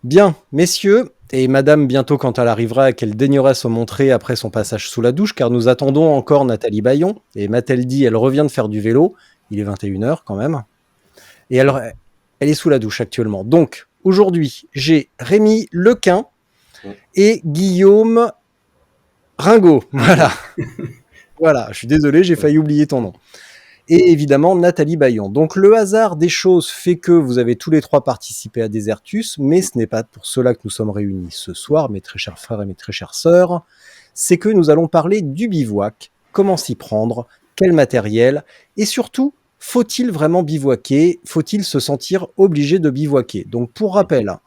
Bien, messieurs, et madame, bientôt quand elle arrivera et qu'elle daignera se montrer après son passage sous la douche, car nous attendons encore Nathalie Bayon, et m'a-t-elle dit, elle revient de faire du vélo, il est 21h quand même, et elle est sous la douche actuellement. Donc, aujourd'hui, j'ai Rémi Lequin et Guillaume Ringot. Voilà, voilà, je suis désolé, j'ai failli oublier ton nom. Et évidemment Nathalie Bayon. Donc le hasard des choses fait que vous avez tous les trois participé à Desertus, mais ce n'est pas pour cela que nous sommes réunis ce soir, mes très chers frères et mes très chères sœurs. C'est que nous allons parler du bivouac, comment s'y prendre, quel matériel, et surtout, faut-il vraiment bivouaquer? Faut-il se sentir obligé de bivouaquer? Donc pour rappel,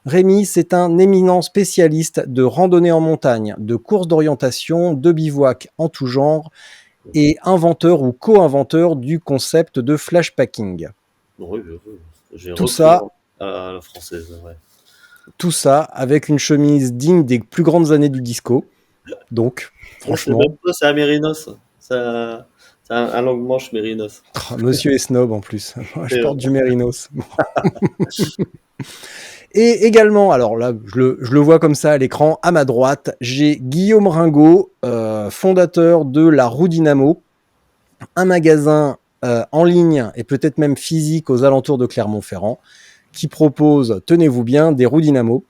Rémi, c'est un éminent spécialiste de randonnée en montagne, de courses d'orientation, de bivouac en tout genre, et inventeur ou co-inventeur du concept de flashpacking. Oui, j'ai Tout repris ça, à la française. Ouais. tout ça avec une chemise digne des plus grandes années du disco. Donc, franchement, C'est même pas, c'est un mérinos. C'est un longue manche mérinos. monsieur est snob en plus. Je Et, porte du mérinos. Et également, alors là, je le vois comme ça à l'écran, à ma droite, j'ai Guillaume Ringot, fondateur de la Roue Dynamo, un magasin en ligne et peut-être même physique aux alentours de Clermont-Ferrand, qui propose, tenez-vous bien, des roues dynamo,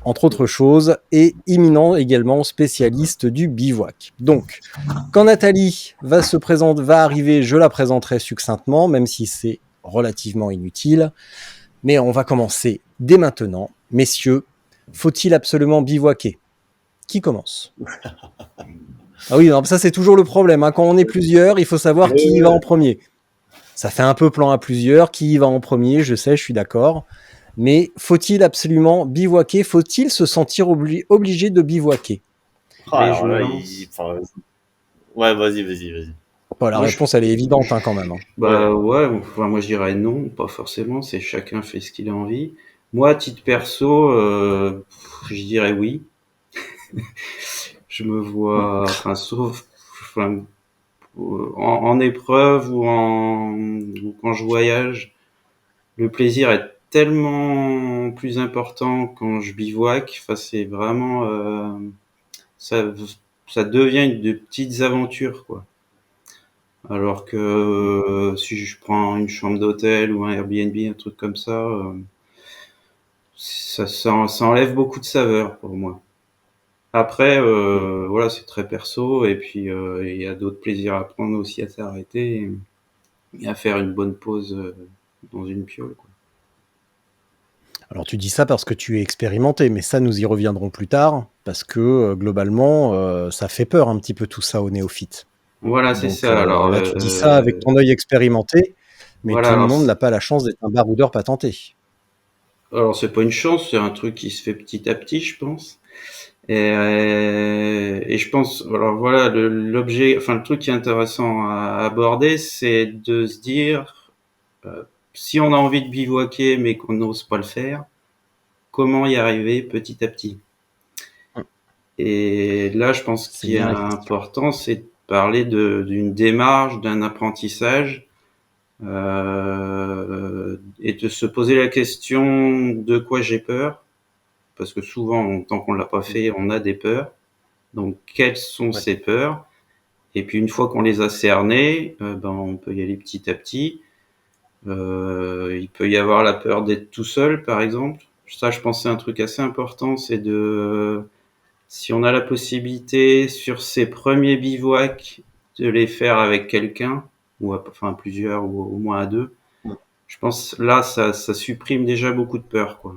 entre autres choses, et éminent également spécialiste du bivouac. Donc, quand Nathalie va arriver, je la présenterai succinctement, même si c'est relativement inutile. Mais on va commencer dès maintenant. Messieurs, faut-il absolument bivouaquer? Qui commence? Ah oui, non, ça c'est toujours le problème. Hein. Quand on est plusieurs, il faut savoir qui y va en premier. Ça fait un peu plan à plusieurs. Qui y va en premier? Je sais, je suis d'accord. Mais faut-il absolument bivouaquer? Faut-il se sentir obligé de bivouaquer? alors là, ouais, vas-y. Bon, la Moi, réponse, elle est évidente hein, quand même. Hein. Bah ouais, enfin, moi je dirais non, pas forcément, c'est chacun fait ce qu'il a envie. Moi, à titre perso, je dirais oui. Je me vois, enfin, sauf enfin, en épreuve ou quand je voyage, le plaisir est tellement plus important quand je bivouac. Enfin, c'est vraiment, ça, ça devient de petites aventures, quoi. Alors que si je prends une chambre d'hôtel ou un Airbnb, un truc comme ça, ça enlève beaucoup de saveur pour moi. Après, voilà, c'est très perso et puis il y a d'autres plaisirs à prendre aussi à s'arrêter et à faire une bonne pause dans une piole, quoi. Alors tu dis ça parce que tu es expérimenté, mais ça nous y reviendrons plus tard, parce que globalement, ça fait peur un petit peu tout ça aux néophytes. Voilà, c'est Donc ça. Alors là, tu dis ça avec ton œil expérimenté, mais voilà, tout le alors monde n'a pas la chance d'être un baroudeur patenté. c'est pas une chance, c'est un truc qui se fait petit à petit, je pense. Et je pense, alors voilà, l'objet, enfin le truc qui est intéressant à aborder, c'est de se dire, si on a envie de bivouaquer mais qu'on n'ose pas le faire, comment y arriver petit à petit. Et là, je pense C'est qu'il est bien la question. important, c'est de parler d'une démarche, d'un apprentissage, et de se poser la question de quoi j'ai peur, parce que souvent, tant qu'on l'a pas fait, on a des peurs. Donc, quelles sont ces peurs? Et puis, une fois qu'on les a cernées, ben, on peut y aller petit à petit. Il peut y avoir la peur d'être tout seul, par exemple. Ça, je pense, c'est un truc assez important, c'est si on a la possibilité sur ces premiers bivouacs de les faire avec quelqu'un, ou enfin plusieurs, ou au moins à deux, je pense là, ça supprime déjà beaucoup de peur, quoi.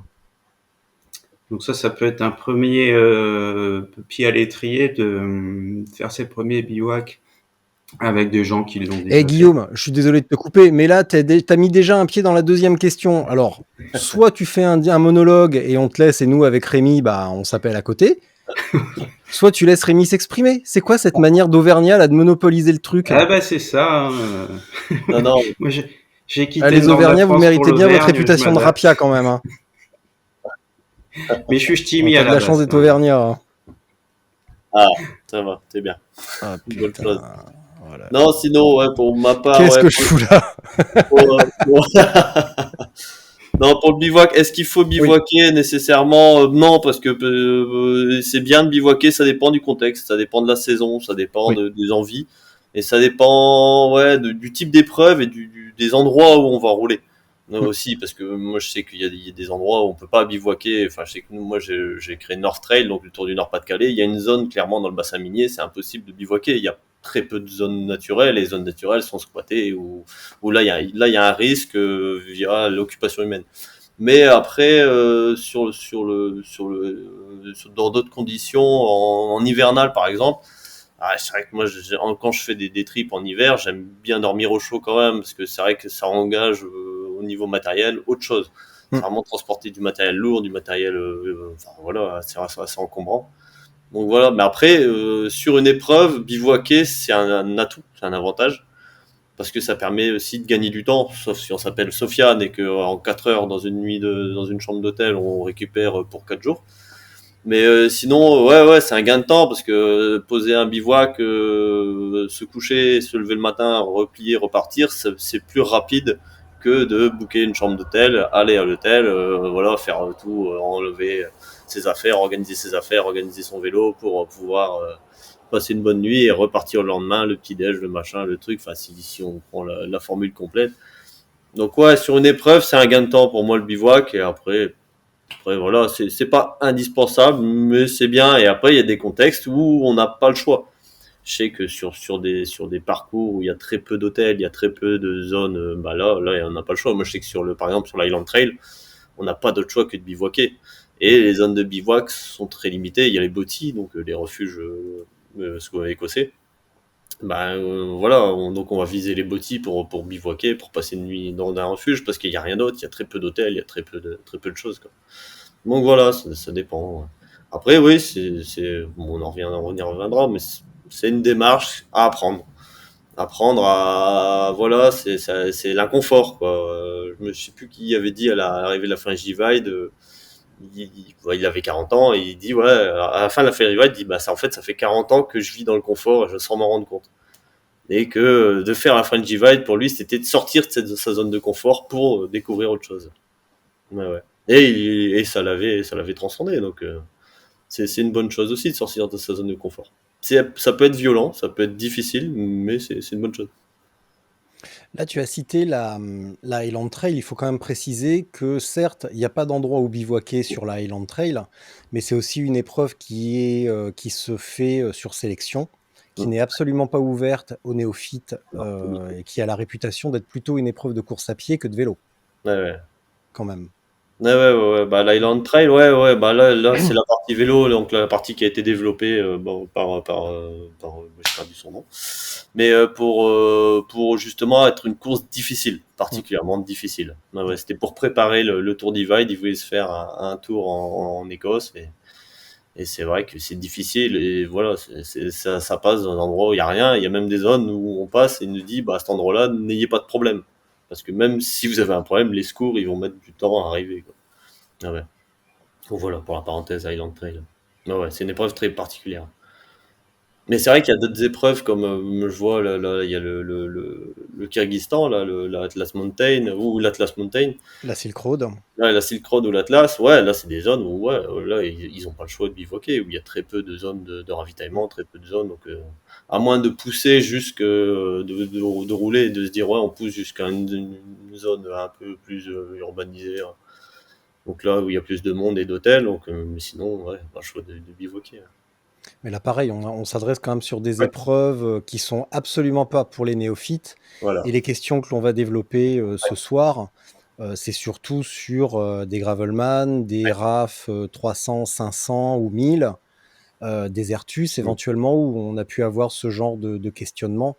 Donc ça peut être un premier pied à l'étrier de faire ses premiers bivouacs avec des gens qui l'ont déjà fait. Guillaume, je suis désolé de te couper, mais là, t'as mis déjà un pied dans la deuxième question. Alors, soit tu fais un monologue et on te laisse, et nous, avec Rémi, bah, on s'appelle à côté. Soit tu laisses Rémi s'exprimer. C'est quoi cette manière d'Auvergnat, là, de monopoliser le truc? Ah bah c'est ça. Non. Moi j'ai quitté Ah, le les nord de la Auvergnats, vous France pour méritez bien votre l'Auvergne, réputation de rapia quand même. Hein. Mais je suis On ch'timi a à de la la chance base. d'être Auvergnat. Hein. Ah, ça va, c'est bien. Ah, Bonne putain. chose. Voilà. Non, sinon, ouais, pour ma part, Qu'est-ce ouais, que je fous là? pour- Non, pour le bivouac, est-ce qu'il faut bivouaquer nécessairement? Non, parce que c'est bien de bivouaquer, ça dépend du contexte, ça dépend de la saison, ça dépend Oui. des envies, et ça dépend du type d'épreuve et des endroits où on va rouler. Mm. Aussi, parce que moi je sais qu'il y a des endroits où on peut pas bivouaquer. Enfin, je sais que moi j'ai créé North Trail, donc le Tour du Nord-Pas-de-Calais. Il y a une zone clairement dans le bassin minier, c'est impossible de bivouaquer. Il y a très peu de zones naturelles. Les zones naturelles sont squattées où là il y a un risque via l'occupation humaine. Mais après, dans d'autres conditions, en hivernal par exemple, c'est vrai que moi, quand je fais des trips en hiver, j'aime bien dormir au chaud quand même, parce que c'est vrai que ça engage au niveau matériel autre chose. C'est Mm. vraiment transporter du matériel lourd, du matériel, enfin voilà, c'est assez encombrant. Donc voilà, mais après, sur une épreuve, bivouaquer, c'est un atout, c'est un avantage parce que ça permet aussi de gagner du temps, sauf si on s'appelle Sofiane et qu'en 4 heures dans une nuit dans une chambre d'hôtel, on récupère pour 4 jours. Mais sinon, ouais, c'est un gain de temps parce que poser un bivouac, se coucher, se lever le matin, replier, repartir, c'est plus rapide que de booker une chambre d'hôtel, aller à l'hôtel, voilà, faire tout, enlever ses affaires, organiser son vélo pour pouvoir passer une bonne nuit et repartir le lendemain, le petit déj, le machin, le truc. Enfin, si on prend la formule complète. Donc ouais, sur une épreuve, c'est un gain de temps pour moi le bivouac et après voilà, c'est pas indispensable, mais c'est bien. Et après, il y a des contextes où on n'a pas le choix. Je sais que sur des parcours où il y a très peu d'hôtels, il y a très peu de zones, bah là, on n'a pas le choix. Moi, je sais que par exemple, sur l'Highland Trail, on n'a pas d'autre choix que de bivouaquer. Et les zones de bivouac sont très limitées. Il y a les bottis, donc les refuges écossais. Bah voilà, donc on va viser les bottis pour bivouaquer, pour passer une nuit dans un refuge, parce qu'il y a rien d'autre. Il y a très peu d'hôtels, il y a très peu de choses, quoi. Donc voilà, ça dépend. Après, oui, bon, on y reviendra, mais c'est une démarche à apprendre. Apprendre à, voilà, c'est l'inconfort, quoi. Je sais plus qui avait dit à l'arrivée de la fin Divide, il avait 40 ans, et il dit, ouais, à la fin de la fin Divide, il dit, bah, en fait, ça fait 40 ans que je vis dans le confort, et je sans m'en rendre compte. Et que de faire la French Divide, pour lui, c'était de sortir de sa zone de confort pour découvrir autre chose. Ouais, ouais. Et ça l'avait transcendé. Donc, c'est une bonne chose aussi de sortir de sa zone de confort. Ça peut être violent, ça peut être difficile, mais c'est une bonne chose. Là, tu as cité la Highland Trail. Il faut quand même préciser que certes, il n'y a pas d'endroit où bivouaquer sur la Highland Trail, mais c'est aussi une épreuve qui se fait sur sélection, qui Mm. n'est absolument pas ouverte aux néophytes Non, pas du tout. et qui a la réputation d'être plutôt une épreuve de course à pied que de vélo, Ouais, ouais. quand même. Ouais. Bah, l'Highland Trail, ouais. Bah, là, c'est la partie vélo, donc la partie qui a été développée bon, j'ai perdu son nom. Mais pour justement être une course difficile, Mm. particulièrement difficile. Ouais, c'était pour préparer le Tour Divide. Ils voulaient se faire un tour en Écosse. Et c'est vrai que c'est difficile. Et voilà, ça passe dans un endroit où il n'y a rien. Il y a même des zones où on passe et il nous dit, bah, à cet endroit-là, n'ayez pas de problème. Parce que même si vous avez un problème, les secours, ils vont mettre du temps à arriver, quoi. Ah ouais. Donc voilà, pour la parenthèse Highland Trail. Ah ouais, c'est une épreuve très particulière. Mais c'est vrai qu'il y a d'autres épreuves comme je vois là, il y a le Kyrgyzstan, là, l'Atlas Mountain ou l'Atlas Mountain. La Silk Road. Là, la Silk Road ou l'Atlas, ouais, là c'est des zones où ouais, là ils ont pas le choix de bivouaquer, où il y a très peu de zones de ravitaillement, très peu de zones, donc à moins de pousser jusque de rouler et de se dire ouais on pousse jusqu'à une zone un peu plus urbanisée, hein. Donc là où il y a plus de monde et d'hôtels, donc mais sinon ouais, pas le choix de bivouaquer, hein. Mais là, pareil, on s'adresse quand même sur des Ouais, épreuves qui sont absolument pas pour les néophytes. voilà. Et les questions que l'on va développer ce soir, c'est surtout sur des Gravelman, des RAF 300, 500 ou 1000, des Ertus Mm. éventuellement, où on a pu avoir ce genre de questionnement.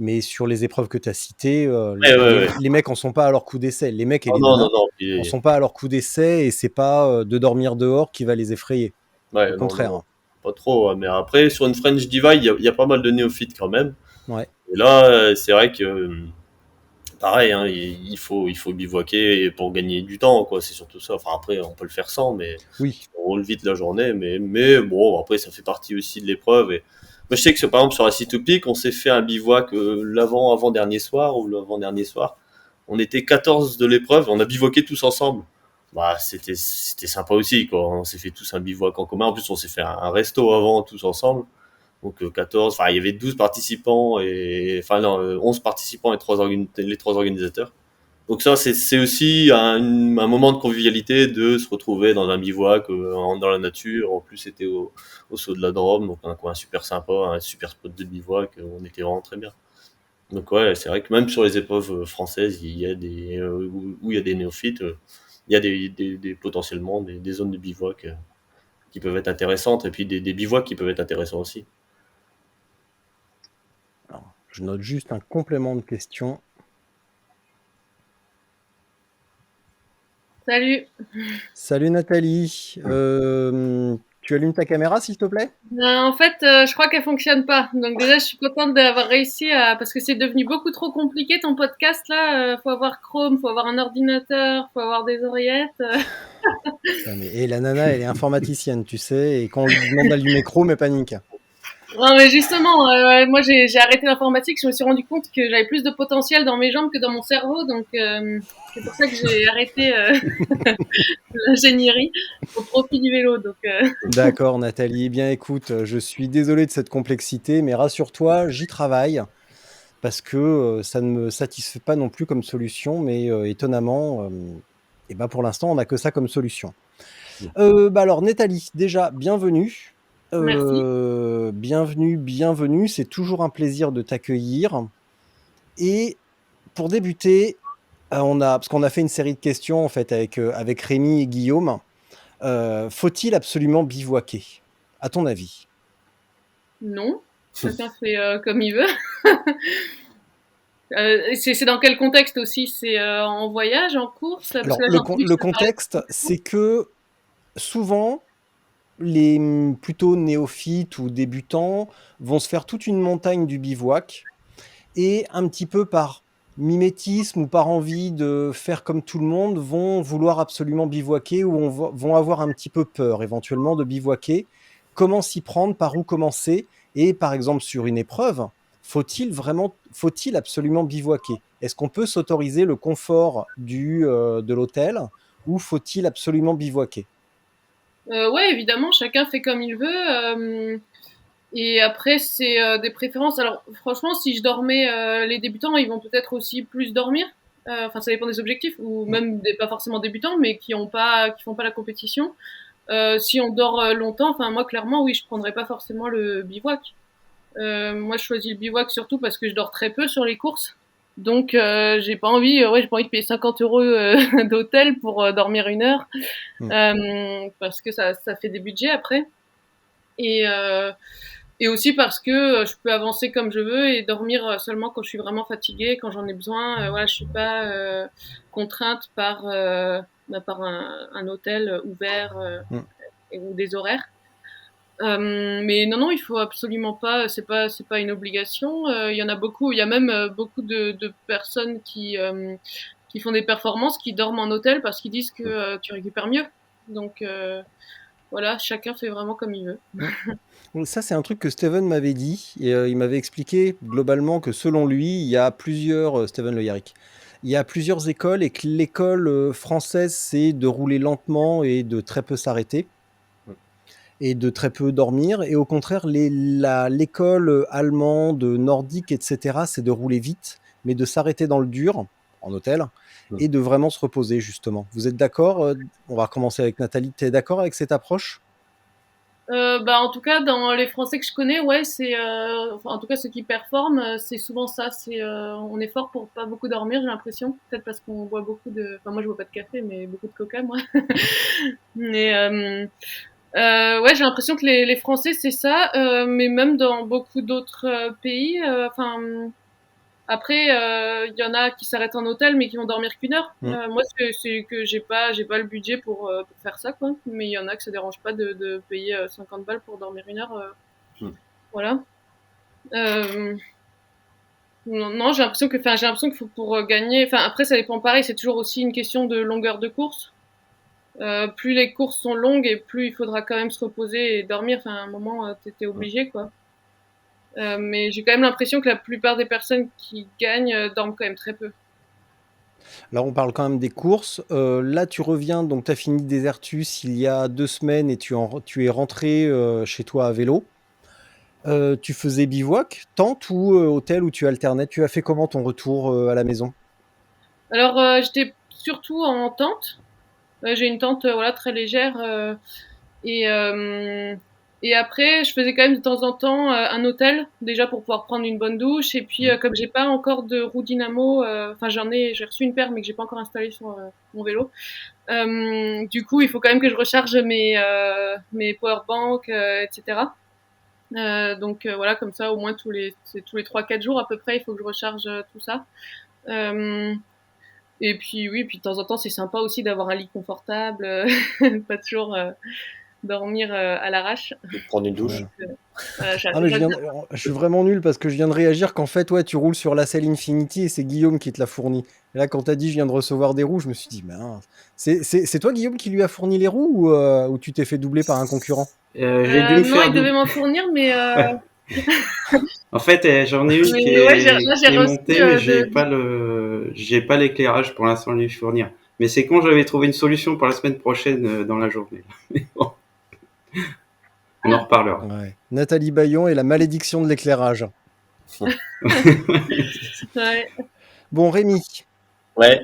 Mais sur les épreuves que tu as citées, Ouais. les mecs en sont pas à leur coup d'essai. Les mecs et Oh les non, non, nanas non, en puis sont pas à leur coup d'essai et c'est pas de dormir dehors qui va les effrayer. Au ouais, non, contraire, non, hein. pas trop, ouais, mais après sur une French Divide, il y a pas mal de néophytes quand même. Ouais. Et là, c'est vrai que pareil, hein, il faut bivouaquer pour gagner du temps, quoi. C'est surtout ça. Enfin, après, on peut le faire sans, mais Oui. on roule vite la journée. Mais bon, après, ça fait partie aussi de l'épreuve. Et moi, je sais que par exemple, sur la Sea to Peak, on s'est fait un bivouac avant-dernier soir ou l'avant-dernier soir. On était 14 de l'épreuve, on a bivouaqué tous ensemble. Bah, c'était sympa aussi, quoi. On s'est fait tous un bivouac en commun. En plus, on s'est fait un resto avant, tous ensemble. Donc 14, enfin il y avait 12 participants et enfin non, 11 participants et les trois organisateurs. Donc ça c'est aussi un moment de convivialité de se retrouver dans un bivouac dans la nature. En plus c'était au saut de la Drôme, donc un coin super sympa, un super spot de bivouac, on était vraiment très bien. Donc ouais, c'est vrai que même sur les épreuves françaises, il y a des où il y a des néophytes, il y a potentiellement des zones de bivouac qui peuvent être intéressantes et puis des bivouacs qui peuvent être intéressants aussi. Alors, je note juste un complément de question. Salut. Salut Nathalie. Tu allumes ta caméra, s'il te plaît? En fait, je crois qu'elle fonctionne pas. Donc déjà, je suis contente d'avoir réussi parce que c'est devenu beaucoup trop compliqué ton podcast là. Faut avoir Chrome, faut avoir un ordinateur, faut avoir des oreillettes. Et la nana, elle est informaticienne, tu sais, et quand on lui demande d'allumer Chrome, elle panique. Non, mais justement, moi j'ai arrêté l'informatique. Je me suis rendu compte que j'avais plus de potentiel dans mes jambes que dans mon cerveau. Donc c'est pour ça que j'ai arrêté l'ingénierie au profit du vélo. Donc D'accord, Nathalie. Eh bien, écoute, je suis désolé de cette complexité, mais rassure-toi, j'y travaille parce que ça ne me satisfait pas non plus comme solution, mais étonnamment, et ben pour l'instant, on n'a que ça comme solution. Alors, Nathalie, déjà, bienvenue. Merci. Bienvenue. C'est toujours un plaisir de t'accueillir. Et pour débuter, parce qu'on a fait une série de questions en fait avec Rémi et Guillaume. Faut-il absolument bivouaquer, à ton avis? Non, chacun fait comme il veut. C'est dans quel contexte aussi? C'est en voyage, en course? Parce Alors, que là, j'ai entendu que le ça parlait contexte, c'est que souvent, les plutôt néophytes ou débutants vont se faire toute une montagne du bivouac et un petit peu par mimétisme ou par envie de faire comme tout le monde, vont vouloir absolument bivouaquer ou vont avoir un petit peu peur éventuellement de bivouaquer. Comment s'y prendre, par où commencer? Et par exemple, sur une épreuve, faut-il absolument bivouaquer? Est-ce qu'on peut s'autoriser le confort de l'hôtel ou faut-il absolument bivouaquer? Ouais, évidemment, chacun fait comme il veut. Et après, c'est des préférences. Alors, franchement, si je dormais, les débutants, ils vont peut-être aussi plus dormir. Enfin, ça dépend des objectifs, ou même des pas forcément débutants, mais qui font pas la compétition. Si on dort longtemps, enfin moi clairement, oui, je prendrais pas forcément le bivouac. Moi, je choisis le bivouac surtout parce que je dors très peu sur les courses. Donc, j'ai pas envie de payer 50 euros d'hôtel pour dormir 1 heure, parce que ça fait des budgets après. Et, euh, et aussi parce que je peux avancer comme je veux et dormir seulement quand je suis vraiment fatiguée, quand j'en ai besoin. Voilà, je suis pas contrainte par un hôtel ouvert ou des horaires. Mais non, il faut absolument pas. C'est pas une obligation. Il y en a beaucoup. Il y a même beaucoup de personnes qui font des performances, qui dorment en hôtel parce qu'ils disent que tu récupères mieux. Donc voilà, chacun fait vraiment comme il veut. Donc ça, c'est un truc que Steven m'avait dit, et il m'avait expliqué globalement que selon lui, il y a plusieurs, Steven Le Yarrick, il y a plusieurs écoles et que l'école française, c'est de rouler lentement et de très peu s'arrêter et de très peu dormir. Et au contraire, l'école allemande, nordique, etc., c'est de rouler vite, mais de s'arrêter dans le dur, en hôtel, et de vraiment se reposer, justement. Vous êtes d'accord? On va recommencer avec Nathalie. Tu es d'accord avec cette approche? En tout cas, dans les Français que je connais, ouais, en tout cas ceux qui performent, c'est souvent ça. On est fort pour pas beaucoup dormir, j'ai l'impression. Peut-être parce qu'on boit enfin moi je bois pas de café, mais beaucoup de coca, moi. Mais ouais, j'ai l'impression que les Français c'est ça, mais même dans beaucoup d'autres pays. Après, il y en a qui s'arrêtent en hôtel, mais qui vont dormir qu'1 heure. Moi, c'est que j'ai pas le budget pour faire ça, quoi. Mais il y en a que ça dérange pas de payer 50 balles pour dormir 1 heure. Voilà. Euh, non, j'ai l'impression qu'il faut pour gagner. Enfin, après, ça dépend pareil. C'est toujours aussi une question de longueur de course. Plus les courses sont longues et plus il faudra quand même se reposer et dormir. Enfin, à un moment, t'es obligé, quoi. Mais j'ai quand même l'impression que la plupart des personnes qui gagnent dorment quand même très peu. Là, on parle quand même des courses. Là, tu reviens, donc tu as fini Désertus il y a 2 semaines et tu es rentré chez toi à vélo. Tu faisais bivouac, tente ou hôtel où tu alternais? Tu as fait comment ton retour à la maison? Alors, j'étais surtout en tente. J'ai une tente, voilà, très légère, et après, je faisais quand même de temps en temps un hôtel, déjà pour pouvoir prendre une bonne douche. Et puis, comme j'ai pas encore de roue dynamo, enfin j'ai reçu une paire, mais que j'ai pas encore installée sur mon vélo. Du coup, il faut quand même que je recharge mes powerbanks, etc. Donc voilà, comme ça, au moins tous les 3-4 jours à peu près, il faut que je recharge tout ça. Euh, et puis oui, puis de temps en temps, c'est sympa aussi d'avoir un lit confortable, pas toujours dormir à l'arrache. De prendre une douche. Ouais. Voilà, Ah, mais je suis vraiment nul parce que je viens de réagir qu'en fait, ouais, tu roules sur la selle Infinity et c'est Guillaume qui te l'a fourni. Et là, quand t'as dit je viens de recevoir des roues, je me suis dit, mince. C'est toi, Guillaume, qui lui a fourni les roues ou tu t'es fait doubler par un concurrent? J'ai dû me non, faire il devait m'en fournir, mais En fait, j'en ai une ouais, là j'ai qui est reçu montée, mais j'ai pas l'éclairage pour l'instant à lui fournir. Mais c'est quand j'avais trouvé une solution pour la semaine prochaine dans la journée. Mais bon, on en reparlera. Ouais. Nathalie Bayon et la malédiction de l'éclairage. ouais. Bon, Rémi, Ouais.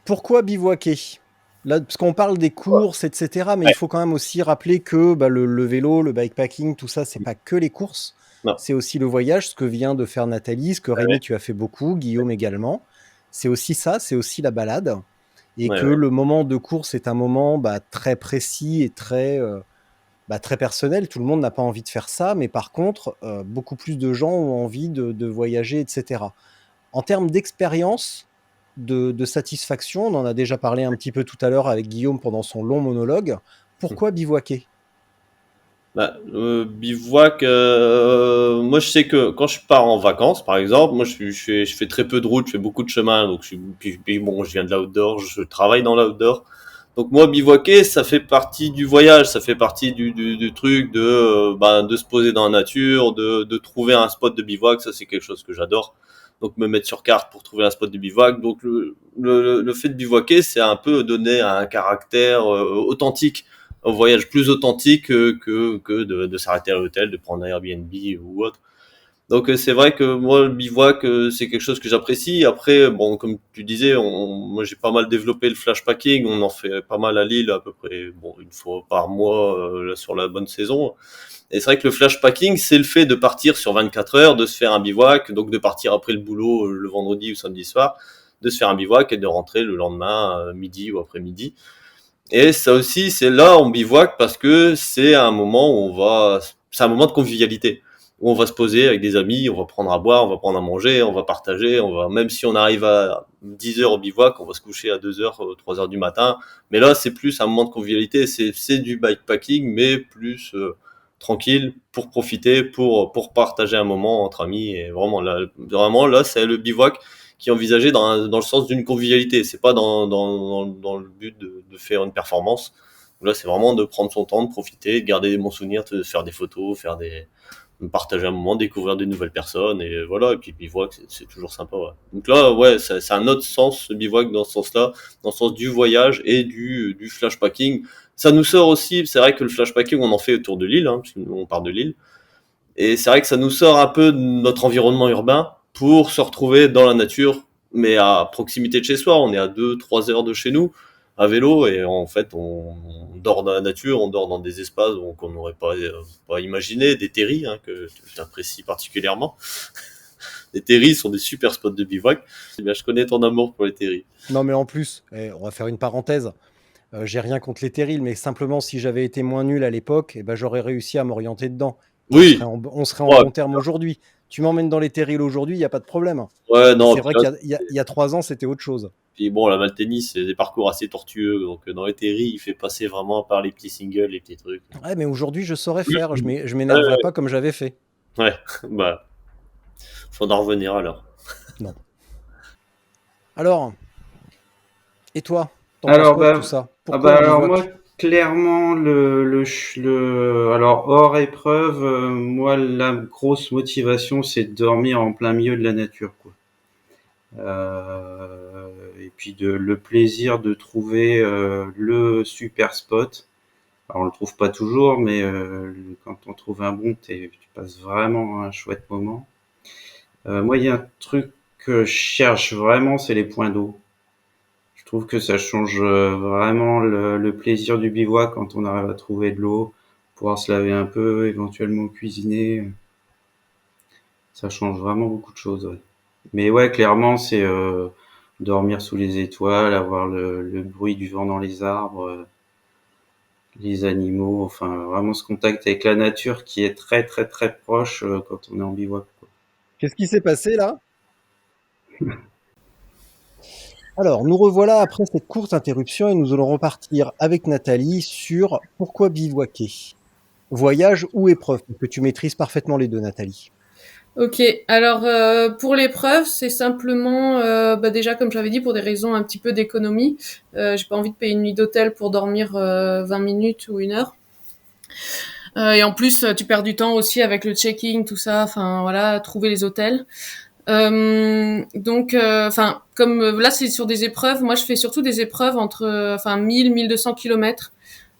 pourquoi bivouaquer? Là, parce qu'on parle des courses, etc., mais il Ouais. faut quand même aussi rappeler que bah, le vélo, le bikepacking, tout ça, c'est pas que les courses, Non. c'est aussi le voyage, ce que vient de faire Nathalie, ce que Rémi, Ouais. tu as fait beaucoup, Guillaume également. C'est aussi ça, c'est aussi la balade. Et Ouais, que ouais. le moment de course est un moment bah, très précis et très personnel. Tout le monde n'a pas envie de faire ça, mais par contre, beaucoup plus de gens ont envie de voyager, etc. En termes d'expérience, de satisfaction, on en a déjà parlé un petit peu tout à l'heure avec Guillaume pendant son long monologue. Pourquoi bivouaquer? Bah, bivouac, moi je sais que quand je pars en vacances, par exemple, moi je fais très peu de route, je fais beaucoup de chemin, donc puis bon, je viens de l'outdoor, je travaille dans l'outdoor. Donc moi, bivouaquer, ça fait partie du voyage, ça fait partie du truc de se poser dans la nature, de trouver un spot de bivouac, ça c'est quelque chose que j'adore. Donc me mettre sur carte pour trouver un spot de bivouac. Donc le fait de bivouaquer, c'est un peu donner un caractère authentique au voyage, plus authentique que de s'arrêter à l'hôtel, de prendre un Airbnb ou autre. Donc c'est vrai que moi le bivouac c'est quelque chose que j'apprécie. Après bon comme tu disais, moi j'ai pas mal développé le flashpacking, on en fait pas mal à Lille à peu près bon une fois par mois là, sur la bonne saison. Et c'est vrai que le flashpacking c'est le fait de partir sur 24 heures, de se faire un bivouac, donc de partir après le boulot le vendredi ou samedi soir, de se faire un bivouac et de rentrer le lendemain midi ou après-midi. Et ça aussi, c'est là on bivouac parce que c'est un moment où c'est un moment de convivialité où on va se poser avec des amis, on va prendre à boire, on va prendre à manger, on va partager, même si on arrive à 10 heures au bivouac, on va se coucher à 2 heures, 3 heures du matin. Mais là, c'est plus un moment de convivialité, c'est du bikepacking, mais plus tranquille pour profiter, pour partager un moment entre amis. Et vraiment là, c'est le bivouac qui est envisagé dans le sens d'une convivialité. C'est pas dans le but de faire une performance. Là, c'est vraiment de prendre son temps, de profiter, de garder des bons souvenirs, de faire des photos, partager un moment, découvrir de nouvelles personnes, et voilà. Et puis bivouac, c'est toujours sympa. Ouais. Donc là, ouais, c'est un autre sens, le bivouac, dans ce sens-là, dans le sens du voyage et du flashpacking. Ça nous sort aussi, c'est vrai que le flashpacking, on en fait autour de l'île, hein, parce qu'on part de l'île. Et c'est vrai que ça nous sort un peu de notre environnement urbain pour se retrouver dans la nature, mais à proximité de chez soi. On est à 2-3 heures de chez nous, à vélo, et en fait, on dort dans la nature, on dort dans des espaces qu'on n'aurait pas imaginé, des terris, hein, que j'apprécie particulièrement. Les terris sont des super spots de bivouac. Eh bien, je connais ton amour pour les terris. Non, mais en plus, on va faire une parenthèse. J'ai rien contre les terrils, mais simplement si j'avais été moins nul à l'époque, j'aurais réussi à m'orienter dedans. Oui, On serait en ouais, bon terme aujourd'hui. Tu m'emmènes dans les terrils aujourd'hui, il n'y a pas de problème. ouais, non, C'est vrai qu'il y a 3 ans, c'était autre chose. puis bon, la Malténie, c'est des parcours assez tortueux, donc dans les terris, il fait passer vraiment par les petits singles, les petits trucs. Ouais, mais aujourd'hui, je saurais faire. Je Ouais, m'énerverais pas comme j'avais fait. ouais, bah, faut en revenir alors. Non. Alors, et toi, t'en penses Alors, quoi de tout ça? Pourquoi le alors bivouac? moi, clairement, alors hors épreuve, moi, la grosse motivation, c'est de dormir en plein milieu de la nature, quoi. Et puis le plaisir de trouver le super spot. Alors, on le trouve pas toujours, mais quand on trouve un bon, tu passes vraiment un chouette moment. Moi, il y a un truc que je cherche vraiment, c'est les points d'eau. Je trouve que ça change vraiment le plaisir du bivouac quand on arrive à trouver de l'eau, pouvoir se laver un peu, éventuellement cuisiner. Ça change vraiment beaucoup de choses, ouais. Mais ouais, clairement, c'est dormir sous les étoiles, avoir le bruit du vent dans les arbres, les animaux, enfin vraiment ce contact avec la nature qui est très très très proche quand on est en bivouac, quoi. Qu'est-ce qui s'est passé là? Alors, nous revoilà après cette courte interruption et nous allons repartir avec Nathalie sur pourquoi bivouaquer. Voyage ou épreuve, parce que tu maîtrises parfaitement les deux, Nathalie. Ok, alors pour l'épreuve, c'est simplement, déjà comme j'avais dit, pour des raisons un petit peu d'économie. J'ai pas envie de payer une nuit d'hôtel pour dormir 20 minutes ou 1 heure. Et en plus, tu perds du temps aussi avec le check-in, tout ça. Enfin voilà, trouver les hôtels. Enfin, comme là c'est sur des épreuves, moi je fais surtout des épreuves entre, 1000-1200 kilomètres.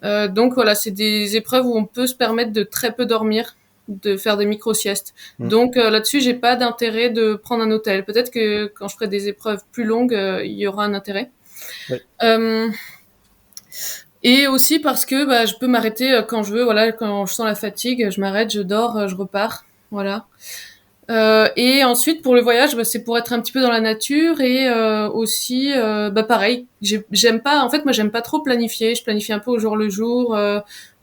Donc voilà, c'est des épreuves où on peut se permettre de très peu dormir, de faire des micro-siestes. Donc là-dessus, j'ai pas d'intérêt de prendre un hôtel. Peut-être que quand je ferai des épreuves plus longues, il y aura un intérêt. Ouais. Et aussi parce que je peux m'arrêter quand je veux. Voilà, quand je sens la fatigue, je m'arrête, je dors, je repars. Voilà. Et ensuite pour le voyage, c'est pour être un petit peu dans la nature et aussi pareil, j'aime pas, en fait moi j'aime pas trop planifier, je planifie un peu au jour le jour,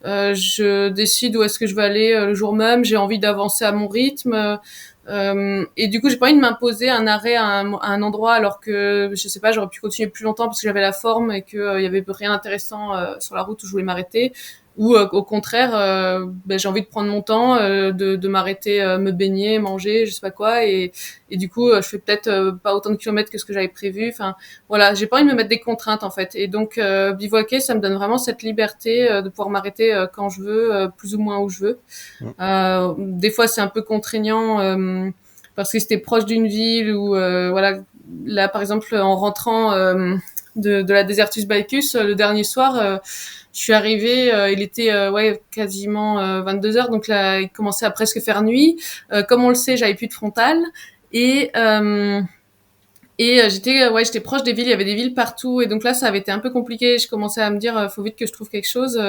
je décide où est-ce que je vais aller le jour même, j'ai envie d'avancer à mon rythme, et du coup j'ai pas envie de m'imposer un arrêt à un endroit alors que je sais pas, j'aurais pu continuer plus longtemps parce que j'avais la forme et que il y avait rien d'intéressant sur la route où je voulais m'arrêter. Ou au contraire, j'ai envie de prendre mon temps, de m'arrêter, me baigner, manger, je sais pas quoi, et du coup, je fais peut-être pas autant de kilomètres que ce que j'avais prévu. Enfin, voilà, j'ai pas envie de me mettre des contraintes en fait. Et donc, bivouaquer, ça me donne vraiment cette liberté de pouvoir m'arrêter quand je veux, plus ou moins où je veux. Des fois, c'est un peu contraignant parce que c'était proche d'une ville ou voilà. Là, par exemple, en rentrant de la Desertus Bicus, le dernier soir. Je suis arrivée, il était quasiment 22 heures, donc là il commençait à presque faire nuit. Comme on le sait, j'avais plus de frontale et j'étais proche des villes, il y avait des villes partout et donc là ça avait été un peu compliqué. Je commençais à me dire faut vite que je trouve quelque chose.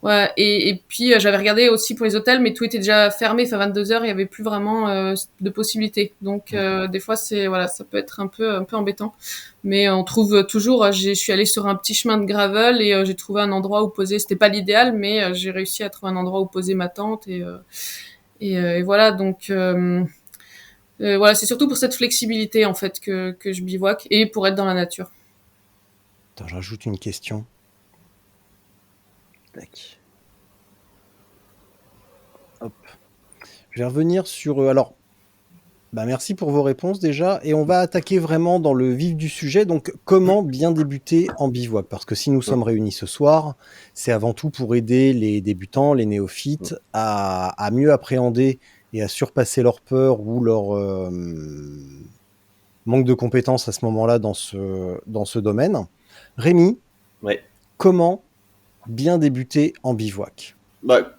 Ouais, et puis j'avais regardé aussi pour les hôtels, mais tout était déjà fermé. Enfin 22 heures, il y avait plus vraiment de possibilités. Donc des fois ça peut être un peu embêtant. Mais on trouve toujours. Je suis allée sur un petit chemin de gravel et j'ai trouvé un endroit où poser. C'était pas l'idéal, mais j'ai réussi à trouver un endroit où poser ma tente et voilà. Donc voilà, c'est surtout pour cette flexibilité en fait que je bivouaque et pour être dans la nature. Attends, je rajoute une question. Tac. Hop. Je vais revenir sur. Alors, merci pour vos réponses déjà. Et on va attaquer vraiment dans le vif du sujet. Donc, comment bien débuter en bivouac? Parce que si nous sommes réunis ce soir, c'est avant tout pour aider les débutants, les néophytes, à mieux appréhender et à surpasser leur peur ou leur manque de compétences à ce moment-là dans ce domaine. Rémi, Ouais. comment bien débuter en bivouac?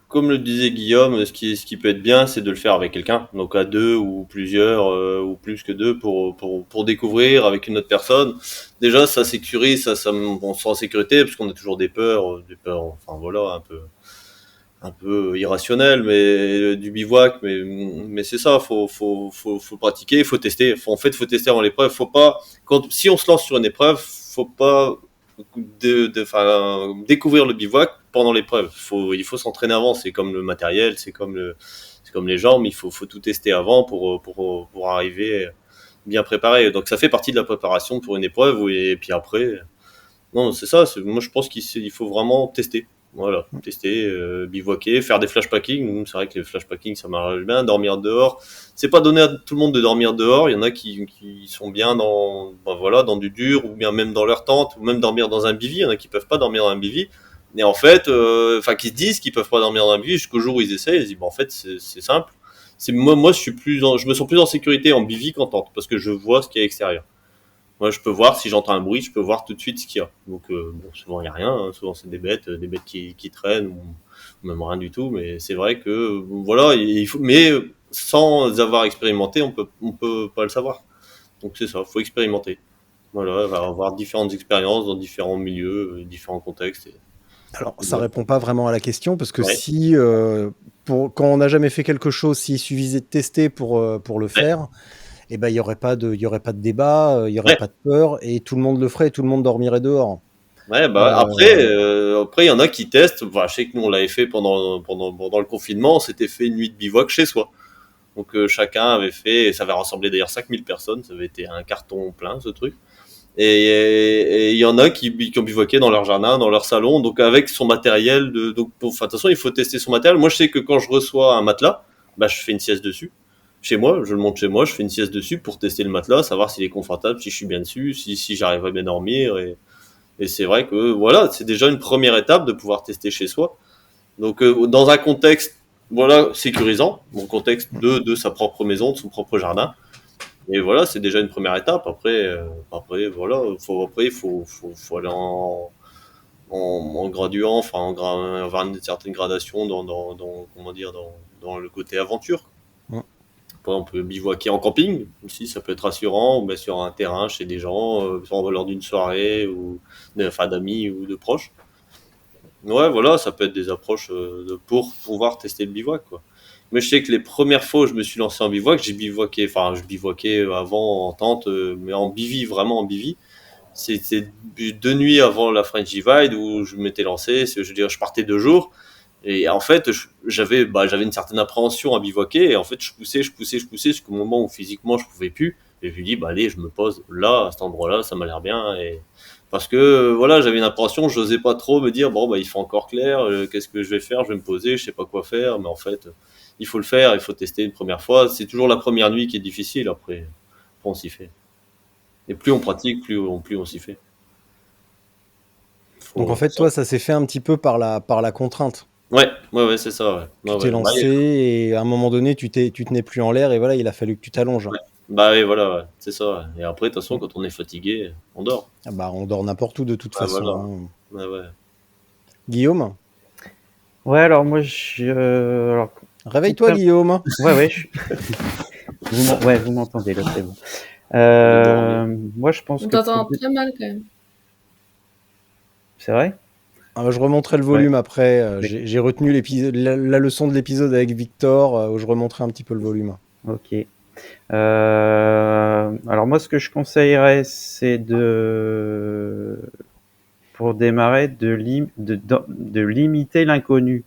Comme le disait Guillaume, ce qui peut être bien, c'est de le faire avec quelqu'un, donc à deux ou plusieurs ou plus que deux pour découvrir avec une autre personne. Déjà, ça sécurise, on se sent en sécurité parce qu'on a toujours des peurs, enfin voilà, un peu irrationnelles, mais du bivouac, mais c'est ça, faut pratiquer, faut tester. En fait, faut tester avant l'épreuve. Faut pas, si on se lance sur une épreuve, faut pas découvrir le bivouac pendant l'épreuve. Il faut s'entraîner avant. C'est comme le matériel, c'est comme les jambes. Il faut tout tester avant pour arriver bien préparé. Donc ça fait partie de la préparation pour une épreuve. Et puis après, non, c'est ça. Moi, je pense qu'il faut vraiment tester. Voilà, tester, bivouaquer, faire des flashpacking. C'est vrai que les flashpacking, ça marche bien. Dormir dehors, c'est pas donné à tout le monde de dormir dehors. Il y en a qui sont bien dans du dur, ou bien même dans leur tente, ou même dormir dans un bivy. Il y en a qui peuvent pas dormir dans un bivy. Et en fait, qui se disent qu'ils peuvent pas dormir dans un bivy jusqu'au jour où ils essayent. Ils se disent, en fait, c'est simple. Moi, je me sens plus en sécurité en bivy qu'en tente, parce que je vois ce qu'il y a à l'extérieur. Moi, je peux voir, si j'entends un bruit, je peux voir tout de suite ce qu'il y a. Donc, bon, souvent, il n'y a rien. Hein. Souvent, c'est des bêtes qui traînent ou même rien du tout. Mais c'est vrai que, voilà, il faut, mais sans avoir expérimenté, on peut pas le savoir. Donc, c'est ça, faut expérimenter. Voilà, on va avoir différentes expériences dans différents milieux, différents contextes. Alors, ça répond pas vraiment à la question, parce que Ouais. si, quand on n'a jamais fait quelque chose, s'il suffisait de tester pour le faire, eh ben, il y aurait pas de débat, il y aurait Ouais. pas de peur, et tout le monde le ferait, et tout le monde dormirait dehors. Ouais, bah après il y en a qui testent. Enfin, je sais que nous on l'avait fait pendant le confinement. On s'était fait une nuit de bivouac chez soi. Donc chacun avait fait, et ça avait rassemblé d'ailleurs 5000 personnes. Ça avait été un carton plein ce truc. Et il y en a qui ont bivouaqué dans leur jardin, dans leur salon, donc avec son matériel. Donc, enfin, de toute façon, il faut tester son matériel. Moi, je sais que quand je reçois un matelas, bah, je fais une sieste dessus. Chez moi, je le monte chez moi, je fais une sieste dessus pour tester le matelas, savoir s'il est confortable, si je suis bien dessus, si j'arrive à bien dormir. Et c'est vrai que voilà, c'est déjà une première étape de pouvoir tester chez soi. Donc, dans un contexte, voilà, sécurisant, mon contexte de sa propre maison, de son propre jardin. Et voilà, c'est déjà une première étape. Après voilà, faut aller en graduant, enfin, avoir une certaine gradation comment dire, dans le côté aventure. Ouais. Après, on peut bivouaquer en camping aussi, ça peut être rassurant, ou bien sur un terrain chez des gens, lors d'une soirée ou enfin d'amis ou de proches. Ouais, voilà, ça peut être des approches pour pouvoir tester le bivouac, quoi. Mais je sais que les premières fois où je me suis lancé en bivouac, j'ai bivouaqué, enfin, je bivouaquais avant en tente, mais en bivy, vraiment en bivy. C'était 2 nuits avant la French Divide où je m'étais lancé, je veux dire, je partais 2 jours. Et en fait, j'avais une certaine appréhension à bivouaquer. Et en fait, je poussais jusqu'au moment où physiquement je pouvais plus. Et je me dis, bah allez, je me pose là, à cet endroit-là, ça m'a l'air bien. Et parce que voilà, j'avais une appréhension, j'osais pas trop me dire, bon bah il fait encore clair, qu'est-ce que je vais faire, je vais me poser, je sais pas quoi faire. Mais en fait, il faut le faire, il faut tester une première fois. C'est toujours la première nuit qui est difficile. Après on s'y fait. Et plus on pratique, plus on s'y fait. Donc en fait, toi, ça s'est fait un petit peu par la contrainte. Ouais, c'est ça. Ouais. Tu t'es lancé et à un moment donné, tu tenais plus en l'air, et voilà, il a fallu que tu t'allonges. Ouais. Bah oui, voilà, ouais. C'est ça. Ouais. Et après, de toute façon, quand on est fatigué, on dort. Ah bah, on dort n'importe où de toute façon. Voilà. Hein. Ouais. Guillaume? Ouais, alors moi, Réveille-toi, Guillaume. Ouais, vous m'entendez là, c'est bon. Moi, je pense On que t'entend très mal quand même. c'est vrai. Je remonterai le volume après. J'ai retenu la leçon de l'épisode avec Victor, où je remonterai un petit peu le volume. Ok. Alors moi, ce que je conseillerais, c'est pour démarrer, de limiter l'inconnu.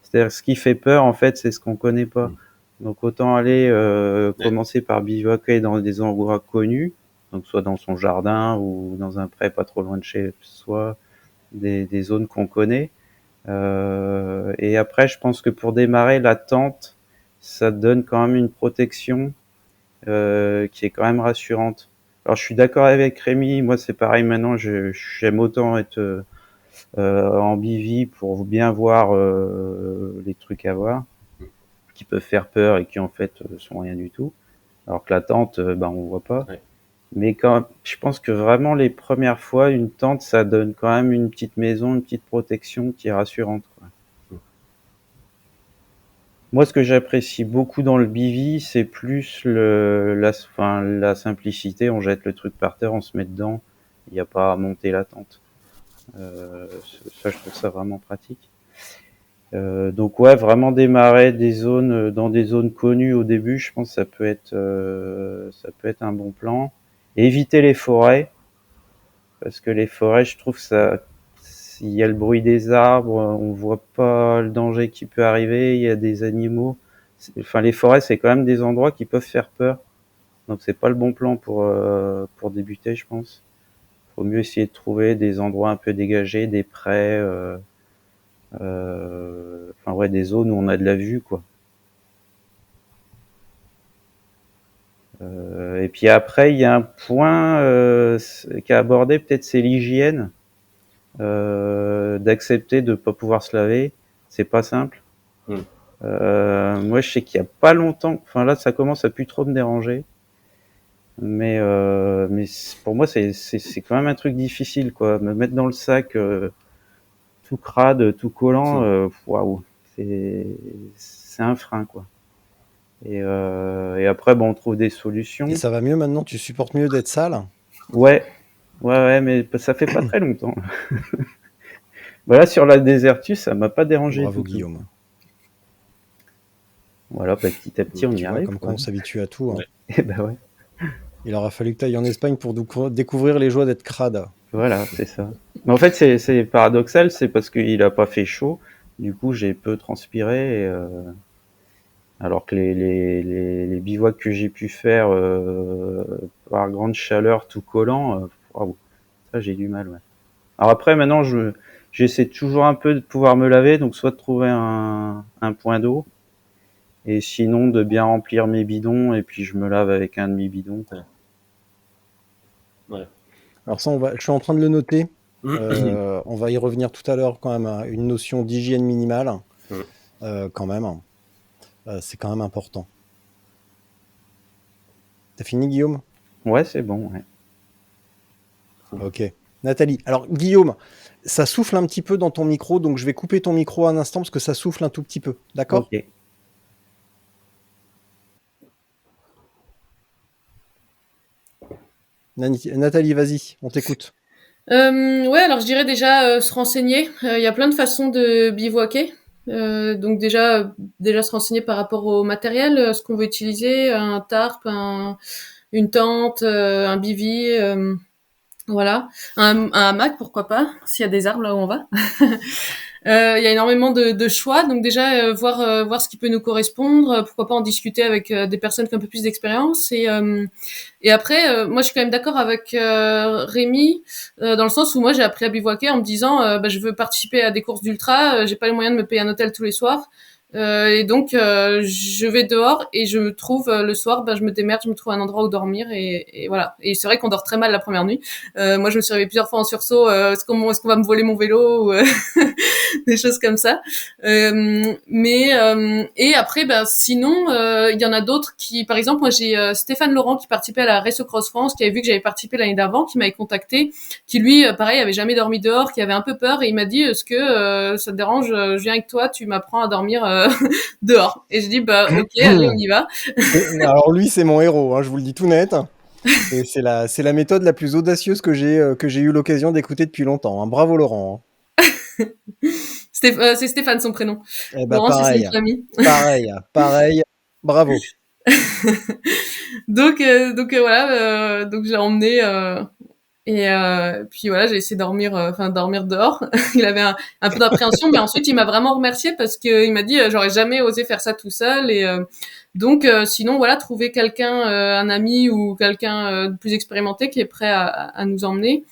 C'est-à-dire, ce qui fait peur, en fait, c'est ce qu'on connaît pas. Donc, autant aller commencer par bivouaquer dans des endroits connus, donc soit dans son jardin ou dans un pré pas trop loin de chez soi, des zones qu'on connaît. Et après, je pense que pour démarrer, la tente, ça donne quand même une protection qui est quand même rassurante. Alors, je suis d'accord avec Rémi. Moi, c'est pareil. Maintenant, j'aime autant être en bivy pour bien voir les trucs à voir qui peuvent faire peur et qui en fait sont rien du tout. Alors que la tente, on voit pas. Ouais. Mais je pense que vraiment les premières fois, une tente, ça donne quand même une petite maison, une petite protection qui est rassurante, quoi. Moi, ce que j'apprécie beaucoup dans le bivy, c'est plus la simplicité. On jette le truc par terre, on se met dedans. Il n'y a pas à monter la tente. Ça, je trouve ça vraiment pratique. Donc ouais, vraiment démarrer dans des zones connues au début, je pense que ça peut être un bon plan. Éviter les forêts, parce que les forêts, je trouve ça, s'il y a le bruit des arbres, on voit pas le danger qui peut arriver. Il y a des animaux. Enfin, les forêts, c'est quand même des endroits qui peuvent faire peur. Donc c'est pas le bon plan pour débuter, je pense. Faut mieux essayer de trouver des endroits un peu dégagés, des prés. Des zones où on a de la vue, quoi. Et puis après, il y a un point qui a abordé, peut-être, c'est l'hygiène, d'accepter de pas pouvoir se laver. C'est pas simple. Moi, je sais qu'il y a pas longtemps, enfin là, ça commence à plus trop me déranger. Mais pour moi, c'est quand même un truc difficile, quoi. Me mettre dans le sac tout crade, tout collant, waouh, c'est un frein, quoi. Et après, bon, on trouve des solutions. Et ça va mieux maintenant? Tu supportes mieux d'être sale? Ouais, mais ça fait pas très longtemps. Voilà, sur la Désertus, ça m'a pas dérangé. Bravo, du tout. Guillaume. Voilà, petit à petit, on Tu y vois, arrive. comme quoi quoi. on s'habitue à tout. Hein. Ouais. Et ben ouais, Il aura fallu que tu ailles en Espagne pour découvrir les joies d'être crade. voilà, c'est ça. Mais en fait, c'est paradoxal, c'est parce qu'il a pas fait chaud. Du coup, j'ai peu transpiré. Alors que les bivouacs que j'ai pu faire par grande chaleur, tout collant, waouh, ça j'ai du mal. Ouais. Alors après, maintenant, j'essaie toujours un peu de pouvoir me laver, donc soit de trouver un point d'eau, et sinon de bien remplir mes bidons, et puis je me lave avec un demi-bidon. Ouais. Alors ça, je suis en train de le noter. On va y revenir tout à l'heure quand même à une notion d'hygiène minimale. Quand même. C'est quand même important. T'as fini, Guillaume? Ouais, c'est bon. Ouais. Ok. Nathalie. Alors, Guillaume, ça souffle un petit peu dans ton micro, donc je vais couper ton micro un instant parce que ça souffle un tout petit peu. D'accord? Ok. Nathalie, vas-y, on t'écoute. Ouais, alors je dirais déjà se renseigner. Il y a plein de façons de bivouaquer. Donc déjà se renseigner par rapport au matériel, ce qu'on veut utiliser, un tarp, une tente, un bivy, voilà, un hamac pourquoi pas, s'il y a des arbres là où on va. Il y a énormément de choix, donc déjà voir ce qui peut nous correspondre, pourquoi pas en discuter avec des personnes qui ont un peu plus d'expérience et après moi je suis quand même d'accord avec Rémi dans le sens où moi j'ai appris à bivouaquer en me disant je veux participer à des courses d'ultra, j'ai pas les moyens de me payer un hôtel tous les soirs. Et donc je vais dehors et je me trouve le soir, je me démerde, je me trouve un endroit où dormir et voilà. Et c'est vrai qu'on dort très mal la première nuit. Moi je me suis réveillée plusieurs fois en sursaut. Est-ce qu'on va me voler mon vélo ou, des choses comme ça. Et après, sinon, il y en a d'autres qui, par exemple, moi j'ai Stéphane Laurent qui participait à la Race Cross France, qui avait vu que j'avais participé l'année d'avant, qui m'avait contacté, qui lui, pareil, avait jamais dormi dehors, qui avait un peu peur, et il m'a dit, est-ce que ça te dérange, je viens avec toi, tu m'apprends à dormir dehors. Et je dis, ok, allez, on y va. Alors lui, c'est mon héros, hein, je vous le dis tout net. Et c'est la méthode la plus audacieuse que j'ai eu l'occasion d'écouter depuis longtemps. Hein. Bravo Laurent. Hein. C'est Stéphane son prénom. Eh ben Laurent, c'est son pareil, famille. pareil. Bravo. Donc voilà, donc j'ai emmené et puis voilà, j'ai essayé de dormir dehors. Il avait un peu d'appréhension, mais ensuite il m'a vraiment remercié parce que il m'a dit j'aurais jamais osé faire ça tout seul et donc sinon voilà, trouver quelqu'un, un ami ou quelqu'un de plus expérimenté qui est prêt à nous emmener.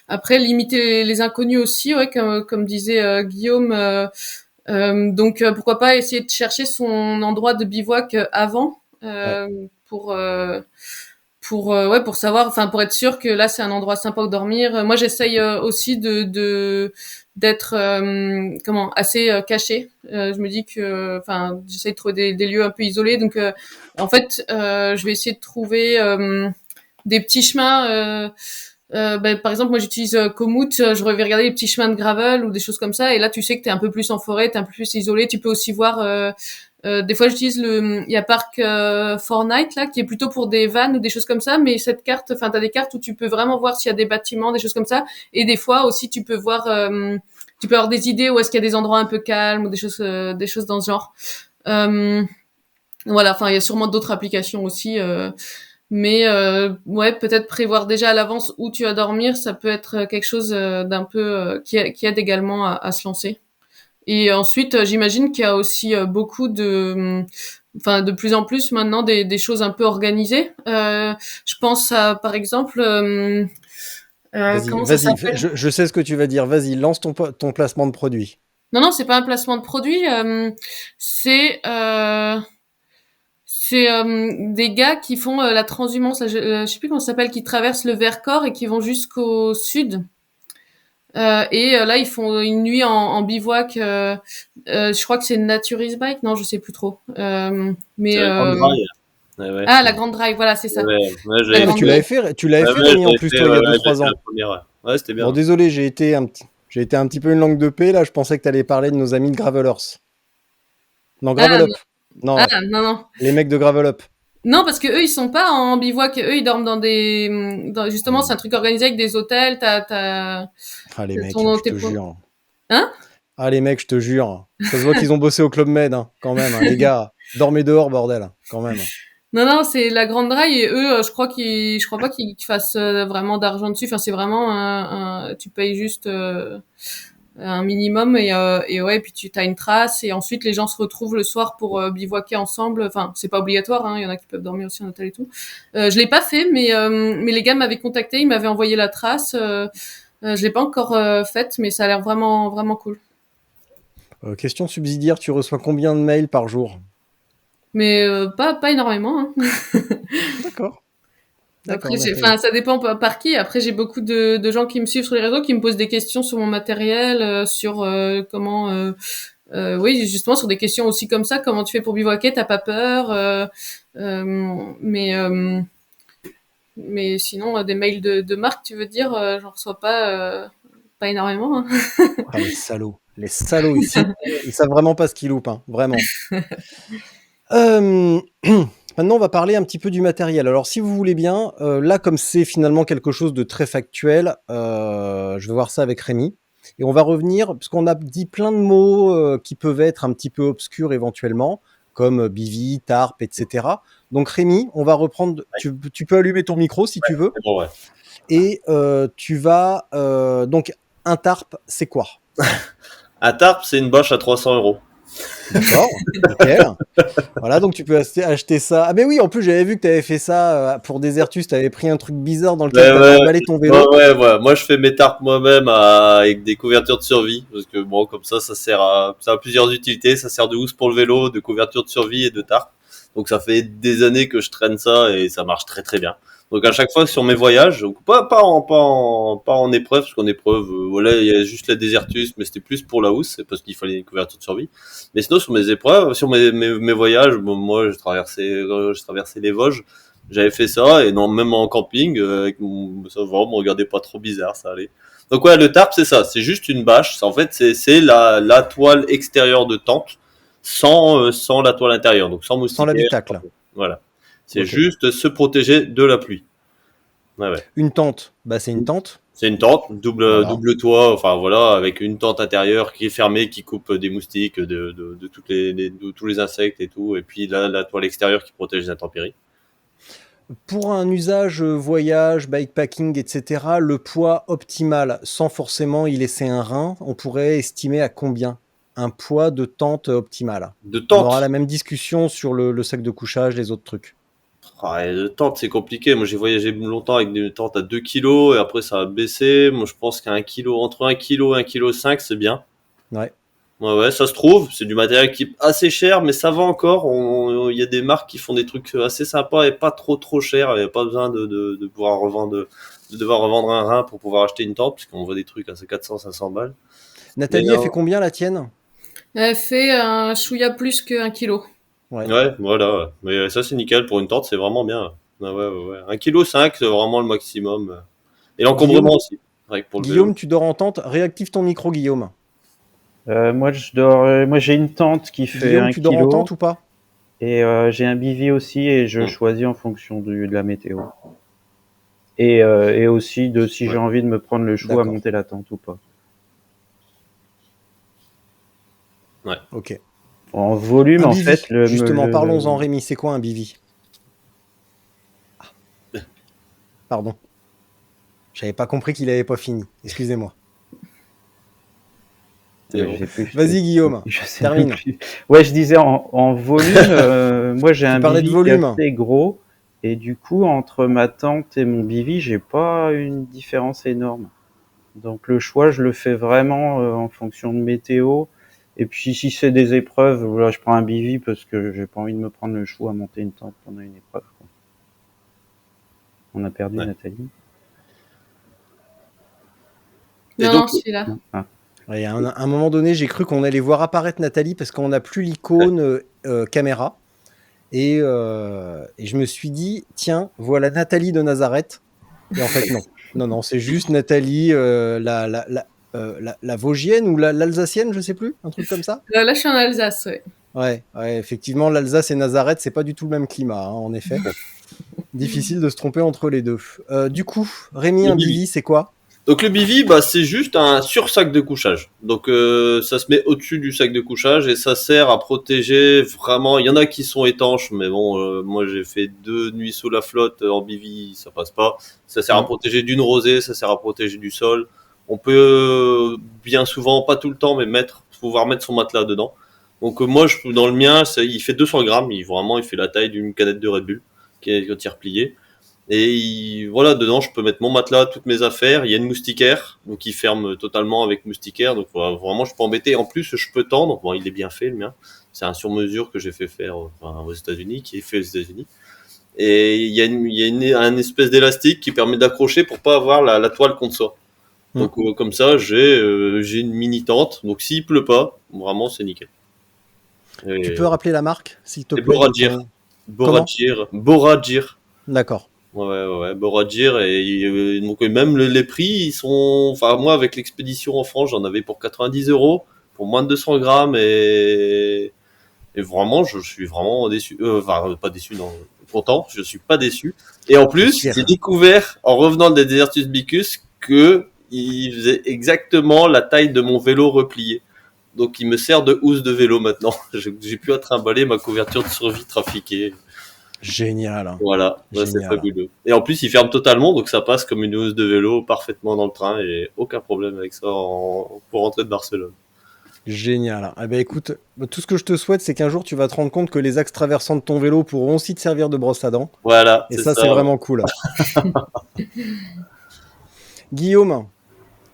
Après limiter les inconnus aussi, ouais, comme disait Guillaume. Donc pourquoi pas essayer de chercher son endroit de bivouac avant pour savoir, enfin pour être sûr que là c'est un endroit sympa où dormir. Moi j'essaye aussi d'être assez caché. Je me dis que enfin j'essaye de trouver des lieux un peu isolés. Donc en fait je vais essayer de trouver des petits chemins. Par exemple, moi j'utilise Komoot, je vais regarder les petits chemins de gravel ou des choses comme ça, et là tu sais que t'es un peu plus en forêt, t'es un peu plus isolé, tu peux aussi voir des fois j'utilise il y a Parc Fortnite là qui est plutôt pour des vannes ou des choses comme ça, mais cette carte, enfin t'as des cartes où tu peux vraiment voir s'il y a des bâtiments, des choses comme ça, et des fois aussi tu peux voir, tu peux avoir des idées où est-ce qu'il y a des endroits un peu calmes ou des choses dans ce genre. Voilà, enfin il y a sûrement d'autres applications aussi. Mais ouais, peut-être prévoir déjà à l'avance où tu vas dormir, ça peut être quelque chose d'un peu qui aide également à se lancer. Et ensuite, j'imagine qu'il y a aussi beaucoup enfin de plus en plus maintenant des choses un peu organisées. Je pense à par exemple, comment ça Vas-y, s'appelle? je sais ce que tu vas dire. Vas-y, lance ton placement de produit. Non, c'est pas un placement de produit. C'est euh, C'est des gars qui font la transhumance, là, je sais plus comment ça s'appelle, qui traversent le Vercors et qui vont jusqu'au sud. Là, ils font une nuit en bivouac. Je crois que c'est Naturist Bike, non, je sais plus trop. C'est On Dry. Ouais. Ah, la Grande Drive, voilà, c'est ça. Ouais, La j'avais Ah, grande tu fait. l'avais fait Ouais, Rémi, en j'avais plus, fait, toi, il y a j'ai 2-3 fait la ans. première. Ouais, c'était Bon, bien. désolé, j'ai été un petit peu une langue de paix, là. Je pensais que tu allais parler de nos amis de Gravelers. Non, Ah, Gravel Up. Non, non, non. les mecs de Gravel Up. Non, parce que eux, ils sont pas en bivouac. Eux, ils dorment justement, c'est Hmm. un truc organisé avec des hôtels. Ah, les T'as mecs, je tes te jure. Hein? Ah, les mecs, je te jure. Ça se voit qu'ils ont bossé au Club Med, hein, quand même. Hein. Les gars, dormez dehors, bordel. Quand même. Non, non, c'est la Grande Drive et eux, je crois pas qu'ils fassent vraiment d'argent dessus. Enfin, c'est vraiment tu payes juste un minimum et ouais, puis tu as une trace et ensuite les gens se retrouvent le soir pour bivouaquer ensemble. Enfin, c'est pas obligatoire, hein. Il y en a qui peuvent dormir aussi en hôtel et tout. Je l'ai pas fait, mais les gars m'avaient contacté, ils m'avaient envoyé la trace. Je l'ai pas encore faite, mais ça a l'air vraiment vraiment cool. Question subsidiaire, tu reçois combien de mails par jour? Mais pas énormément, hein. D'accord. D'accord, Après, Nathalie. ça dépend par qui. Après, j'ai beaucoup de gens qui me suivent sur les réseaux, qui me posent des questions sur mon matériel, sur comment, oui, justement, sur des questions aussi comme ça. Comment tu fais pour bivouaquer? T'as pas peur? Euh, mais, euh, mais sinon, des mails de marque, tu veux dire, j'en reçois pas énormément, hein. Ah, les salauds. Les salauds, ils savent vraiment pas ce qu'ils loupent, hein, vraiment. Euh, Maintenant, on va parler un petit peu du matériel. Alors, si vous voulez bien, là, comme c'est finalement quelque chose de très factuel, je vais voir ça avec Rémi. Et on va revenir, parce qu'on a dit plein de mots qui peuvent être un petit peu obscurs éventuellement, comme bivy, tarp, etc. Donc, Rémi, on va reprendre. Tu peux allumer ton micro si tu veux. C'est bon, ouais. Et tu vas. Donc, un tarp, c'est quoi? Un tarp, c'est une bâche à 300 euros. D'accord, nickel. Voilà, donc tu peux acheter ça. Ah, mais oui, en plus, j'avais vu que tu avais fait ça pour Desertus. Tu avais pris un truc bizarre dans lequel Ouais, tu avais ouais, emballé ton ouais, vélo. ouais, ouais. Moi, je fais mes tarps moi-même avec des couvertures de survie. Parce que bon, comme ça ça a plusieurs utilités. Ça sert de housse pour le vélo, de couverture de survie et de tarp. Donc, ça fait des années que je traîne ça et ça marche très, très bien. Donc, à chaque fois sur mes voyages, donc pas en épreuve, parce qu'en épreuve, voilà, il y a juste la Désertus, mais c'était plus pour la housse, c'est parce qu'il fallait une couverture de survie. Mais sinon, sur mes épreuves, sur mes voyages, bon, moi, je traversais les Vosges. J'avais fait ça et non, même en camping, ça va, on me regardait pas trop bizarre, ça allait. Donc ouais, le tarp c'est ça, c'est juste une bâche. En fait, c'est la toile extérieure de tente sans la toile intérieure, donc sans Sans moustiquaire. l'habitacle. Voilà, c'est Ok. juste se protéger de la pluie. Ouais, ouais. Une tente, bah, c'est une tente. C'est une tente, Voilà. double toit, enfin voilà, avec une tente intérieure qui est fermée, qui coupe des moustiques, de de tous les insectes et tout, et puis la toile extérieure qui protège les intempéries. Pour un usage voyage, bikepacking, etc., le poids optimal, sans forcément y laisser un rein, on pourrait estimer à combien? Un poids de tente optimal. De On aura tente. la même discussion sur le sac de couchage, les autres trucs. Ah, et le tente, c'est compliqué. Moi, j'ai voyagé longtemps avec des tentes à 2 kilos et après, ça a baissé. Moi, je pense qu'un kilo, entre 1 kilo et 1 kilo 5, c'est bien. Ouais. Ouais, ouais, ça se trouve. C'est du matériel qui est assez cher, mais ça va encore. Il y a des marques qui font des trucs assez sympas et pas trop chers. Il n'y a pas besoin de pouvoir de devoir revendre un rein pour pouvoir acheter une tente, puisqu'on voit des trucs à 400-500 balles. Mais Nathalie, elle fait non. combien la tienne? Elle fait un chouïa plus qu'un kilo. Ouais. Ouais, voilà. Ouais. Mais ça, c'est nickel. Pour une tente, c'est vraiment bien. Ouais, ouais, ouais, ouais. 1 kilo 5, c'est vraiment le maximum. Et Guillaume, l'encombrement aussi. Rien que pour le vélo. Guillaume, tu dors en tente. Réactive ton micro, Guillaume. Moi, j'ai une tente qui fait Guillaume, 1 tu dors en kilo tente ou pas? et j'ai un bivy aussi et je Mm. choisis en fonction de la météo. Et aussi de si j'ai Ouais. envie de me prendre le chou à D'accord. monter la tente ou pas. Ok. En volume, Un en bivy. fait, Justement, parlons-en, Rémi. C'est quoi un bivy? Ah, pardon. J'avais pas compris qu'il avait pas fini. Excusez-moi. C'est bon. Je sais plus. Vas-y, Guillaume. Je sais Termine. même plus. Ouais, je disais en volume, moi j'ai Tu un parlais de bivy qui est volume. assez gros et du coup entre ma tente et mon bivy, j'ai pas une différence énorme. Donc le choix, je le fais vraiment en fonction de météo. Et puis si c'est des épreuves, voilà, je prends un bivy parce que j'ai pas envie de me prendre le chou à monter une tente pendant une épreuve, quoi. On a perdu Ouais. Nathalie. Et Non, donc, non, celui-là. Non. Ah. Ouais, à un moment donné, j'ai cru qu'on allait voir apparaître Nathalie parce qu'on n'a plus l'icône caméra. et je me suis dit, tiens, voilà Nathalie de Nazareth. Et en fait, non, c'est juste Nathalie, la Vosgienne ou l'Alsacienne, je sais plus, un truc comme ça. Là, je suis en Alsace, ouais. Ouais, effectivement, l'Alsace et Nazareth, c'est pas du tout le même climat, hein, en effet. Difficile de se tromper entre les deux. Du coup, Rémi, un bivy, c'est quoi? Donc le bivy, c'est juste un sursac de couchage. Donc ça se met au-dessus du sac de couchage et ça sert à protéger vraiment. Il y en a qui sont étanches, mais bon, moi j'ai fait 2 nuits sous la flotte en bivy, ça passe pas. Ça sert à protéger d'une rosée, ça sert à protéger du sol. On peut bien souvent, pas tout le temps, mais pouvoir mettre son matelas dedans. Donc moi, dans le mien, il fait 200 grammes. Il fait la taille d'une canette de Red Bull qui est repliée. Et voilà, dedans, je peux mettre mon matelas, toutes mes affaires. Il y a une moustiquaire, donc il ferme totalement avec moustiquaire. Donc voilà, vraiment, je peux embêter. En plus, je peux tendre. Bon, il est bien fait, le mien. C'est un sur-mesure que j'ai fait faire aux États-Unis, qui est fait aux États-Unis. Et il y a un espèce d'élastique qui permet d'accrocher pour pas avoir la toile contre soi. Donc comme ça, j'ai une mini tente. Donc s'il pleut pas, vraiment, c'est nickel. Et tu peux rappeler la marque, s'il te plaît? Boragir. D'accord. Ouais, Boragir et donc même les prix, ils sont, enfin moi avec l'expédition en France, j'en avais pour 90 € pour moins de 200 grammes et vraiment je suis vraiment déçu, enfin pas déçu, non, content, je suis pas déçu. Et en plus, j'ai découvert en revenant des Desertus Bicus que il faisait exactement la taille de mon vélo replié. Donc il me sert de housse de vélo maintenant. J'ai pu trimballer ma couverture de survie trafiquée. Génial. Voilà, c'est fabuleux. Et en plus, il ferme totalement, donc ça passe comme une housse de vélo parfaitement dans le train et aucun problème avec ça pour rentrer de Barcelone. Génial. Eh ben écoute, tout ce que je te souhaite, c'est qu'un jour tu vas te rendre compte que les axes traversants de ton vélo pourront aussi te servir de brosse à dents. Voilà. Et ça, c'est vraiment cool. Guillaume,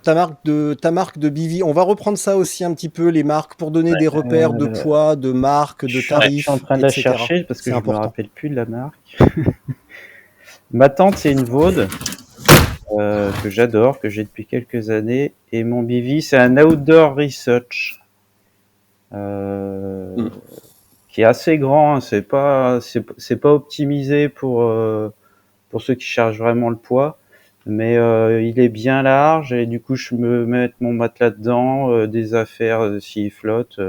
ta marque de bivy, on va reprendre ça aussi un petit peu, les marques, pour donner des repères de poids, de marque, de tarifs. Je suis en train de la chercher parce que je ne me rappelle plus de la marque. Ma tante, c'est une Vaude que j'adore, que j'ai depuis quelques années. Et mon bivy, c'est un Outdoor Research qui est assez grand. C'est pas optimisé pour ceux qui chargent vraiment le poids. Mais il est bien large et du coup je me mets mon matelas dedans, des affaires s'il flotte.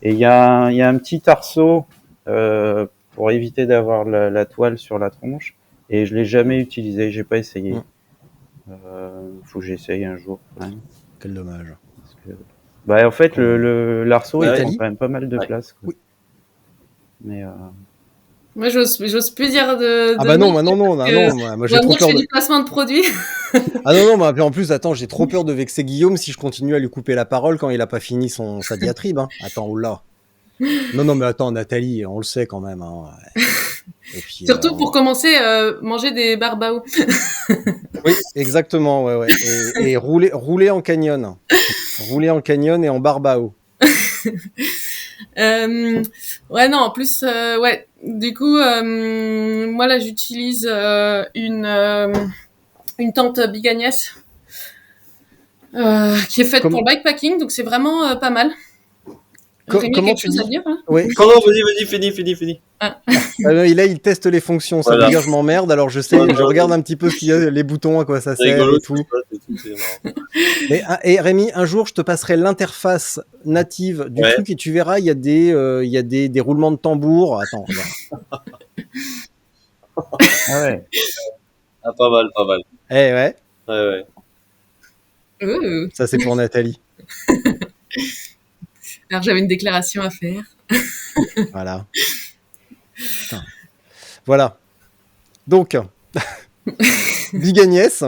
Et il y a un petit arceau pour éviter d'avoir la toile sur la tronche. Et je l'ai jamais utilisé, j'ai pas essayé. Faut que j'essaye un jour. Quand même. Quel dommage. Parce que, en fait l'arceau il prend quand même pas mal de place. Quoi. Oui. Mais moi, j'ose plus dire de. Ah bah non, moi j'ai trop peur. Du placement de produits. Ah non, mais en plus, attends, j'ai trop peur de vexer Guillaume si je continue à lui couper la parole quand il a pas fini sa diatribe. Hein. Attends, oula. Non, mais attends, Nathalie, on le sait quand même. Hein. Et puis, surtout pour commencer, manger des barbaos. Oui, exactement, ouais. Et rouler en canyon. Rouler en canyon et en barbao. Ouais, non, en plus, ouais. Du coup, moi là, j'utilise une tente Big Agnès qui est faite pour le bikepacking, donc c'est vraiment pas mal. Comment tu dis à dire, hein? Oui. Non, vas-y, finis. Ah. Là, il teste les fonctions. Ça veut dire je m'emmerde. Alors je regarde un petit peu s'il y a les boutons, à quoi ça sert rigolo, et tout. Et Rémi, un jour, je te passerai l'interface native du truc et tu verras, il y a des roulements de tambour. Attends, regarde. ouais. Ah, pas mal. Eh ouais. Ouais. Ça, c'est pour Nathalie. Alors, j'avais une déclaration à faire. Voilà. Putain. Voilà. Donc, Big Agnès.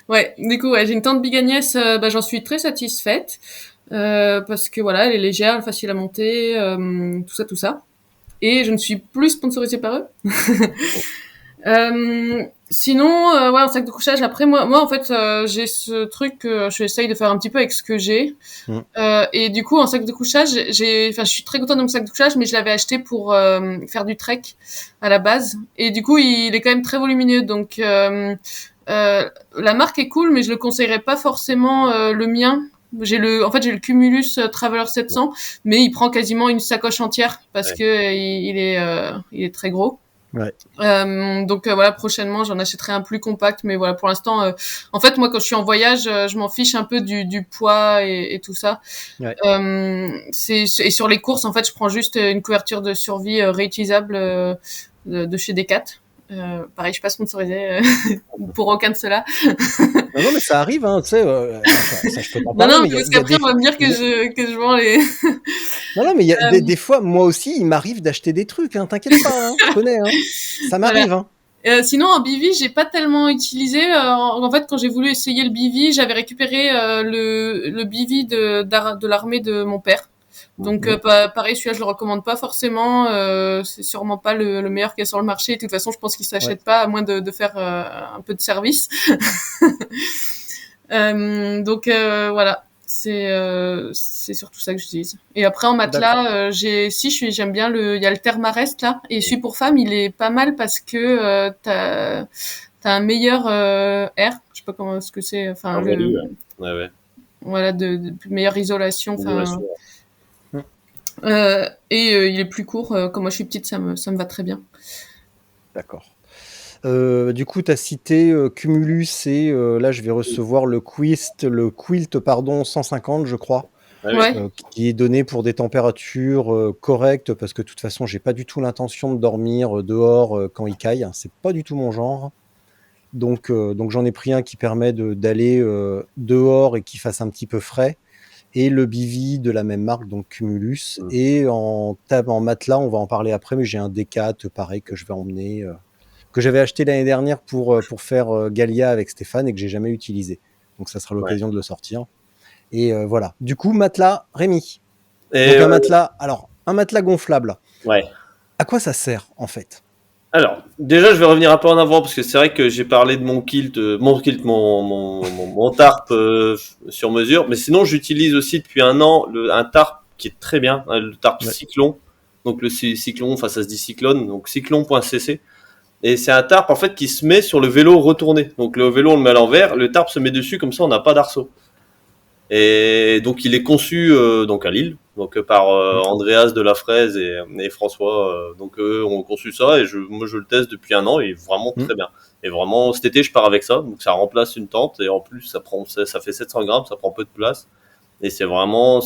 Ouais, du coup, j'ai une tente Big Agnès, j'en suis très satisfaite. Parce que voilà, elle est légère, elle est facile à monter, tout ça. Et je ne suis plus sponsorisée par eux. Sinon, en sac de couchage, après, moi, en fait, j'ai ce truc que j'essaye de faire un petit peu avec ce que j'ai. Et du coup, en sac de couchage, je suis très contente de mon sac de couchage, mais je l'avais acheté pour faire du trek à la base. Et du coup, il est quand même très volumineux. Donc, la marque est cool, mais je le conseillerais pas forcément le mien En fait, j'ai le Cumulus Traveler 700, mais il prend quasiment une sacoche entière parce Ouais. que il est très gros. Ouais. Donc voilà, prochainement j'en achèterai un plus compact, mais voilà, pour l'instant, en fait moi quand je suis en voyage, je m'en fiche un peu du poids et tout ça. Ouais. Et sur les courses, en fait, je prends juste une couverture de survie réutilisable de chez Decat. Pareil, je suis pas sponsorisée pour aucun de ceux-là. Non, mais ça arrive, hein, tu sais, ça, je peux t'en Non, parler, non, mais parce qu'après on va me dire que je vends les. Non, mais il y a des fois, moi aussi, il m'arrive d'acheter des trucs, hein, t'inquiète pas, hein, je connais, hein. Ça m'arrive, hein. Sinon, en BV, j'ai pas tellement utilisé. En fait, quand j'ai voulu essayer le BV, j'avais récupéré le BV de l'armée de mon père. Donc, pareil, celui-là, je le recommande pas forcément. C'est sûrement pas le meilleur qu'il y a sur le marché. De toute façon, je pense qu'il s'achète pas, à moins de faire un peu de service. Donc, voilà. C'est surtout ça que j'utilise. Et après en matelas, j'aime bien il y a le Thermarest là, et celui pour femme il est pas mal parce que t'as un meilleur air, je sais pas comment ce que c'est, enfin Ouais. voilà de meilleure isolation, enfin il est plus court. Comme moi je suis petite, ça me va très bien. D'accord. Du coup, tu as cité Cumulus et là, je vais recevoir le Quilt, pardon, 150, je crois, Ouais. qui est donné pour des températures correctes parce que de toute façon, j'ai pas du tout l'intention de dormir dehors quand il caille. Hein, c'est pas du tout mon genre. Donc j'en ai pris un qui permet d'aller dehors et qui fasse un petit peu frais. Et le bivy de la même marque, donc Cumulus. Et en matelas, on va en parler après, mais j'ai un Decat, pareil, que je vais emmener, que j'avais acheté l'année dernière pour faire Galia avec Stéphane et que j'ai jamais utilisé. Donc ça sera l'occasion de le sortir. Et voilà. Du coup, matelas, Rémi. Et donc un matelas gonflable. Ouais. À quoi ça sert en fait? Alors, déjà, je vais revenir un peu en avant parce que c'est vrai que j'ai parlé de mon tarp sur mesure, mais sinon, j'utilise aussi depuis un an un tarp qui est très bien, hein, le tarp Cyclone. Donc le Cyclone, enfin ça se dit Cyclone, donc cyclone.cc. Et c'est un tarp en fait qui se met sur le vélo retourné. Donc le vélo on le met à l'envers, le tarp se met dessus comme ça on n'a pas d'arceau. Et donc il est conçu donc à Lille, donc par Andreas de la Fraise et François. Donc eux ont conçu ça et moi je le teste depuis un an et vraiment très bien. Et vraiment cet été je pars avec ça, donc ça remplace une tente et en plus ça fait 700 grammes, ça prend peu de place et c'est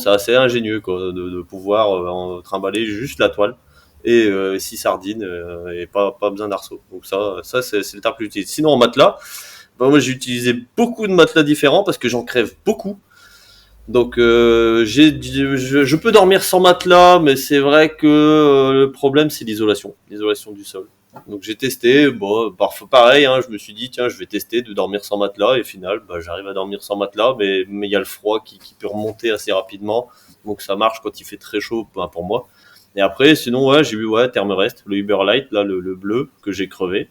assez ingénieux quoi, de pouvoir trimballer juste la toile et 6 sardines et pas besoin d'arceau. Donc ça c'est le tarp que j'utilise. Sinon en matelas, moi j'ai utilisé beaucoup de matelas différents parce que j'en crève beaucoup. Donc je peux dormir sans matelas, mais c'est vrai que le problème c'est l'isolation du sol. Donc j'ai testé, parfois pareil, hein, je me suis dit tiens je vais tester de dormir sans matelas et au final j'arrive à dormir sans matelas, mais il y a le froid qui peut remonter assez rapidement, donc ça marche quand il fait très chaud pour moi. Et après sinon j'ai eu Thermarest, le Uberlight là le bleu que j'ai crevé.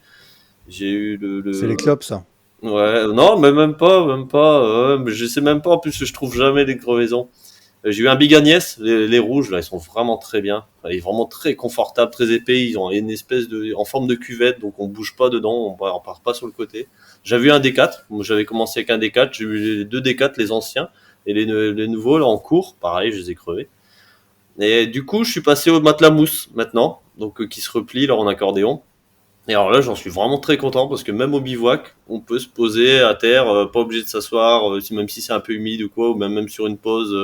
J'ai eu C'est les clopes ça. Ouais, non, mais même pas. Je sais même pas. En plus, je trouve jamais les crevaisons. J'ai eu un Big Agnès, les rouges là, ils sont vraiment très bien. Enfin, ils sont vraiment très confortables, très épais. Ils ont une espèce en forme de cuvette, donc on bouge pas dedans, on part pas sur le côté. J'avais eu un D4. Moi, j'avais commencé avec un D4. J'ai eu les deux D4, les anciens et les nouveaux là en cours. Pareil, je les ai crevés. Et du coup, je suis passé au matelas mousse maintenant, donc qui se replie là en accordéon. Et alors là, j'en suis vraiment très content parce que même au bivouac, on peut se poser à terre, pas obligé de s'asseoir, même si c'est un peu humide ou quoi, ou même sur une pause,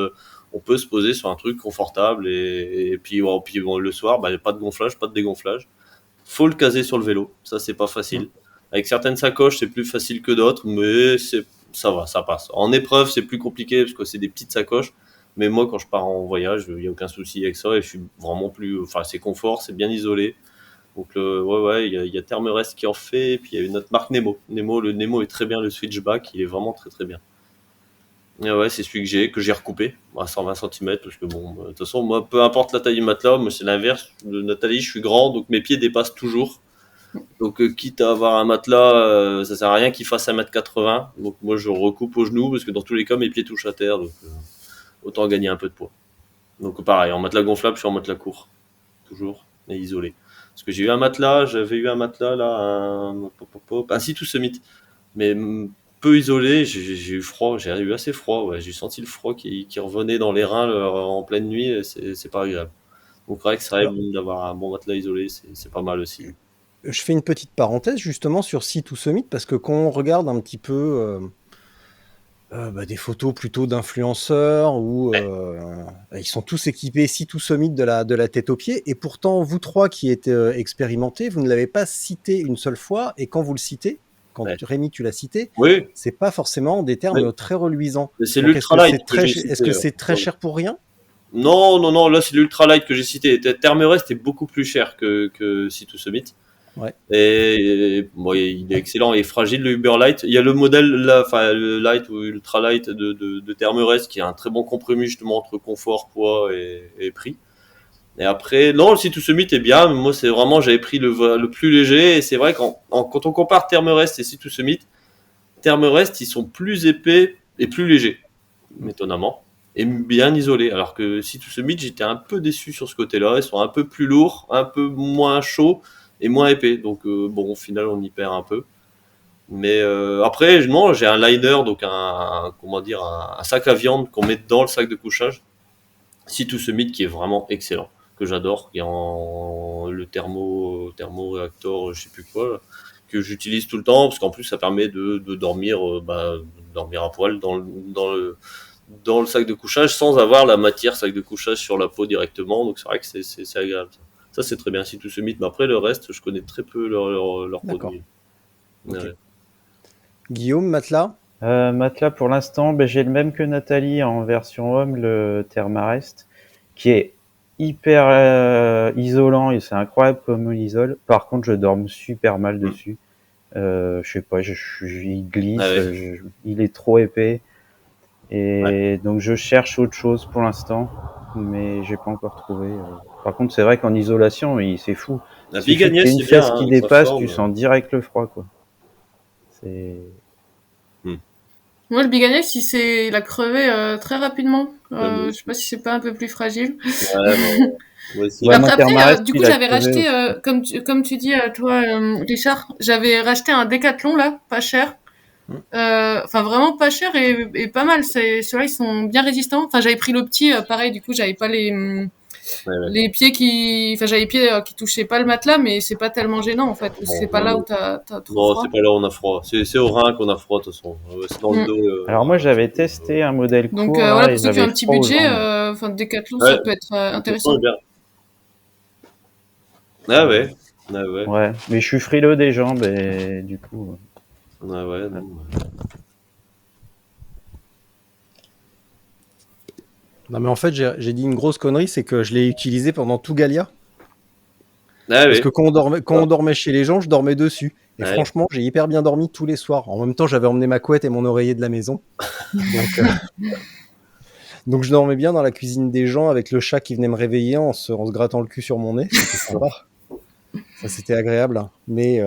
on peut se poser sur un truc confortable et puis, le soir, pas de gonflage, pas de dégonflage. Faut le caser sur le vélo, ça c'est pas facile. Avec certaines sacoches, c'est plus facile que d'autres, mais ça va, ça passe. En épreuve, c'est plus compliqué parce que c'est des petites sacoches. Mais moi, quand je pars en voyage, il y a aucun souci avec ça et je suis vraiment c'est confort, c'est bien isolé. Donc il y a Thermarest qui en fait, et puis il y a une autre marque Nemo. Le Nemo est très bien, le switchback, il est vraiment très très bien. Et c'est celui que j'ai recoupé à 120 cm parce que de toute façon moi peu importe la taille du matelas, moi c'est l'inverse. De Nathalie, je suis grand donc mes pieds dépassent toujours. Donc quitte à avoir un matelas, ça sert à rien qu'il fasse 1m80. Donc moi je recoupe au genou parce que dans tous les cas mes pieds touchent à terre, donc autant gagner un peu de poids. Donc pareil, en matelas gonflable, je suis en matelas court, toujours, et isolé. Parce que j'avais eu un matelas là, un Sea to Summit. Mais peu isolé, j'ai eu froid, j'ai eu assez froid, ouais. J'ai senti le froid qui revenait dans les reins en pleine nuit, et c'est pas agréable. Donc c'est vrai que ça Alors, aide d'avoir un bon matelas isolé, c'est pas mal aussi. je fais une petite parenthèse justement sur Sea to Summit parce que quand on regarde un petit peu des photos plutôt d'influenceurs où ils sont tous équipés Sea to Summit de la tête aux pieds, et pourtant vous trois qui êtes expérimentés, vous ne l'avez pas cité une seule fois, et quand vous le citez, quand Ouais. Rémi tu l'as cité, Oui, c'est pas forcément des termes oui. très reluisants. Mais c'est Donc est-ce que l'ultralight c'est que j'ai est-ce cité. que c'est très cher pour rien? Non, non, non, là c'est l'ultralight que j'ai cité. Thermarest est beaucoup plus cher que Sea to Summit. Ouais. Et bon, il est excellent et fragile, le Uberlight. Il y a le modèle là, enfin le Light ou Ultralight de Thermarest qui a un très bon compromis justement entre confort, poids et prix. Et après, non, le Sea to Summit est bien, mais moi c'est vraiment, j'avais pris le plus léger, et c'est vrai quand on compare Thermarest et Sea to Summit, Thermarest ils sont plus épais et plus légers, étonnamment, et bien isolés, alors que Sea to Summit j'étais un peu déçu sur ce côté-là, ils sont un peu plus lourds, un peu moins chauds et moins épais, donc bon, au final on y perd un peu. Mais après, non, j'ai un liner, donc comment dire, un sac à viande qu'on met dans le sac de couchage, Sea to Summit, qui est vraiment excellent, que j'adore, qui est en le thermoréacteur, je sais plus quoi, là, que j'utilise tout le temps, parce qu'en plus ça permet de dormir, dormir à poil dans le sac de couchage sans avoir la matière sac de couchage sur la peau directement, donc c'est vrai que c'est agréable. Ça c'est très bien, Sea to Summit, mais après le reste, je connais très peu leurs D'accord. produits. Ok. Ouais. Guillaume, matelas? Matelas, pour l'instant, j'ai le même que Nathalie en version homme, le Thermarest, qui est hyper isolant, et c'est incroyable comme il isole. Par contre, je dors super mal dessus. Je sais pas, il glisse, Ah ouais. il est trop épais. Et donc je cherche autre chose pour l'instant, mais j'ai pas encore trouvé. Par contre, c'est vrai qu'en isolation, c'est fou. La Il suffit Big que t'aies Agnès, une c'est bien, fesse qui hein, sa dépasse, tu forme. sens direct le froid, quoi. C'est Moi, le Biganex, il a crevé très rapidement. Ouais, Je sais pas si c'est pas un peu plus fragile. bon, moi aussi. ouais, mon Après, Thermarest, du coup, il a j'avais crevé racheté, aussi. comme tu dis, toi, Richard, j'avais racheté un Décathlon, là, pas cher. Enfin, vraiment pas cher et pas mal. Ceux-là, ils sont bien résistants. Enfin, j'avais pris le petit, pareil, du coup, j'avais pas Ouais. les pieds enfin, j'avais les pieds qui touchaient pas le matelas, mais c'est pas tellement gênant, en fait, parce que Bon, c'est pas là où t'as trop non, c'est froid. pas là où on a froid. C'est au rein qu'on a froid, de toute façon. C'est dans le Mm. dos. Alors moi, j'avais testé un modèle Donc, court voilà, là, et pour ceux qui ont j'avais un petit froid aux budget, jambes. enfin, Décathlon, Ouais, ça peut être le coton est intéressant. bien. Ah ouais. Ah ouais. Ouais, mais je suis frileux des jambes et du coup. Ah ouais, non. Non mais en fait j'ai dit une grosse connerie, c'est que je l'ai utilisé pendant tout Galia. Ah Parce ouais. que quand on dormait chez les gens, je dormais dessus. Et Ouais. franchement, j'ai hyper bien dormi tous les soirs. En même temps, j'avais emmené ma couette et mon oreiller de la maison. Donc je dormais bien dans la cuisine des gens avec le chat qui venait me réveiller en se grattant le cul sur mon nez. C'était sympa. Ça, c'était agréable. Mais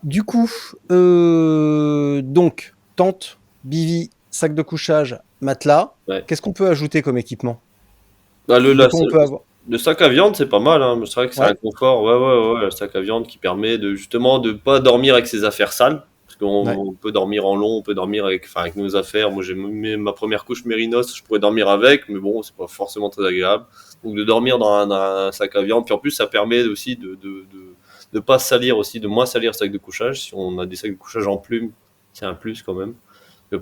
du coup, donc, tente, bivy, sac de couchage, matelas. Ouais. Qu'est-ce qu'on peut ajouter comme équipement? Bah, De quoi on peut avoir? le sac à viande, c'est pas mal, hein. C'est vrai que c'est un Ouais. confort. Ouais. Le sac à viande qui permet justement de pas dormir avec ses affaires sales. Parce qu'on Ouais. on peut dormir en long, on peut dormir avec nos affaires. Moi, j'ai ma première couche Mérinos, je pourrais dormir avec, mais bon, c'est pas forcément très agréable. Donc, de dormir dans un sac à viande. Puis en plus, ça permet aussi de pas salir aussi, de moins salir le sac de couchage. Si on a des sacs de couchage en plume, c'est un plus quand même.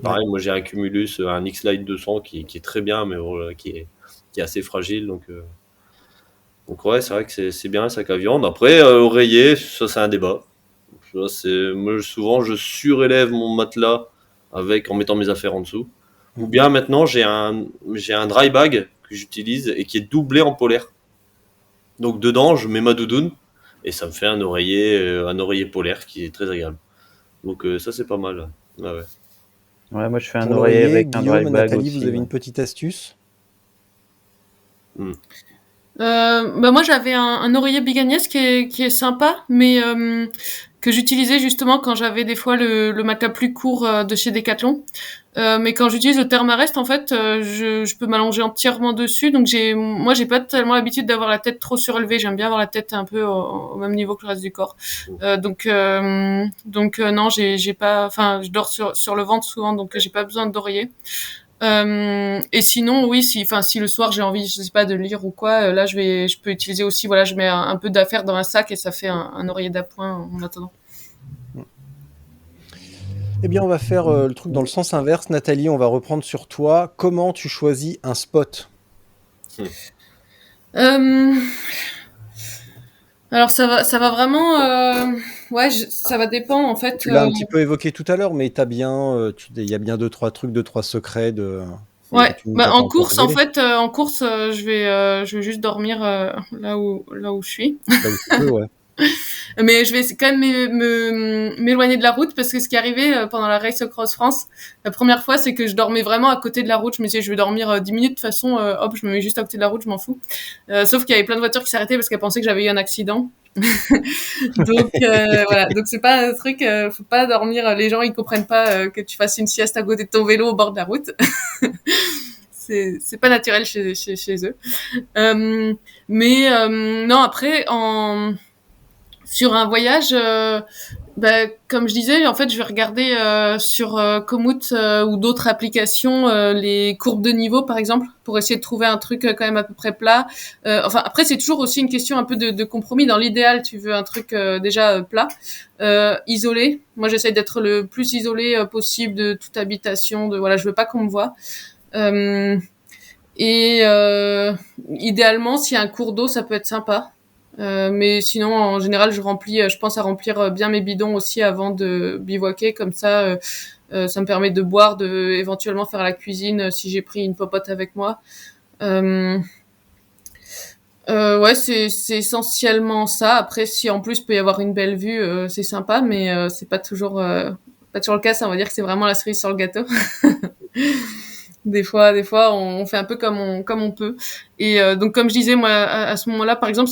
Pareil, moi, j'ai un Cumulus, un X-Lite 200 qui est très bien, mais voilà, qui est assez fragile. Donc ouais, c'est vrai que c'est bien un sac à viande. Après, oreiller, ça c'est un débat. Moi, souvent, je surélève mon matelas en mettant mes affaires en dessous. Ou bien maintenant, j'ai un dry bag que j'utilise et qui est doublé en polaire. Donc dedans, je mets ma doudoune et ça me fait un oreiller polaire qui est très agréable. Donc ça, c'est pas mal. Ouais. Ouais, moi je fais un Pour oreiller l'oreiller, avec un dry Guillaume, bag Nathalie, vous aussi. avez Ouais. une petite astuce? Bah moi j'avais un oreiller Big Agnès qui est sympa, mais que j'utilisais justement quand j'avais des fois le matelas plus court de chez Decathlon. Mais quand j'utilise le Thermarest, en fait, je peux m'allonger entièrement dessus. Donc moi, j'ai pas tellement l'habitude d'avoir la tête trop surélevée. J'aime bien avoir la tête un peu au même niveau que le reste du corps. Non, j'ai pas, enfin, je dors sur le ventre souvent, donc j'ai pas besoin d'oreiller. Et sinon, oui, si le soir j'ai envie, je sais pas, de lire ou quoi, là, je peux utiliser aussi, voilà, je mets un peu d'affaires dans un sac et ça fait un oreiller d'appoint en attendant. Eh bien, on va faire le truc dans le sens inverse. Nathalie, on va reprendre sur toi. Comment tu choisis un spot? Euh, Alors ça va vraiment, ça va dépendre en fait. Tu l'as un petit peu évoqué tout à l'heure, mais t'as bien, il y a bien deux, trois trucs, deux, trois secrets que Ouais, tu nous as bah pas en encore course en révélés. fait, je vais juste dormir là où je suis. Là où tu peux, ouais. Mais je vais quand même m'éloigner de la route parce que ce qui est arrivé pendant la Race Across France, la première fois, c'est que je dormais vraiment à côté de la route. Je me disais, je vais dormir 10 minutes, de toute façon, hop, je me mets juste à côté de la route, je m'en fous. Sauf qu'il y avait plein de voitures qui s'arrêtaient parce qu'elles pensaient que j'avais eu un accident. Donc voilà, donc c'est pas un truc, faut pas dormir. Les gens ils comprennent pas que tu fasses une sieste à côté de ton vélo au bord de la route. C'est pas naturel chez eux. Non, après sur un voyage, comme je disais, en fait, je vais regarder sur Komoot ou d'autres applications les courbes de niveau, par exemple, pour essayer de trouver un truc quand même à peu près plat. Après, c'est toujours aussi une question un peu de compromis. Dans l'idéal, tu veux un truc déjà plat, isolé. Moi, j'essaie d'être le plus isolé possible de toute habitation. Voilà, je veux pas qu'on me voie. Euh, Idéalement, s'il y a un cours d'eau, ça peut être sympa. Mais sinon, en général, je pense à remplir bien mes bidons aussi avant de bivouaquer. Comme ça me permet de boire, de éventuellement faire la cuisine si j'ai pris une popote avec moi. Euh, ouais, c'est essentiellement ça. Après, si en plus peut y avoir une belle vue, c'est sympa, mais c'est pas toujours le cas. Ça, on va dire que c'est vraiment la cerise sur le gâteau. Des fois, on fait un peu comme on peut. Et donc, comme je disais, moi, à ce moment-là, par exemple,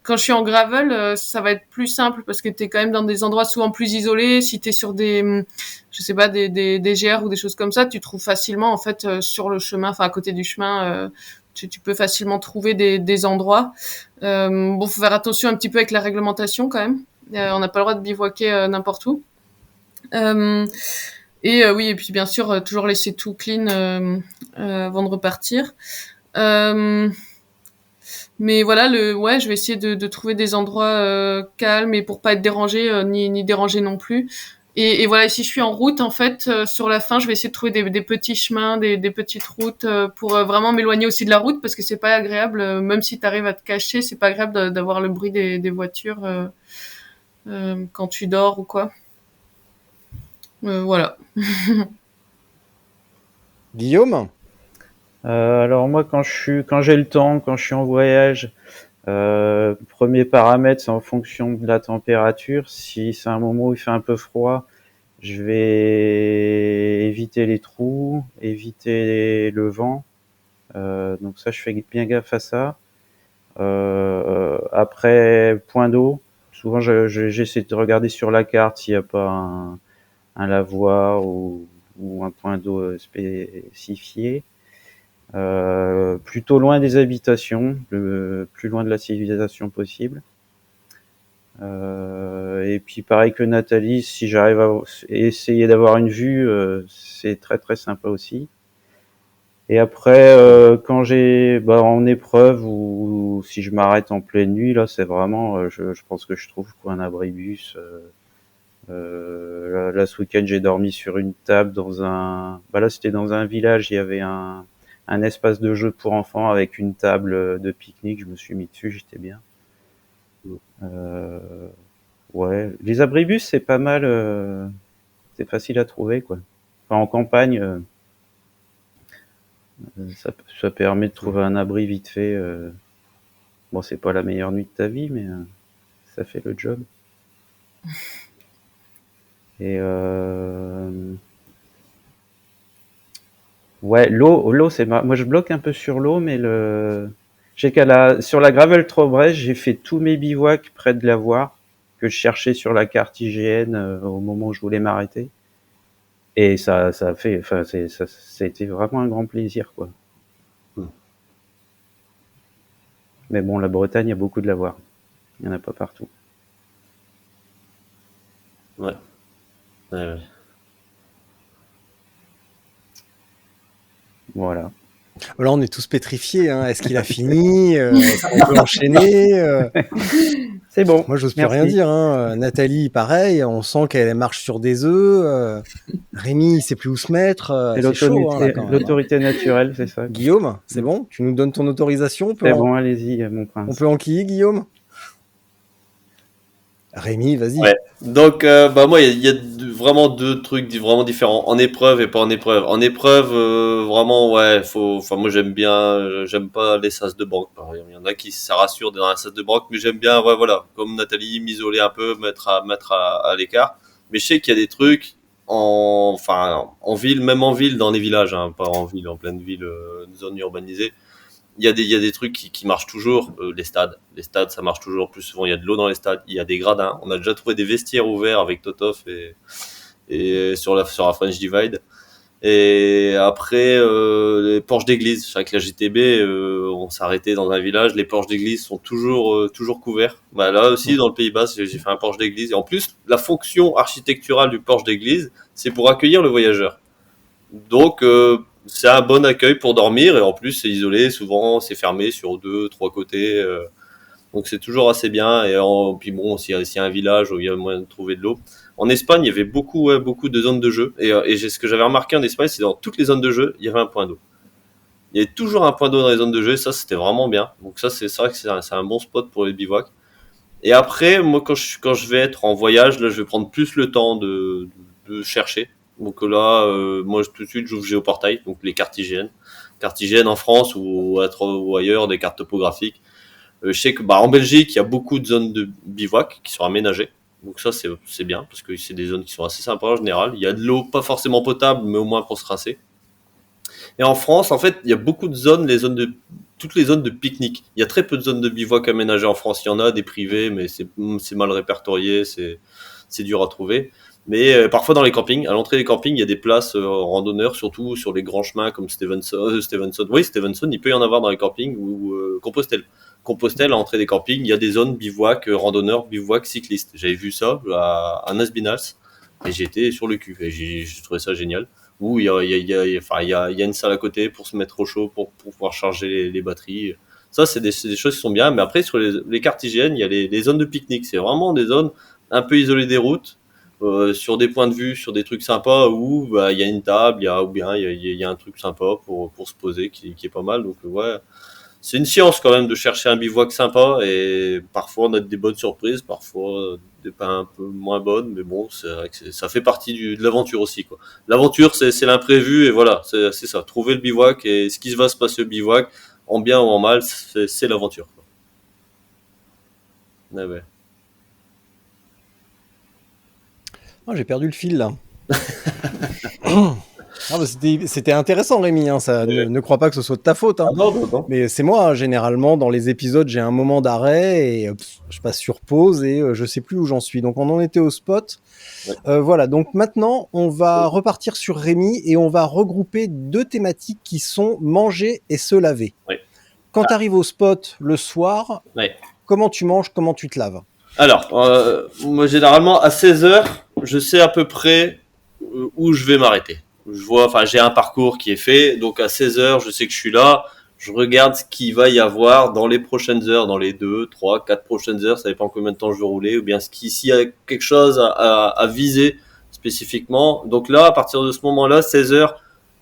quand je suis en gravel, ça va être plus simple parce que t'es quand même dans des endroits souvent plus isolés. Si t'es sur je sais pas, des GR ou des choses comme ça, tu trouves facilement, en fait, sur le chemin, enfin, à côté du chemin, tu peux facilement trouver des endroits. Bon, faut faire attention un petit peu avec la réglementation quand même. On n'a pas le droit de bivouaquer n'importe où. Euh, oui, et puis bien sûr, toujours laisser tout clean avant de repartir. Euh, mais voilà, ouais, je vais essayer de trouver des endroits calmes et pour pas être dérangé ni dérangé non plus. Et voilà, si je suis en route, en fait, sur la fin, je vais essayer de trouver des petits chemins, des petites routes pour vraiment m'éloigner aussi de la route parce que c'est pas agréable, même si tu arrives à te cacher, c'est pas agréable d'avoir le bruit des voitures quand tu dors ou quoi. Voilà. Guillaume? Alors moi, quand j'ai le temps, quand je suis en voyage, premier paramètre, c'est en fonction de la température. Si c'est un moment où il fait un peu froid, je vais éviter les trous, éviter le vent. Donc ça, je fais bien gaffe à ça. Après, point d'eau. Souvent, j'essaie de regarder sur la carte s'il n'y a pas un lavoir ou un point d'eau spécifié. Plutôt loin des habitations, le plus loin de la civilisation possible. Et puis pareil que Nathalie, si j'arrive à essayer d'avoir une vue, c'est très très sympa aussi. Et après, quand en épreuve ou si je m'arrête en pleine nuit, là c'est vraiment, je pense que je trouve un abribus. Là, ce week-end, j'ai dormi sur une table là c'était dans un village, il y avait un espace de jeu pour enfants avec une table de pique-nique. Je me suis mis dessus, j'étais bien. Ouais, les abribus, c'est pas mal, c'est facile à trouver, quoi. Enfin, en campagne, ça permet de trouver un abri vite fait. Bon, c'est pas la meilleure nuit de ta vie, mais ça fait le job. Et ouais, l'eau, moi je bloque un peu sur l'eau, mais sur la Gravel Trobrèche, j'ai fait tous mes bivouacs près de l'avoir, je cherchais sur la carte IGN au moment où je voulais m'arrêter. Et ça a fait, enfin, ça a été vraiment un grand plaisir, quoi. Mais bon, la Bretagne, il y a beaucoup de lavoir. Il n'y en a pas partout. Ouais. Ouais. Voilà. Là, on est tous pétrifiés. Hein. Est-ce qu'il a fini Est-ce qu'on peut enchaîner C'est bon. Moi, j'ose plus Merci. rien dire. Hein. Nathalie, pareil, on sent qu'elle marche sur des œufs. Rémi, il sait plus où se mettre. C'est C'est chaud, hein, là, quand même. l'autorité naturelle, c'est ça. Guillaume, c'est bon? Tu nous donnes ton autorisation? C'est bon, allez-y, mon prince. On peut enquiller, Guillaume? Rémi, vas-y. Ouais. Donc, moi, il y a vraiment deux trucs vraiment différents. En épreuve et pas en épreuve. En épreuve, vraiment, ouais, moi, j'aime pas les sas de banque, par exemple. Il y en a qui, ça rassure dans un sas de banque, mais j'aime bien, ouais, voilà, comme Nathalie, m'isoler un peu, mettre à l'écart. Mais je sais qu'il y a des trucs en ville, même en ville, dans les villages, hein, pas en ville, en pleine ville, zone urbanisée. Il y a des trucs qui marchent toujours. Les stades, ça marche toujours. Plus souvent, il y a de l'eau dans les stades. Il y a des gradins. On a déjà trouvé des vestiaires ouverts avec Totof et sur la French Divide. Et après, les porches d'église. Avec la GTB, on s'est arrêté dans un village. Les porches d'église sont toujours couverts. Bah, là aussi, dans le Pays Basque, j'ai fait un porche d'église. Et en plus, la fonction architecturale du porche d'église, c'est pour accueillir le voyageur. Donc, c'est un bon accueil pour dormir et en plus c'est isolé, souvent c'est fermé sur 2-3 côtés, donc c'est toujours assez bien. Et puis bon, s'il y a un village où il y a moyen de trouver de l'eau. En Espagne, il y avait beaucoup de zones de jeu et ce que j'avais remarqué en Espagne, c'est dans toutes les zones de jeu, il y avait un point d'eau. Il y avait toujours un point d'eau dans les zones de jeu et ça c'était vraiment bien. Donc ça c'est vrai que c'est un bon spot pour les bivouacs. Et après, moi quand je vais être en voyage, là je vais prendre plus le temps de chercher. Donc là, moi tout de suite j'ouvre Géoportail, donc les cartes IGN. Cartes IGN en France ou ailleurs, des cartes topographiques. Je sais que en Belgique, il y a beaucoup de zones de bivouac qui sont aménagées. Donc ça c'est bien, parce que c'est des zones qui sont assez sympas en général. Il y a de l'eau, pas forcément potable, mais au moins pour se rincer. Et en France, en fait, il y a beaucoup de zones, toutes les zones de pique-nique. Il y a très peu de zones de bivouac aménagées en France. Il y en a des privées, mais c'est mal répertorié, c'est dur à trouver. Mais parfois dans les campings, à l'entrée des campings, il y a des places randonneurs, surtout sur les grands chemins comme Stevenson. Oui, Stevenson, il peut y en avoir dans les campings ou Compostelle. Compostelle, à l'entrée des campings, il y a des zones bivouac randonneurs, bivouac cyclistes. J'avais vu ça à Nasbinals et j'étais sur le cul et j'ai trouvé ça génial. Où il y a une salle à côté pour se mettre au chaud, pour pouvoir charger les batteries. Ça, c'est des choses qui sont bien. Mais après, sur les cartes hygiène, il y a les zones de pique-nique. C'est vraiment des zones un peu isolées des routes, sur des points de vue, sur des trucs sympas où il y a une table, il y a un truc sympa pour se poser qui est pas mal. Donc ouais, c'est une science quand même de chercher un bivouac sympa et parfois on a des bonnes surprises, parfois des pas un peu moins bonnes, mais bon, c'est vrai que ça fait partie de l'aventure aussi, quoi. L'aventure, c'est l'imprévu et voilà, c'est ça. Trouver le bivouac et ce qui va se passer au bivouac, en bien ou en mal, c'est l'aventure, quoi. Ah ouais. Oh, j'ai perdu le fil là. C'était intéressant, Rémi. Hein, ça, ne crois pas que ce soit de ta faute. Hein. Ah non. Mais c'est moi, hein, généralement, dans les épisodes, j'ai un moment d'arrêt et je passe sur pause et je sais plus où j'en suis. Donc, on en était au spot. Ouais. Voilà. Donc, maintenant, on va repartir sur Rémi et on va regrouper deux thématiques qui sont manger et se laver. Ouais. Quand tu arrives au spot le soir, comment tu manges, comment tu te laves? Alors, moi, généralement, à 16h, je sais à peu près où je vais m'arrêter. J'ai un parcours qui est fait, donc à 16h, je sais que je suis là, je regarde ce qu'il va y avoir dans les prochaines heures, dans les 2, 3, 4 prochaines heures, ça dépend combien de temps je vais rouler, ou bien s'il y a quelque chose à viser spécifiquement. Donc là, à partir de ce moment-là, 16h,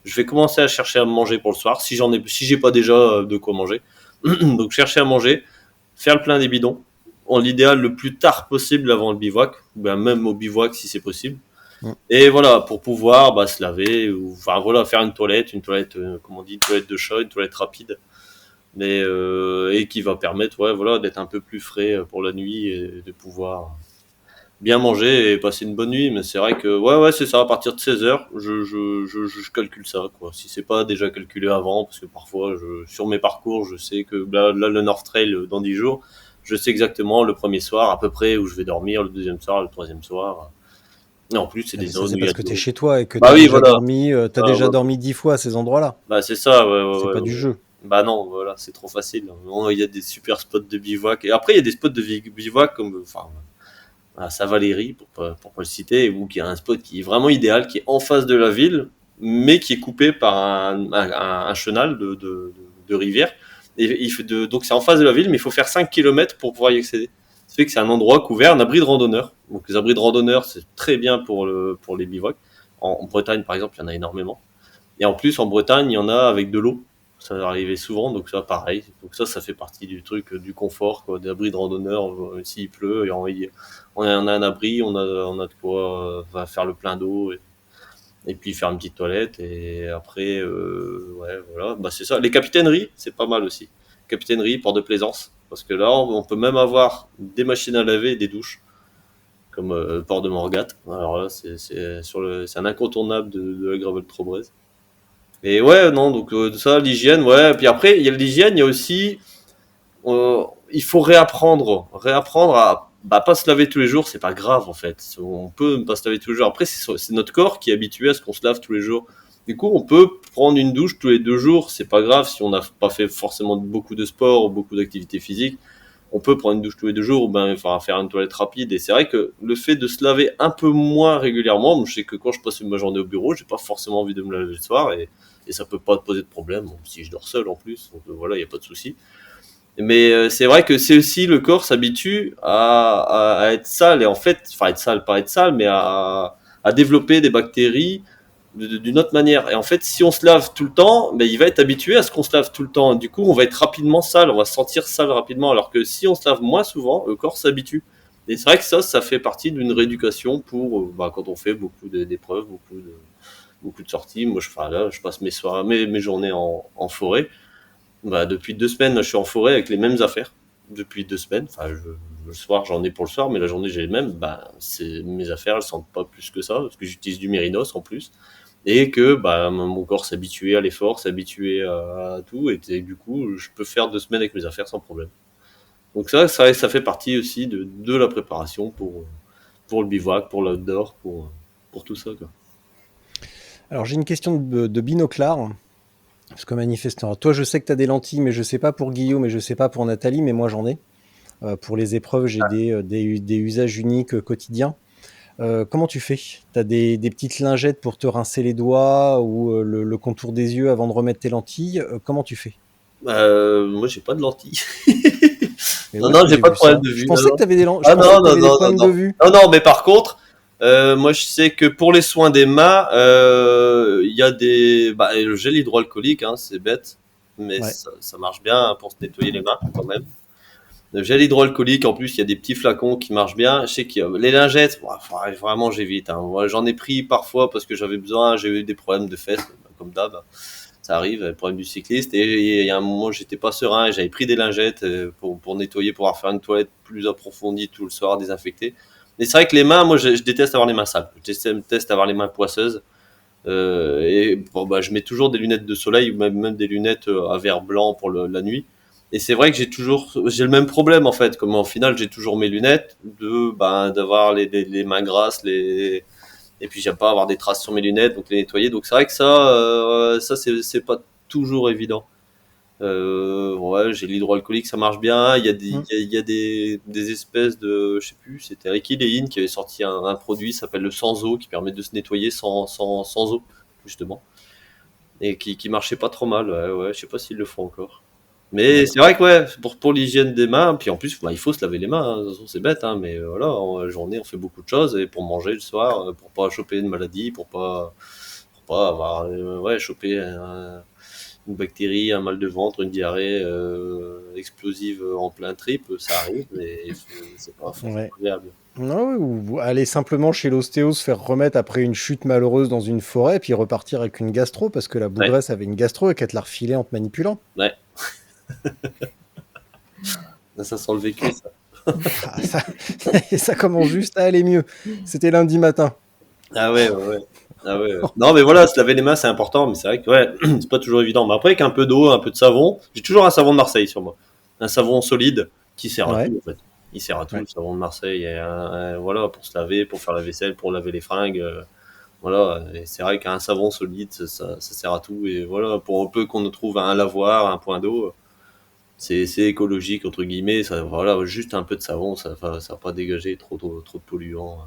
je vais commencer à chercher à manger pour le soir, si j'ai pas déjà de quoi manger. Donc chercher à manger, faire le plein des bidons, en l'idéal le plus tard possible avant le bivouac, ou bien même au bivouac si c'est possible. Et voilà, pour pouvoir se laver, ou faire une toilette, comme on dit, une toilette de chat, une toilette rapide, mais et qui va permettre d'être un peu plus frais pour la nuit et de pouvoir bien manger et passer une bonne nuit. Mais c'est vrai que c'est ça, à partir de 16h, je calcule ça, quoi. Si c'est pas déjà calculé avant, parce que parfois sur mes parcours, je sais que là le North Trail dans 10 jours, Je sais exactement le premier soir à peu près où je vais dormir, le deuxième soir, le troisième soir. Et en plus, c'est des zones C'est où il y a parce que de tu es l'eau. chez toi et que Bah tu as oui, déjà voilà. dormi, Ah, ouais. dormi 10 fois à ces endroits-là. Bah c'est ça, ouais, C'est pas ouais, du ouais. jeu. Bah non, voilà, c'est trop facile. Non, il y a des super spots de bivouac. Et après, il y a des spots de bivouac comme, enfin, à Saint-Valéry, pour pas le citer, où il y a un spot qui est vraiment idéal, qui est en face de la ville, mais qui est coupé par un chenal de rivière. Et donc c'est en face de la ville, mais il faut faire 5 kilomètres pour pouvoir y accéder. Ça fait que c'est un endroit couvert, un abri de randonneurs. Donc les abris de randonneurs, c'est très bien pour les bivouacs. En Bretagne, par exemple, il y en a énormément. Et en plus, en Bretagne, il y en a avec de l'eau. Ça arrivait souvent, donc ça, pareil. Donc ça fait partie du truc, du confort, quoi, des abris de randonneurs. S'il pleut, on a un abri, on a de quoi faire le plein d'eau et puis faire une petite toilette. Et après, ouais, voilà. Bah, c'est ça. Les capitaineries, c'est pas mal aussi. Capitainerie, port de plaisance. Parce que là, on peut même avoir des machines à laver et des douches, comme port de Morgat. Alors là, c'est un incontournable de la Gravel Trobrez. Et ouais, non, donc ça, l'hygiène, ouais. Puis après, il y a l'hygiène, il y a aussi, il faut réapprendre à pas se laver tous les jours, c'est pas grave en fait. On peut ne pas se laver tous les jours. Après, c'est notre corps qui est habitué à ce qu'on se lave tous les jours. Du coup, on peut prendre une douche tous les 2 jours, c'est pas grave si on n'a pas fait forcément beaucoup de sport ou beaucoup d'activités physiques. On peut prendre une douche tous les 2 jours, ou ben, enfin, faire une toilette rapide. Et c'est vrai que le fait de se laver un peu moins régulièrement, moi, je sais que quand je passe ma journée au bureau, j'ai pas forcément envie de me laver le soir et ça peut pas te poser de problème, bon, si je dors seul en plus, donc voilà, il n'y a pas de souci. Mais c'est vrai que c'est aussi le corps s'habitue à être sale, et en fait, enfin être sale, pas être sale, mais à développer des bactéries d'une autre manière. Et en fait, si on se lave tout le temps, ben, il va être habitué à ce qu'on se lave tout le temps. Du coup, on va être rapidement sale, on va se sentir sale rapidement, alors que si on se lave moins souvent, le corps s'habitue. Et c'est vrai que ça fait partie d'une rééducation pour quand on fait beaucoup d'épreuves, beaucoup de sorties. Moi, je passe mes soirées, mes journées en forêt. Bah, depuis 2 semaines, je suis en forêt avec les mêmes affaires. Depuis 2 semaines. Enfin, le soir, j'en ai pour le soir, mais la journée, j'ai les mêmes. Bah, mes affaires, elles sentent pas plus que ça, parce que j'utilise du mérinos en plus. Et que bah, mon corps s'habitue à l'effort, s'habitue à tout. Et du coup, je peux faire 2 semaines avec mes affaires sans problème. Donc ça fait partie aussi de la préparation pour le bivouac, pour l'outdoor, pour tout ça, quoi. Alors j'ai une question de binoclard. Parce que manifestement, toi je sais que tu as des lentilles, mais je sais pas pour Guillaume et je sais pas pour Nathalie, mais moi j'en ai. Pour les épreuves, j'ai des usages uniques quotidiens. Comment tu fais? Tu as des petites lingettes pour te rincer les doigts ou le contour des yeux avant de remettre tes lentilles. Comment tu fais? Moi, j'ai pas de lentilles. Mais Non, ouais, non, j'ai j'ai pas de vu ça. problème de vue. Je Non, pensais non. que tu avais des, je Ah pensais non, que non, t'avais des non, non, problèmes de non. vue. Non, non, mais par contre, moi, je sais que pour les soins des mains, il y a le gel hydroalcoolique, hein, c'est bête, mais Ouais. ça marche bien hein, pour se nettoyer les mains quand même. Le gel hydroalcoolique, en plus, il y a des petits flacons qui marchent bien. Je sais qu'il y a les lingettes, vraiment, j'évite. Hein. Moi, j'en ai pris parfois parce que j'avais besoin, j'ai eu des problèmes de fesses, comme d'hab. Ça arrive, le problème du cycliste. Et il y a un moment, j'étais pas serein et j'avais pris des lingettes pour nettoyer, pour faire une toilette plus approfondie tout le soir, désinfectée. Mais c'est vrai que les mains, moi, je déteste avoir les mains sales. Je déteste avoir les mains poisseuses. Et bon, je mets toujours des lunettes de soleil ou même des lunettes à verre blanc pour la nuit. Et c'est vrai que j'ai le même problème en fait. Comme en final, j'ai toujours mes lunettes d'avoir les mains grasses, et puis j'aime pas avoir des traces sur mes lunettes, donc les nettoyer. Donc c'est vrai que ça c'est pas toujours évident. Ouais, j'ai l'hydroalcoolique, ça marche bien. Il y a des espèces de, je sais plus, c'était Ricky Lehin qui avait sorti un produit, ça s'appelle le sans eau, qui permet de se nettoyer sans eau, justement. Et qui marchait pas trop mal. Ouais, je sais pas s'ils le font encore. Mais c'est vrai que ouais, pour l'hygiène des mains, puis en plus, il faut se laver les mains. Hein. De toute façon, c'est bête, hein, mais voilà, en journée, on fait beaucoup de choses et pour manger le soir, pour pas choper une maladie, pour pas avoir, choper une bactérie, un mal de ventre, une diarrhée explosive en plein trip, ça arrive, mais c'est pas forcément agréable. Non, ou aller simplement chez l'ostéo se faire remettre après une chute malheureuse dans une forêt, puis repartir avec une gastro, parce que la bougresse avait une gastro et qu'elle te l'a refilée en te manipulant. Ouais. Ça sent le vécu, ça. Ça commence juste à aller mieux. C'était lundi matin. Ah ouais. Non, mais voilà, se laver les mains, c'est important, mais c'est vrai que c'est pas toujours évident. Mais après, avec un peu d'eau, un peu de savon, j'ai toujours un savon de Marseille sur moi. Un savon solide, qui sert à Ouais. tout, en fait. Il sert à tout, Ouais. le savon de Marseille, et, voilà, pour se laver, pour faire la vaisselle, pour laver les fringues, voilà. Et c'est vrai qu'un savon solide, ça sert à tout, et voilà, pour un peu qu'on trouve un lavoir, un point d'eau, c'est écologique, entre guillemets, ça, voilà, juste un peu de savon, ça va pas dégager trop de polluants.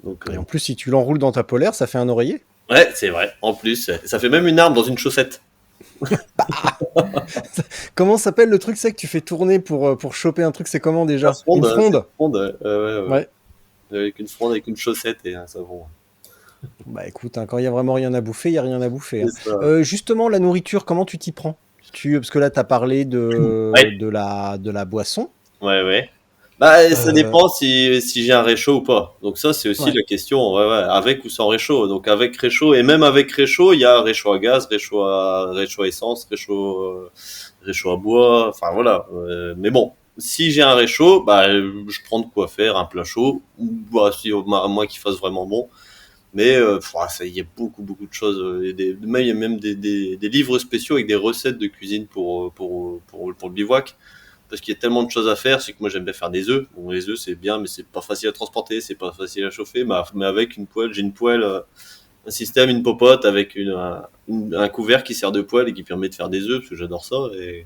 Donc, Et en plus, si tu l'enroules dans ta polaire, ça fait un oreiller. ouais, c'est vrai. En plus, ça fait même une arme dans une chaussette. Comment s'appelle le truc, c'est que tu fais tourner pour choper un truc, c'est comment déjà? La fronde, Une c'est une fronde. fronde, ouais. Ouais. Avec une fronde, avec une chaussette et un savon. Bah écoute, hein, quand il y a vraiment rien à bouffer, il y a rien à bouffer. Hein. C'est ça. Justement, la nourriture, comment tu t'y prends? Parce que là, tu as parlé Ouais, de la boisson. ouais. Bah, ça Euh, dépend si j'ai un réchaud ou pas. Donc ça, c'est aussi ouais. la question, ouais, avec ou sans réchaud. Donc avec réchaud, et même avec réchaud, il y a réchaud à gaz, réchaud à essence, réchaud à bois, enfin voilà. Mais bon, si j'ai un réchaud, bah, je prends de quoi faire un plat chaud, ou bah, si, à moins qu'il fasse vraiment bon. Mais il y a beaucoup de choses. Même, il y a même des livres spéciaux avec des recettes de cuisine pour le bivouac. Parce qu'il y a tellement de choses à faire, c'est que moi j'aime bien faire des œufs. Bon, les œufs c'est bien, mais c'est pas facile à transporter, c'est pas facile à chauffer. Mais avec une poêle, j'ai une poêle, un système, une popote avec un couvert qui sert de poêle et qui permet de faire des œufs, parce que j'adore ça. Et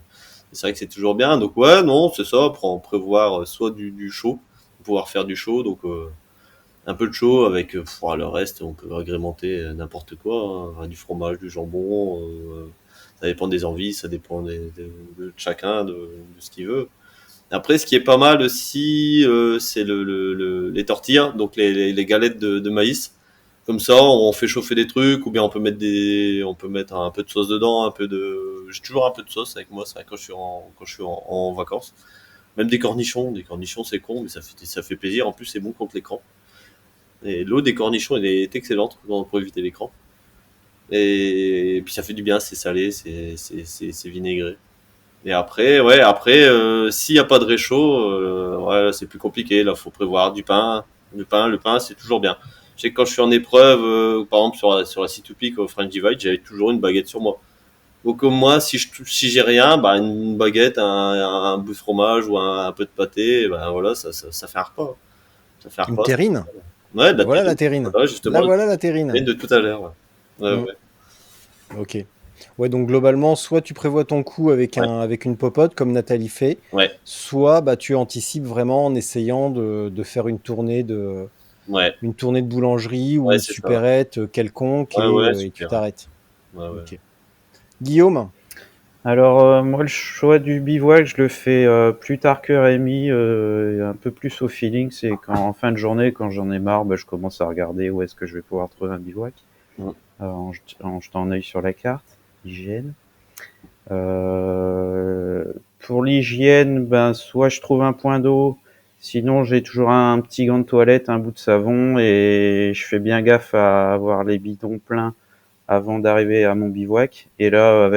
c'est vrai que c'est toujours bien. Donc ouais, non, c'est ça, prévoir soit du chaud, pouvoir faire du chaud, donc un peu de chaud avec le reste, on peut agrémenter n'importe quoi, hein, du fromage, du jambon. Ça dépend des envies, ça dépend de chacun, de ce qu'il veut. Après, ce qui est pas mal aussi, c'est les tortillas, donc les galettes de maïs. Comme ça, on fait chauffer des trucs, ou bien on peut mettre un peu de sauce dedans, j'ai toujours un peu de sauce avec moi, c'est vrai, quand je suis en vacances. Même des cornichons c'est con, mais ça fait plaisir. En plus, c'est bon contre l'écran. Et l'eau des cornichons, elle est excellente pour éviter l'écran. Et puis ça fait du bien, c'est salé, c'est vinaigré. Et après, s'il n'y a pas de réchaud, ouais, c'est plus compliqué. Là, faut prévoir du pain. Le pain, c'est toujours bien. Je sais que quand je suis en épreuve, par exemple sur la C2Peak au French Divide, j'avais toujours une baguette sur moi. Donc au moins, si j'ai rien, bah, une baguette, un bout de fromage ou un peu de pâté, ben voilà, ça fait un repas. Ça fait un Une repas. terrine. Ouais, de la Voilà terrine. la terrine. Voilà, justement, Là, la voilà la terrine. terrine de tout à l'heure. Ouais. Ouais, Mm. ouais. Ok. Ouais, donc globalement, soit tu prévois ton coup Ouais. avec une popote, comme Nathalie fait, Ouais. soit bah, tu anticipes vraiment en essayant de faire Ouais. une tournée de boulangerie ou Ouais, une c'est ça. supérette quelconque Ouais, et tu super. t'arrêtes. Ouais. Ok. Guillaume? Alors, moi, le choix du bivouac, je le fais plus tard que Rémi, un peu plus au feeling. C'est quand, en fin de journée, quand j'en ai marre, je commence à regarder où est-ce que je vais pouvoir trouver un bivouac, Mm. en jetant un œil sur la carte, hygiène. Pour l'hygiène, soit je trouve un point d'eau, sinon j'ai toujours un petit gant de toilette, un bout de savon, et je fais bien gaffe à avoir les bidons pleins avant d'arriver à mon bivouac. Et là,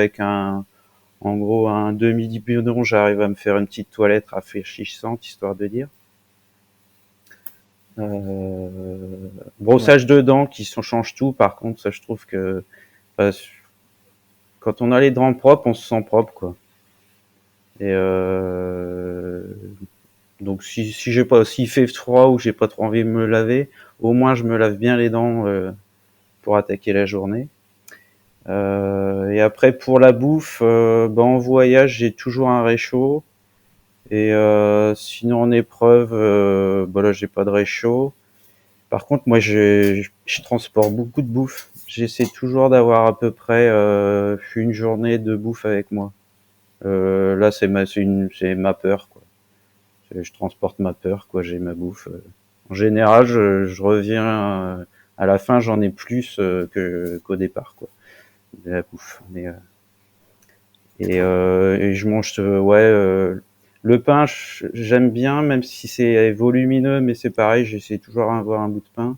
en gros, un demi-bidon, j'arrive à me faire une petite toilette rafraîchissante, histoire de dire. Brossage de dents change tout. Par contre, ça, je trouve que bah, quand on a les dents propres, on se sent propre, quoi. Et donc, si j'ai pas, s'il fait froid ou j'ai pas trop envie de me laver, au moins je me lave bien les dents pour attaquer la journée. Et après, pour la bouffe, en voyage, j'ai toujours un réchaud. Et sinon en épreuve, là j'ai pas de réchaud. Par contre, moi je transporte beaucoup de bouffe. J'essaie toujours d'avoir à peu près une journée de bouffe avec moi. Là c'est ma peur, quoi. Je transporte ma peur, quoi. J'ai ma bouffe. En général, je reviens à la fin, j'en ai plus qu'au départ, quoi, de la bouffe. Et je mange le pain, j'aime bien, même si c'est volumineux, mais c'est pareil, j'essaie toujours d'avoir un bout de pain,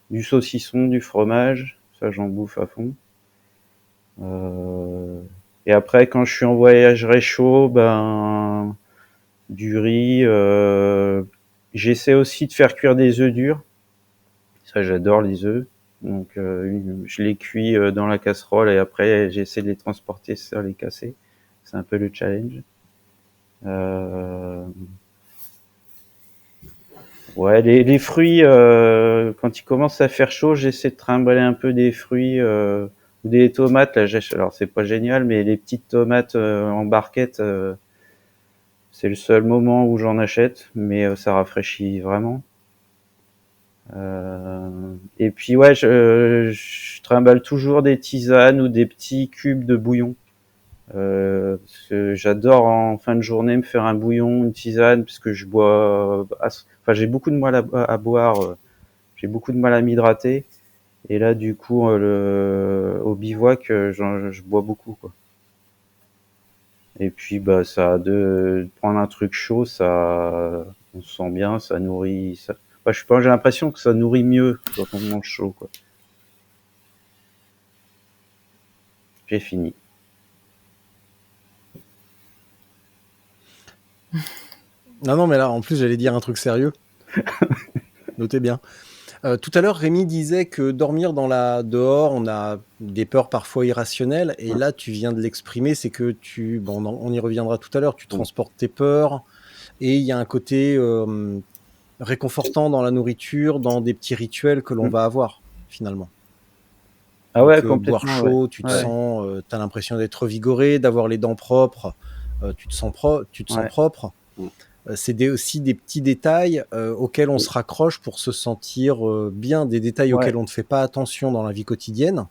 du saucisson, du fromage, ça j'en bouffe à fond. Et après, quand je suis en voyage réchaud, du riz. J'essaie aussi de faire cuire des œufs durs. Ça, j'adore les œufs. Donc, je les cuis dans la casserole et après, j'essaie de les transporter sans les casser. C'est un peu le challenge. Euh, Ouais, les fruits, quand il commence à faire chaud, j'essaie de trimballer un peu des fruits ou des tomates. Là, alors c'est pas génial, mais les petites tomates en barquette, c'est le seul moment où j'en achète, mais ça rafraîchit vraiment. Et puis ouais, je trimballe toujours des tisanes ou des petits cubes de bouillon. Parce que j'adore en fin de journée me faire un bouillon, une tisane, parce que je bois, enfin j'ai beaucoup de mal à boire, j'ai beaucoup de mal à m'hydrater, et là du coup au bivouac, je bois beaucoup quoi. Et puis bah ça de prendre un truc chaud, ça, on se sent bien, ça nourrit, ça. Enfin, je sais pas, j'ai l'impression que ça nourrit mieux quand on mange chaud quoi. J'ai fini. Non, mais là, en plus, j'allais dire un truc sérieux. Notez bien. Tout à l'heure, Rémi disait que dormir dehors, on a des peurs parfois irrationnelles. Et là, tu viens de l'exprimer, c'est que on y reviendra tout à l'heure, tu transportes tes peurs. Et il y a un côté réconfortant dans la nourriture, dans des petits rituels que l'on va avoir, finalement. Ah ouais, Donc, boire complètement. chaud, Ouais. tu te sens, t'as l'impression d'être vigoré, d'avoir les dents propres, tu te sens propre. C'est aussi des petits détails auxquels on se raccroche pour se sentir bien, des détails auxquels on ne fait pas attention dans la vie quotidienne,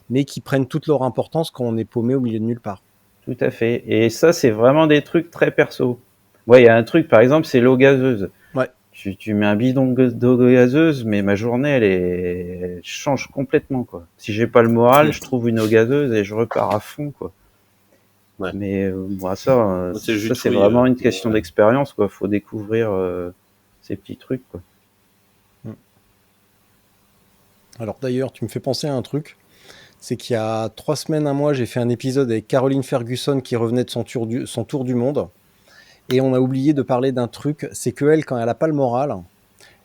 mais qui prennent toute leur importance quand on est paumé au milieu de nulle part. Tout à fait. Et ça, c'est vraiment des trucs très perso. Ouais, il y a un truc, par exemple, c'est l'eau gazeuse. Ouais. Tu mets un bidon d'eau gazeuse, mais ma journée, elle change complètement, quoi. Si j'ai pas le moral, je trouve une eau gazeuse et je repars à fond, quoi. Ouais. Mais moi, ça c'est vraiment une question d'expérience, quoi. Faut découvrir ces petits trucs, quoi. Alors d'ailleurs, tu me fais penser à un truc. C'est qu'il y a 3 semaines, un mois, j'ai fait un épisode avec Caroline Ferguson qui revenait de son tour du monde. Et on a oublié de parler d'un truc, c'est qu'elle, quand elle n'a pas le moral,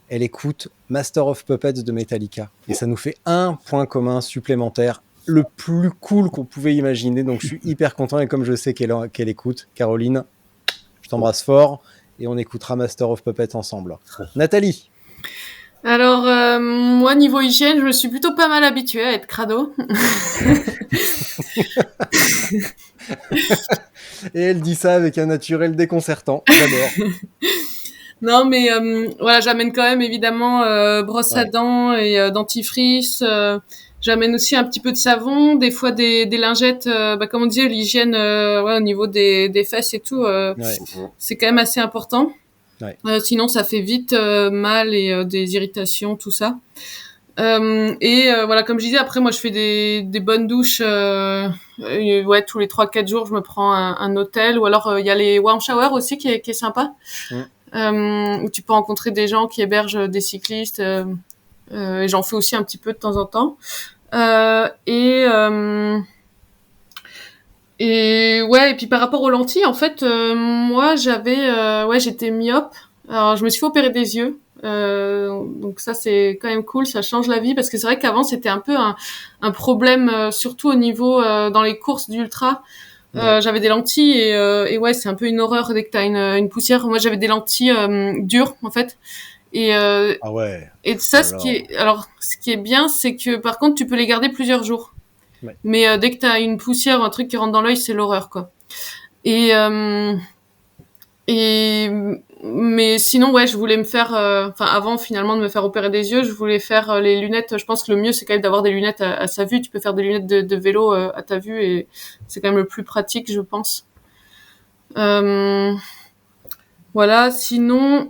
elle écoute Master of Puppets de Metallica. Et ça nous fait un point commun supplémentaire, le plus cool qu'on pouvait imaginer. Donc je suis hyper content, et comme je sais qu'elle écoute, Caroline, je t'embrasse fort, et on écoutera Master of Puppets ensemble. Nathalie. Alors, moi, niveau hygiène, je me suis plutôt pas mal habituée à être crado. Et elle dit ça avec un naturel déconcertant. J'adore. Non, mais voilà, j'amène quand même évidemment brosse à dents et dentifrice. J'amène aussi un petit peu de savon, des fois des lingettes. Comme on disait, l'hygiène au niveau des fesses et tout, c'est quand même assez important. Ouais. Sinon, ça fait vite mal et des irritations, tout ça. Voilà, comme je disais, après moi je fais des bonnes douches. Tous les 3-4 jours, je me prends un hôtel, ou alors il y a les warm shower aussi qui est sympa. Où tu peux rencontrer des gens qui hébergent des cyclistes, et j'en fais aussi un petit peu de temps en temps. Et puis par rapport aux lentilles, en fait, moi j'étais myope. Alors je me suis fait opérer des yeux. Donc ça c'est quand même cool, ça change la vie, parce que c'est vrai qu'avant c'était un peu un problème, surtout au niveau dans les courses d'ultra. J'avais des lentilles et ouais, c'est un peu une horreur dès que t'as une poussière. Moi j'avais des lentilles dures en fait. Et ça, ce qui est bien, c'est que par contre tu peux les garder plusieurs jours. Ouais. Mais dès que t'as une poussière ou un truc qui rentre dans l'œil, c'est l'horreur, quoi. Mais sinon, ouais, je voulais me faire, avant finalement de me faire opérer des yeux, je voulais faire les lunettes. Je pense que le mieux, c'est quand même d'avoir des lunettes à sa vue. Tu peux faire des lunettes de vélo à ta vue, et c'est quand même le plus pratique, je pense. Voilà. Sinon,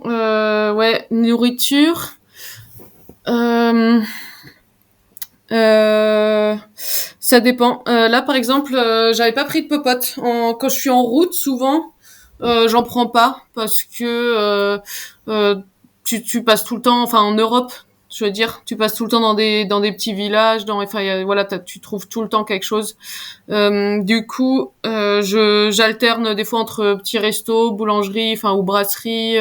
nourriture. Ça dépend. Là, par exemple, j'avais pas pris de popote. Quand je suis en route, souvent, j'en prends pas, parce que tu passes tout le temps, enfin en Europe, je veux dire, tu passes tout le temps dans des petits villages, tu trouves tout le temps quelque chose. Du coup, j'alterne des fois entre petits restos, boulangeries, ou brasseries.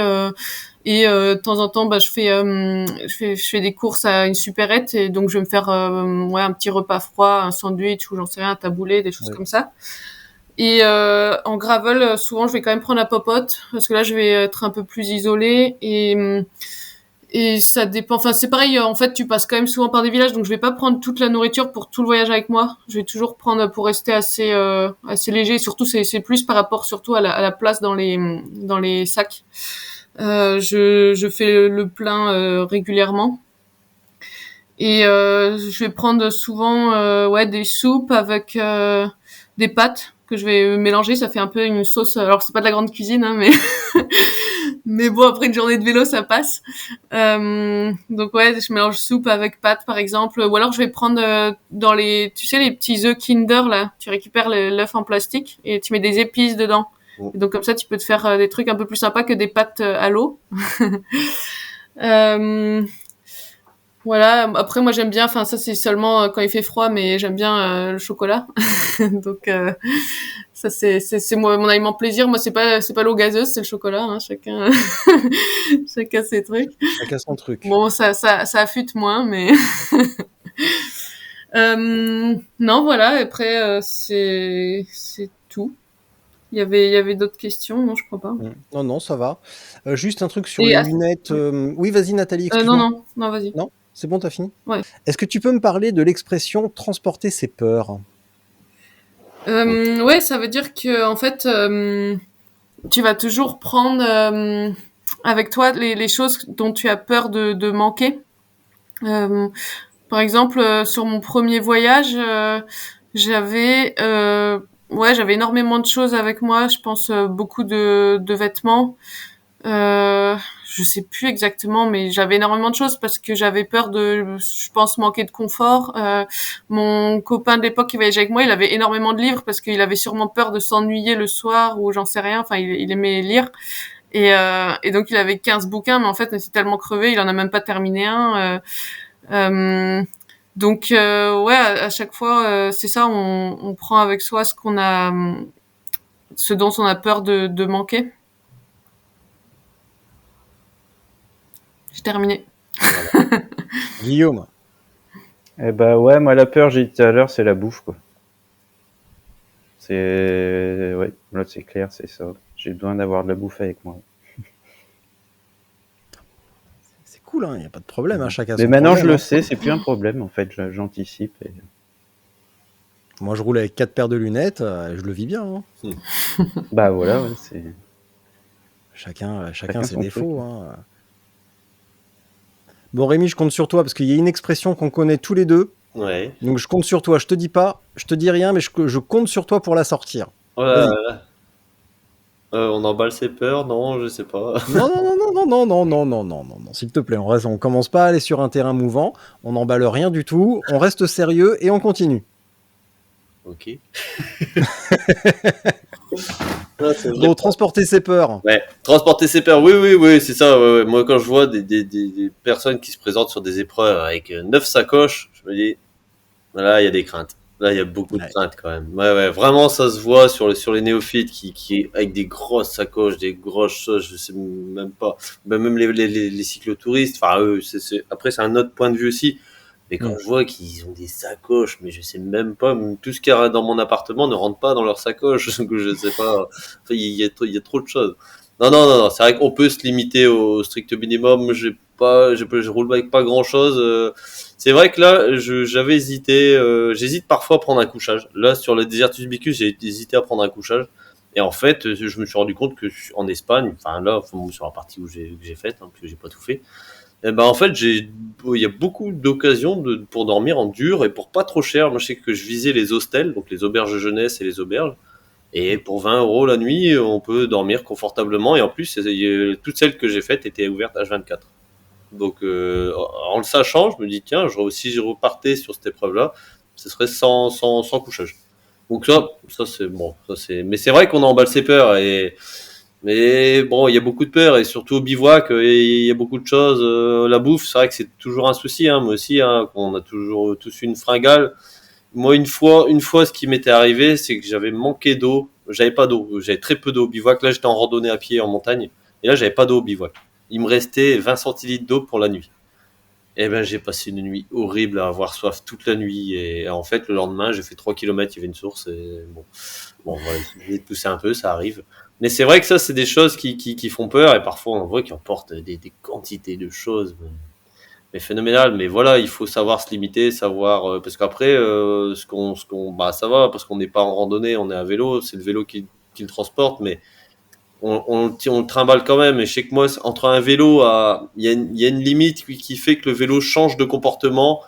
Et de temps en temps, je fais des courses à une supérette, et donc je vais me faire un petit repas froid, un sandwich, ou j'en sais rien, un taboulé, des choses comme ça. Et en gravel, souvent, je vais quand même prendre la popote parce que là, je vais être un peu plus isolée et ça dépend. Enfin, c'est pareil. En fait, tu passes quand même souvent par des villages, donc je vais pas prendre toute la nourriture pour tout le voyage avec moi. Je vais toujours prendre pour rester assez léger. Et surtout, c'est plus par rapport surtout à la place dans les sacs. Je fais le plein régulièrement. Et je vais prendre souvent des soupes avec des pâtes que je vais mélanger. Ça fait un peu une sauce. Alors c'est pas de la grande cuisine, hein, mais mais bon, après une journée de vélo, ça passe. Donc ouais, je mélange soupe avec pâtes par exemple. Ou alors je vais prendre dans tu sais, les petits œufs Kinder là. Tu récupères l'œuf en plastique et tu mets des épices dedans. Et donc comme ça, tu peux te faire des trucs un peu plus sympas que des pâtes à l'eau. Voilà. Après, moi, j'aime bien. Enfin, ça, c'est seulement quand il fait froid, mais j'aime bien le chocolat. Donc, ça, c'est mon aliment plaisir. Moi, c'est pas l'eau gazeuse, c'est le chocolat. Hein. Chacun, chacun ses trucs. Chacun son truc. Bon, ça affûte moins, mais. Non, voilà. Après, c'est tout. Il y avait d'autres questions? Non, je crois pas. Non, ça va. Juste un truc sur les lunettes. Oui, vas-y, Nathalie, excuse-moi. Non, vas-y. Non, c'est bon, t'as fini? Ouais. Est-ce que tu peux me parler de l'expression transporter ses peurs? Ouais, ça veut dire que en fait, tu vas toujours prendre avec toi les choses dont tu as peur de manquer. Par exemple, sur mon premier voyage, j'avais énormément de choses avec moi. Je pense beaucoup de vêtements. Je sais plus exactement, mais j'avais énormément de choses parce que j'avais peur je pense, manquer de confort. Mon copain de l'époque qui voyageait avec moi, il avait énormément de livres parce qu'il avait sûrement peur de s'ennuyer le soir ou j'en sais rien. Enfin, il aimait lire. Et donc, il avait 15 bouquins, mais en fait, il était tellement crevé, il en a même pas terminé un. Donc, ouais, à chaque fois, c'est ça, on prend avec soi ce dont on a peur de manquer. J'ai terminé. Voilà. Guillaume. Eh ben ouais, moi la peur, j'ai dit tout à l'heure, c'est la bouffe, quoi. Ouais, là c'est clair, c'est ça. J'ai besoin d'avoir de la bouffe avec moi. C'est cool, hein, y a pas de problème, hein, chacun son Mais problème. maintenant je le sais, c'est plus un problème en fait, j'anticipe. Moi je roule avec 4 paires de lunettes, je le vis bien. Hein. Bah voilà, ouais, c'est. Chacun ses défauts. Hein. Bon Rémi, je compte sur toi parce qu'il y a une expression qu'on connaît tous les deux. Ouais. Donc je compte sur toi. Je te dis rien, mais je compte sur toi pour la sortir. Voilà. On emballe ses peurs, non, je sais pas. Non. S'il te plaît, on commence pas à aller sur un terrain mouvant. On n'emballe rien du tout. On reste sérieux et on continue. Ok. Bon, transporter ses peurs. Ouais, transporter ses peurs, oui, c'est ça. Ouais. Moi, quand je vois des personnes qui se présentent sur des épreuves avec 9 sacoches, je me dis, là, il y a des craintes. Là, il y a beaucoup de craintes quand même. Ouais, vraiment, ça se voit sur les néophytes qui avec des grosses sacoches, des grosses choses, je sais même pas. Même les cyclotouristes, enfin, eux, après, c'est un autre point de vue aussi. Mais quand je vois qu'ils ont des sacoches, mais je sais même pas, même tout ce qu'il y a dans mon appartement ne rentre pas dans leur sacoche, donc je sais pas. Enfin, il y a trop de choses. Non, c'est vrai qu'on peut se limiter au strict minimum. Je roule avec pas grand chose. C'est vrai que là, j'avais hésité, j'hésite parfois à prendre un couchage. Là, sur le Desertus Bicus, j'ai hésité à prendre un couchage. Et en fait, je me suis rendu compte que en Espagne, enfin là, sur la partie que j'ai faite, hein, parce que j'ai pas tout fait, et ben en fait, il y a beaucoup d'occasions pour dormir en dur et pour pas trop cher. Moi, je sais que je visais les hostels, donc les auberges de jeunesse et les auberges. Et pour 20 € la nuit, on peut dormir confortablement. Et en plus, toutes celles que j'ai faites étaient ouvertes H24. Donc, en le sachant, je me dis, tiens, si je repartais sur cette épreuve-là, ce serait sans couchage. Donc ça c'est bon. Mais c'est vrai qu'on emballe ses peurs. Mais bon, il y a beaucoup de peurs et surtout au bivouac, il y a beaucoup de choses. La bouffe, c'est vrai que c'est toujours un souci. Hein, moi aussi, hein, on a toujours tous une fringale. Moi, une fois, ce qui m'était arrivé, c'est que j'avais manqué d'eau. J'avais pas d'eau. J'avais très peu d'eau au bivouac. Là, j'étais en randonnée à pied en montagne. Et là, j'avais pas d'eau au bivouac. Il me restait 20 centilitres d'eau pour la nuit. Et ben j'ai passé une nuit horrible à avoir soif toute la nuit et en fait le lendemain j'ai fait 3 kilomètres, il y avait une source et bon voilà, j'ai poussé un peu, ça arrive. Mais c'est vrai que ça c'est des choses qui font peur et parfois on voit qu'ils emportent des quantités de choses mais phénoménales. Mais voilà, il faut savoir se limiter, savoir parce qu'aprce qu'on bah ça va parce qu'on n'est pas en randonnée, on est à vélo, c'est le vélo qui le transporte mais on le trimballe quand même. Et je sais que moi, entre un vélo il y a une limite qui fait que le vélo change de comportement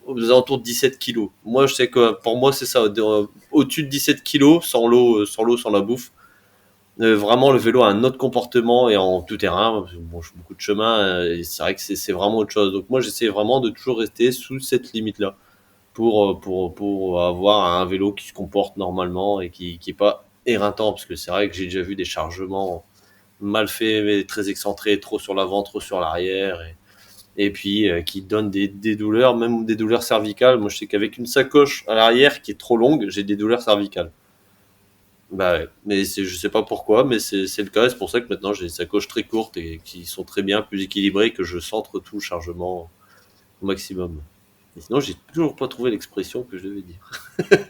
aux alentours de 17 kilos. Moi, je sais que pour moi, c'est ça. Au-dessus de 17 kilos, sans la bouffe, vraiment, le vélo a un autre comportement et en tout terrain. Bon, je fais beaucoup de chemin et c'est vrai que c'est vraiment autre chose. Donc moi, j'essaie vraiment de toujours rester sous cette limite-là pour avoir un vélo qui se comporte normalement et qui est pas éreintant parce que c'est vrai que j'ai déjà vu des chargements mal faits mais très excentrés, trop sur l'avant, trop sur l'arrière et puis qui donnent des douleurs, même des douleurs cervicales. Moi je sais qu'avec une sacoche à l'arrière qui est trop longue, j'ai des douleurs cervicales. Bah ouais. Mais je sais pas pourquoi, mais c'est le cas. C'est pour ça que maintenant j'ai des sacoches très courtes et qui sont très bien, plus équilibrées, que je centre tout le chargement au maximum. Et sinon, j'ai toujours pas trouvé l'expression que je devais dire.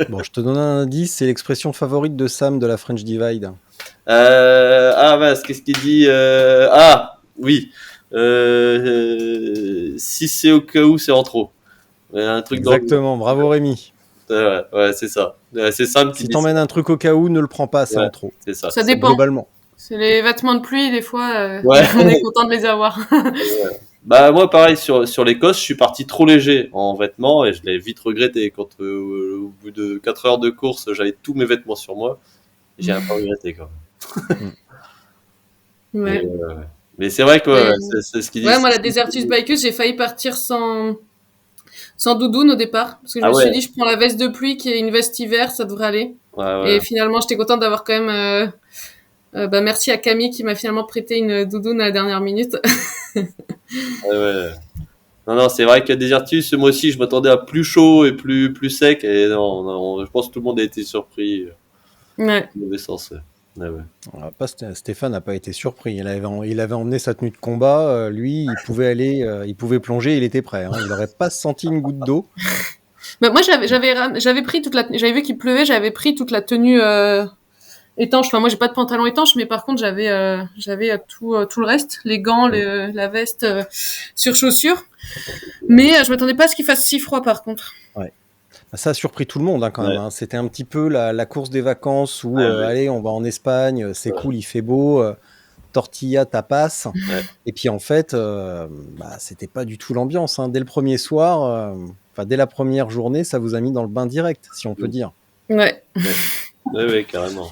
Bon, je te donne un indice, c'est l'expression favorite de Sam de la French Divide. Ah mince, qu'est-ce qu'il dit Ah oui. Si c'est au cas où, c'est en trop. Un truc dans Exactement, bravo Rémi. ouais, c'est ça. C'est Sam qui Si dit t'emmènes un truc au cas où, ne le prends pas, c'est Ouais. en trop. ça. C'est ça. Ça dépend. Globalement. C'est les vêtements de pluie, des fois, Ouais. on est content de les avoir. Bah moi pareil sur l'Écosse, je suis parti trop léger en vêtements et je l'ai vite regretté quand au bout de 4 heures de course, j'avais tous mes vêtements sur moi. J'ai un peu regretté quand même. Ouais. Mais c'est vrai que Et- c'est ce qu'il dit. Ouais, moi, la Desertus Bikeuse, j'ai failli partir sans doudoune au départ. Parce que je Ah me ouais. suis dit, je prends la veste de pluie qui est une veste hiver, ça devrait aller. Ouais. Et finalement, j'étais contente d'avoir quand même, bah, merci à Camille qui m'a finalement prêté une doudoune à la dernière minute. Ouais. Non, c'est vrai que Desertus, moi aussi, je m'attendais à plus chaud et plus sec. Et non, je pense que tout le monde a été surpris. Ouais. Dans le mauvais sens. Ouais. Stéphane n'a pas été surpris. Il avait emmené sa tenue de combat. Lui, il pouvait aller, il pouvait plonger, il était prêt. Il n'aurait pas senti une goutte d'eau. Bah, moi, j'avais pris j'avais vu qu'il pleuvait, j'avais pris toute la tenue, étanche. Enfin, moi, j'ai pas de pantalon étanche, mais par contre, j'avais tout le reste, les gants, la veste, sur chaussures. Mais je m'attendais pas à ce qu'il fasse si froid, par contre. Ouais. Ça a surpris tout le monde quand même. Ouais. C'était un petit peu la course des vacances où, Ouais. allez, on va en Espagne, c'est cool, il fait beau, tortilla, tapas. Ouais. Et puis en fait, c'était pas du tout l'ambiance. Dès le premier soir, dès la première journée, ça vous a mis dans le bain direct, si on peut dire. Ouais. Ouais, carrément.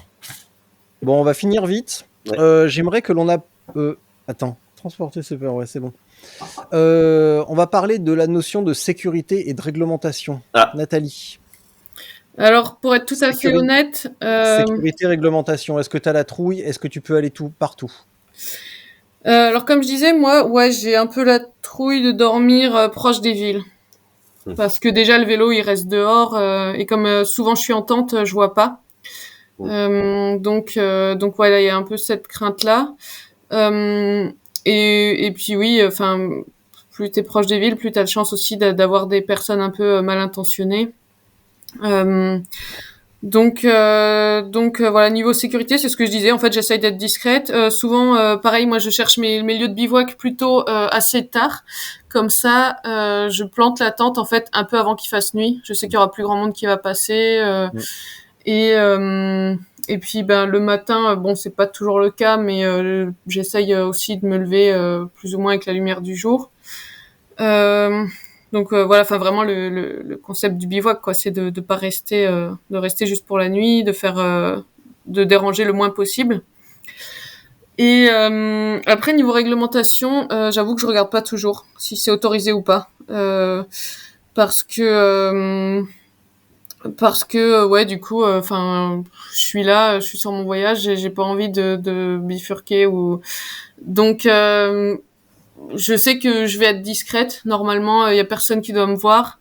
Bon, on va finir vite. Ouais. J'aimerais que l'on a... Attends, transporter ses peurs, ouais, c'est bon. On va parler de la notion de sécurité et de réglementation. Nathalie. Alors, pour être tout à fait honnête... Sécurité, réglementation. Est-ce que tu as la trouille? Est-ce que tu peux aller partout? Alors, comme je disais, moi, ouais, j'ai un peu la trouille de dormir proche des villes. Parce que déjà, le vélo, il reste dehors. Et comme souvent, je suis en tente, je vois pas. Donc voilà, il y a un peu cette crainte-là. Et puis oui, enfin, plus t'es proche des villes, plus t'as de chance aussi d'avoir des personnes un peu mal intentionnées. Donc voilà, niveau sécurité, c'est ce que je disais. En fait, j'essaye d'être discrète. Souvent, pareil, moi, je cherche mes lieux de bivouac plutôt assez tard. Comme ça, je plante la tente en fait un peu avant qu'il fasse nuit. Je sais qu'il y aura plus grand monde qui va passer. Et puis le matin, bon, c'est pas toujours le cas, mais j'essaye aussi de me lever plus ou moins avec la lumière du jour. Donc voilà, enfin vraiment le concept du bivouac, quoi, c'est de pas rester, de rester juste pour la nuit, de déranger le moins possible. Et après niveau réglementation, j'avoue que je regarde pas toujours si c'est autorisé ou pas, parce que ouais, du coup, enfin, je suis là, je suis sur mon voyage, j'ai pas envie de bifurquer ou donc je sais que je vais être discrète. Normalement, il y a personne qui doit me voir.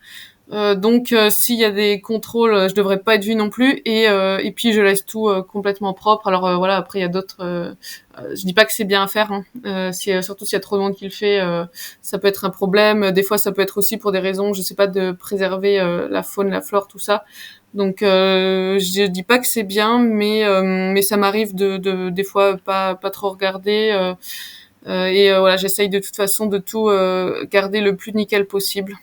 Donc s'il y a des contrôles, je devrais pas être vue non plus. Et puis je laisse tout complètement propre. Alors voilà, après il y a d'autres. Je dis pas que c'est bien à faire. Hein. Surtout s'il y a trop de monde qui le fait, ça peut être un problème. Des fois, ça peut être aussi pour des raisons, je sais pas, de préserver la faune, la flore, tout ça. Donc je dis pas que c'est bien, mais ça m'arrive de des fois pas trop regarder. Voilà, j'essaye de toute façon de tout garder le plus nickel possible.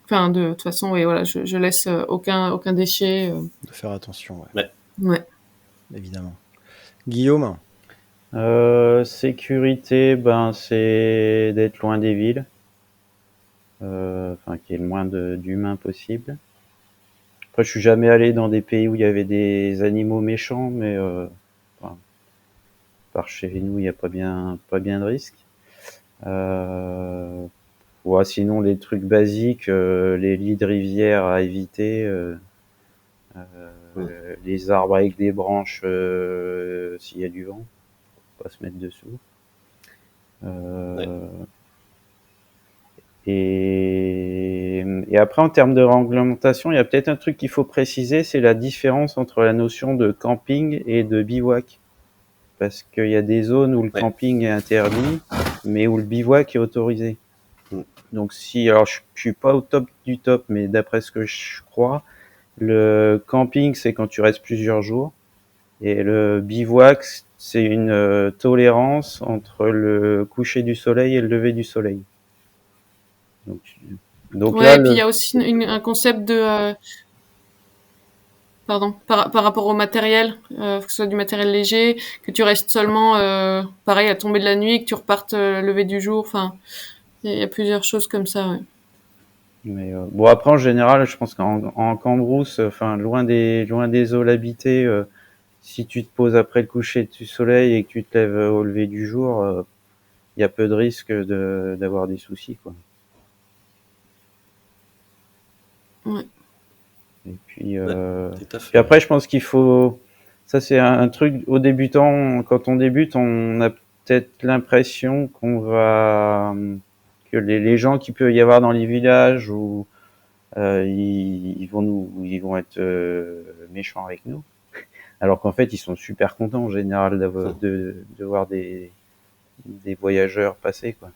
Enfin, de toute façon, oui, voilà, je laisse aucun déchet. De faire attention, Ouais. évidemment. Guillaume? Sécurité, ben c'est d'être loin des villes, enfin qu'il y ait le moins d'humains possible. Après, je suis jamais allé dans des pays où il y avait des animaux méchants, mais enfin, par chez nous, il n'y a pas bien de risque. Ouais, sinon les trucs basiques, les lits de rivière à éviter, les arbres avec des branches s'il y a du vent, faut pas se mettre dessous. Et après, en termes de réglementation, il y a peut-être un truc qu'il faut préciser, c'est la différence entre la notion de camping et de bivouac. Parce qu'il y a des zones où le camping est interdit, mais où le bivouac est autorisé. Donc alors je suis pas au top du top, mais d'après ce que je crois, le camping c'est quand tu restes plusieurs jours, et le bivouac c'est une tolérance entre le coucher du soleil et le lever du soleil. Donc ouais, là, et puis il y a aussi un concept de pardon, par rapport au matériel, que ce soit du matériel léger, que tu restes seulement pareil à tomber de la nuit, que tu repartes lever du jour. Enfin, il y a plusieurs choses comme ça. Ouais. Mais bon, après en général, je pense qu'en Cambrousse, enfin loin des zones habitées, si tu te poses après le coucher du soleil et que tu te lèves au lever du jour, il y a peu de risques d'avoir des soucis, quoi. Ouais. Et puis, puis après, je pense qu'il faut, ça c'est un truc aux débutants. Quand on débute, on a peut-être l'impression que les gens qu'il peut y avoir dans les villages où ils vont être méchants avec nous, alors qu'en fait ils sont super contents en général de voir des voyageurs passer, quoi.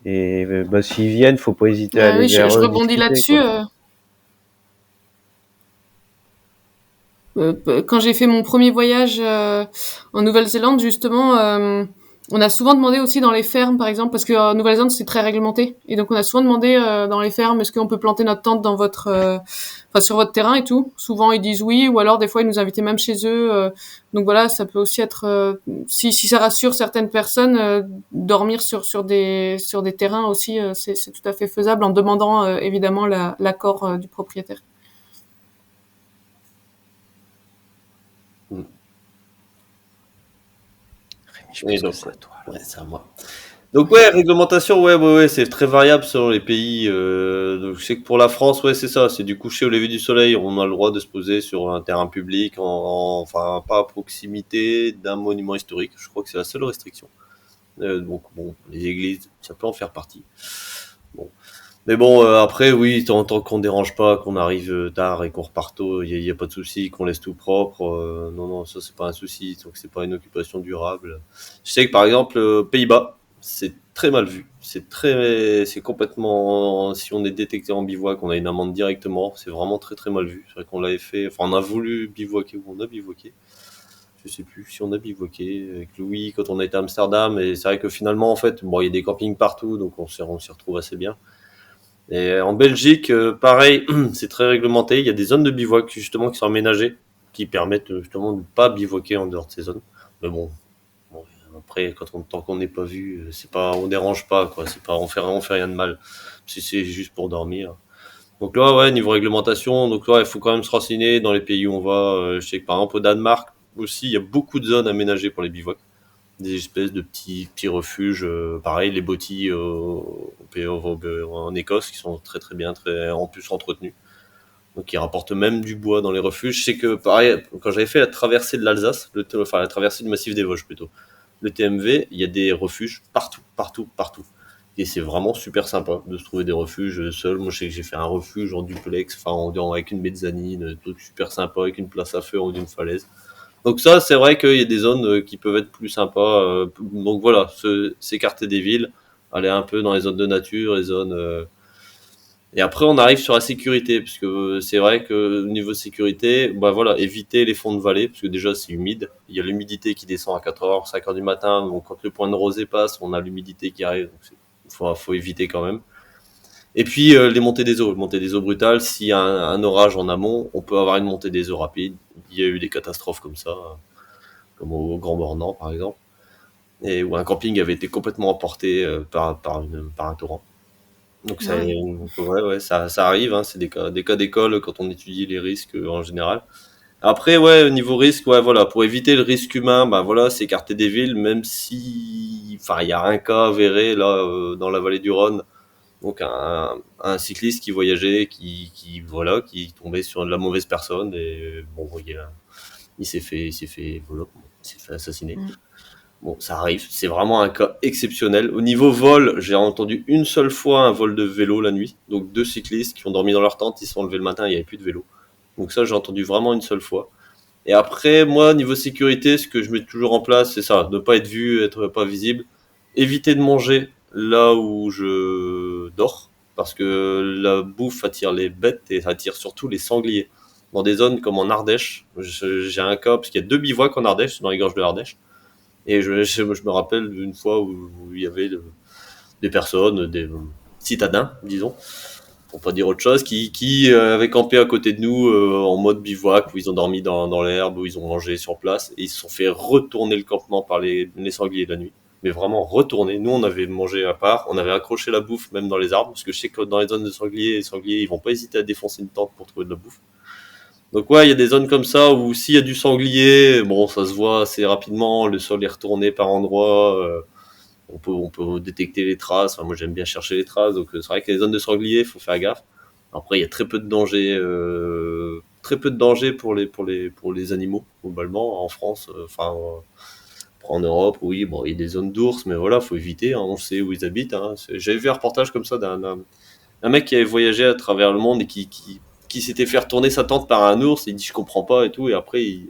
Et s'ils viennent, faut pas hésiter à aller Oui, vers je eux, rebondis discuter, là-dessus. quoi. Quand j'ai fait mon premier voyage en Nouvelle-Zélande, justement, on a souvent demandé aussi dans les fermes, par exemple, parce que en Nouvelle-Zélande c'est très réglementé, et donc on a souvent demandé dans les fermes, est-ce qu'on peut planter notre tente dans sur votre terrain et tout. Souvent ils disent oui, ou alors des fois ils nous invitaient même chez eux. Donc voilà, ça peut aussi être, si ça rassure certaines personnes, dormir sur des terrains aussi, c'est tout à fait faisable en demandant évidemment l'accord du propriétaire. Oui, donc, c'est à moi. Donc réglementation, ouais, c'est très variable selon les pays. Donc je sais que pour la France, ouais, c'est ça, c'est du coucher au lever du soleil. On a le droit de se poser sur un terrain public, enfin pas à proximité d'un monument historique. Je crois que c'est la seule restriction. Donc bon, les églises, ça peut en faire partie. Bon. Mais bon, après, oui, tant qu'on dérange pas, qu'on arrive tard et qu'on repart tôt, il y a pas de souci, qu'on laisse tout propre. Non, ça c'est pas un souci, donc c'est pas une occupation durable. Je sais que par exemple, Pays-Bas, c'est très mal vu. C'est complètement, si on est détecté en bivouac, on a une amende directement. C'est vraiment très très mal vu. C'est vrai qu'on l'avait fait, enfin on a voulu bivouaquer ou on a bivouaqué. Je sais plus si on a bivouaqué avec Louis quand on a été à Amsterdam. Et c'est vrai que finalement, en fait, bon, il y a des campings partout, donc on s'y retrouve assez bien. Et en Belgique, pareil, c'est très réglementé. Il y a des zones de bivouac justement qui sont aménagées, qui permettent justement de ne pas bivouaquer en dehors de ces zones. Mais bon après, tant qu'on n'est pas vu, c'est pas, on dérange pas, quoi. C'est pas, on fait rien de mal. Si c'est juste pour dormir. Donc là, ouais, niveau réglementation, donc là, il faut quand même se renseigner dans les pays où on va. Je sais que par exemple au Danemark aussi, il y a beaucoup de zones aménagées pour les bivouacs, des espèces de petits refuges, pareil, les bottis en Écosse qui sont très très bien, très en plus entretenus. Donc ils rapportent même du bois dans les refuges. Je sais que pareil, quand j'avais fait la traversée de l'Alsace, la traversée du massif des Vosges plutôt, le TMV, il y a des refuges partout. Et c'est vraiment super sympa de se trouver des refuges seuls. Moi, je sais que j'ai fait un refuge en duplex, avec une mezzanine, un truc super sympa, avec une place à feu en haut d'une falaise. Donc ça, c'est vrai qu'il y a des zones qui peuvent être plus sympas. Donc voilà, s'écarter des villes, aller un peu dans les zones de nature, les zones... Et après, on arrive sur la sécurité, parce que c'est vrai que au niveau sécurité, bah voilà, éviter les fonds de vallée, parce que déjà c'est humide. Il y a l'humidité qui descend à 4h, 5h du matin. Donc quand le point de rosée passe, on a l'humidité qui arrive. Donc faut éviter quand même. Et puis les montées des eaux brutales. S'il y a un orage en amont, on peut avoir une montée des eaux rapide. Il y a eu des catastrophes comme ça, comme au Grand Bornand par exemple, et où un camping avait été complètement emporté par un torrent. Donc Ouais. ça arrive, hein, c'est des cas d'école quand on étudie les risques en général. Après, ouais, au niveau risque, ouais, voilà, pour éviter le risque humain, bah voilà, s'écarter des villes, même si, enfin, il y a un cas avéré là dans la vallée du Rhône, donc un cycliste qui voyageait, voilà, qui tombait sur de la mauvaise personne et bon, voilà, il s'est fait assassiner. Mm. Bon, ça arrive, c'est vraiment un cas exceptionnel. Au niveau vol, j'ai entendu une seule fois un vol de vélo la nuit. Donc 2 cyclistes qui ont dormi dans leur tente, ils se sont levés le matin, il n'y avait plus de vélo. Donc ça, j'ai entendu vraiment une seule fois. Et après, moi, niveau sécurité, ce que je mets toujours en place, c'est ça, ne pas être vu, être pas visible. Éviter de manger là où je dors, parce que la bouffe attire les bêtes et attire surtout les sangliers. Dans des zones comme en Ardèche, j'ai un cas, parce qu'il y a 2 bivouacs en Ardèche, dans les gorges de l'Ardèche. Et je me rappelle d'une fois où il y avait des personnes, des citadins, disons, pour pas dire autre chose, qui avaient campé à côté de nous en mode bivouac, où ils ont dormi dans l'herbe, où ils ont mangé sur place, et ils se sont fait retourner le campement par les sangliers de la nuit. Mais vraiment retourner. Nous, on avait mangé à part, on avait accroché la bouffe même dans les arbres, parce que je sais que dans les zones de sangliers, les sangliers, ils vont pas hésiter à défoncer une tente pour trouver de la bouffe. Donc ouais, il y a des zones comme ça où s'il y a du sanglier, bon, ça se voit assez rapidement, le sol est retourné par endroits, on peut détecter les traces. Enfin, moi, j'aime bien chercher les traces, donc c'est vrai que les zones de sanglier, il faut faire gaffe. Après, il y a très peu de danger pour les animaux globalement en France. En Europe, oui, bon, il y a des zones d'ours, mais voilà, faut éviter. Hein, on sait où ils habitent. Hein. J'avais vu un reportage comme ça d'un mec qui avait voyagé à travers le monde et qui s'était fait retourner sa tente par un ours. Il dit je comprends pas et tout, et après,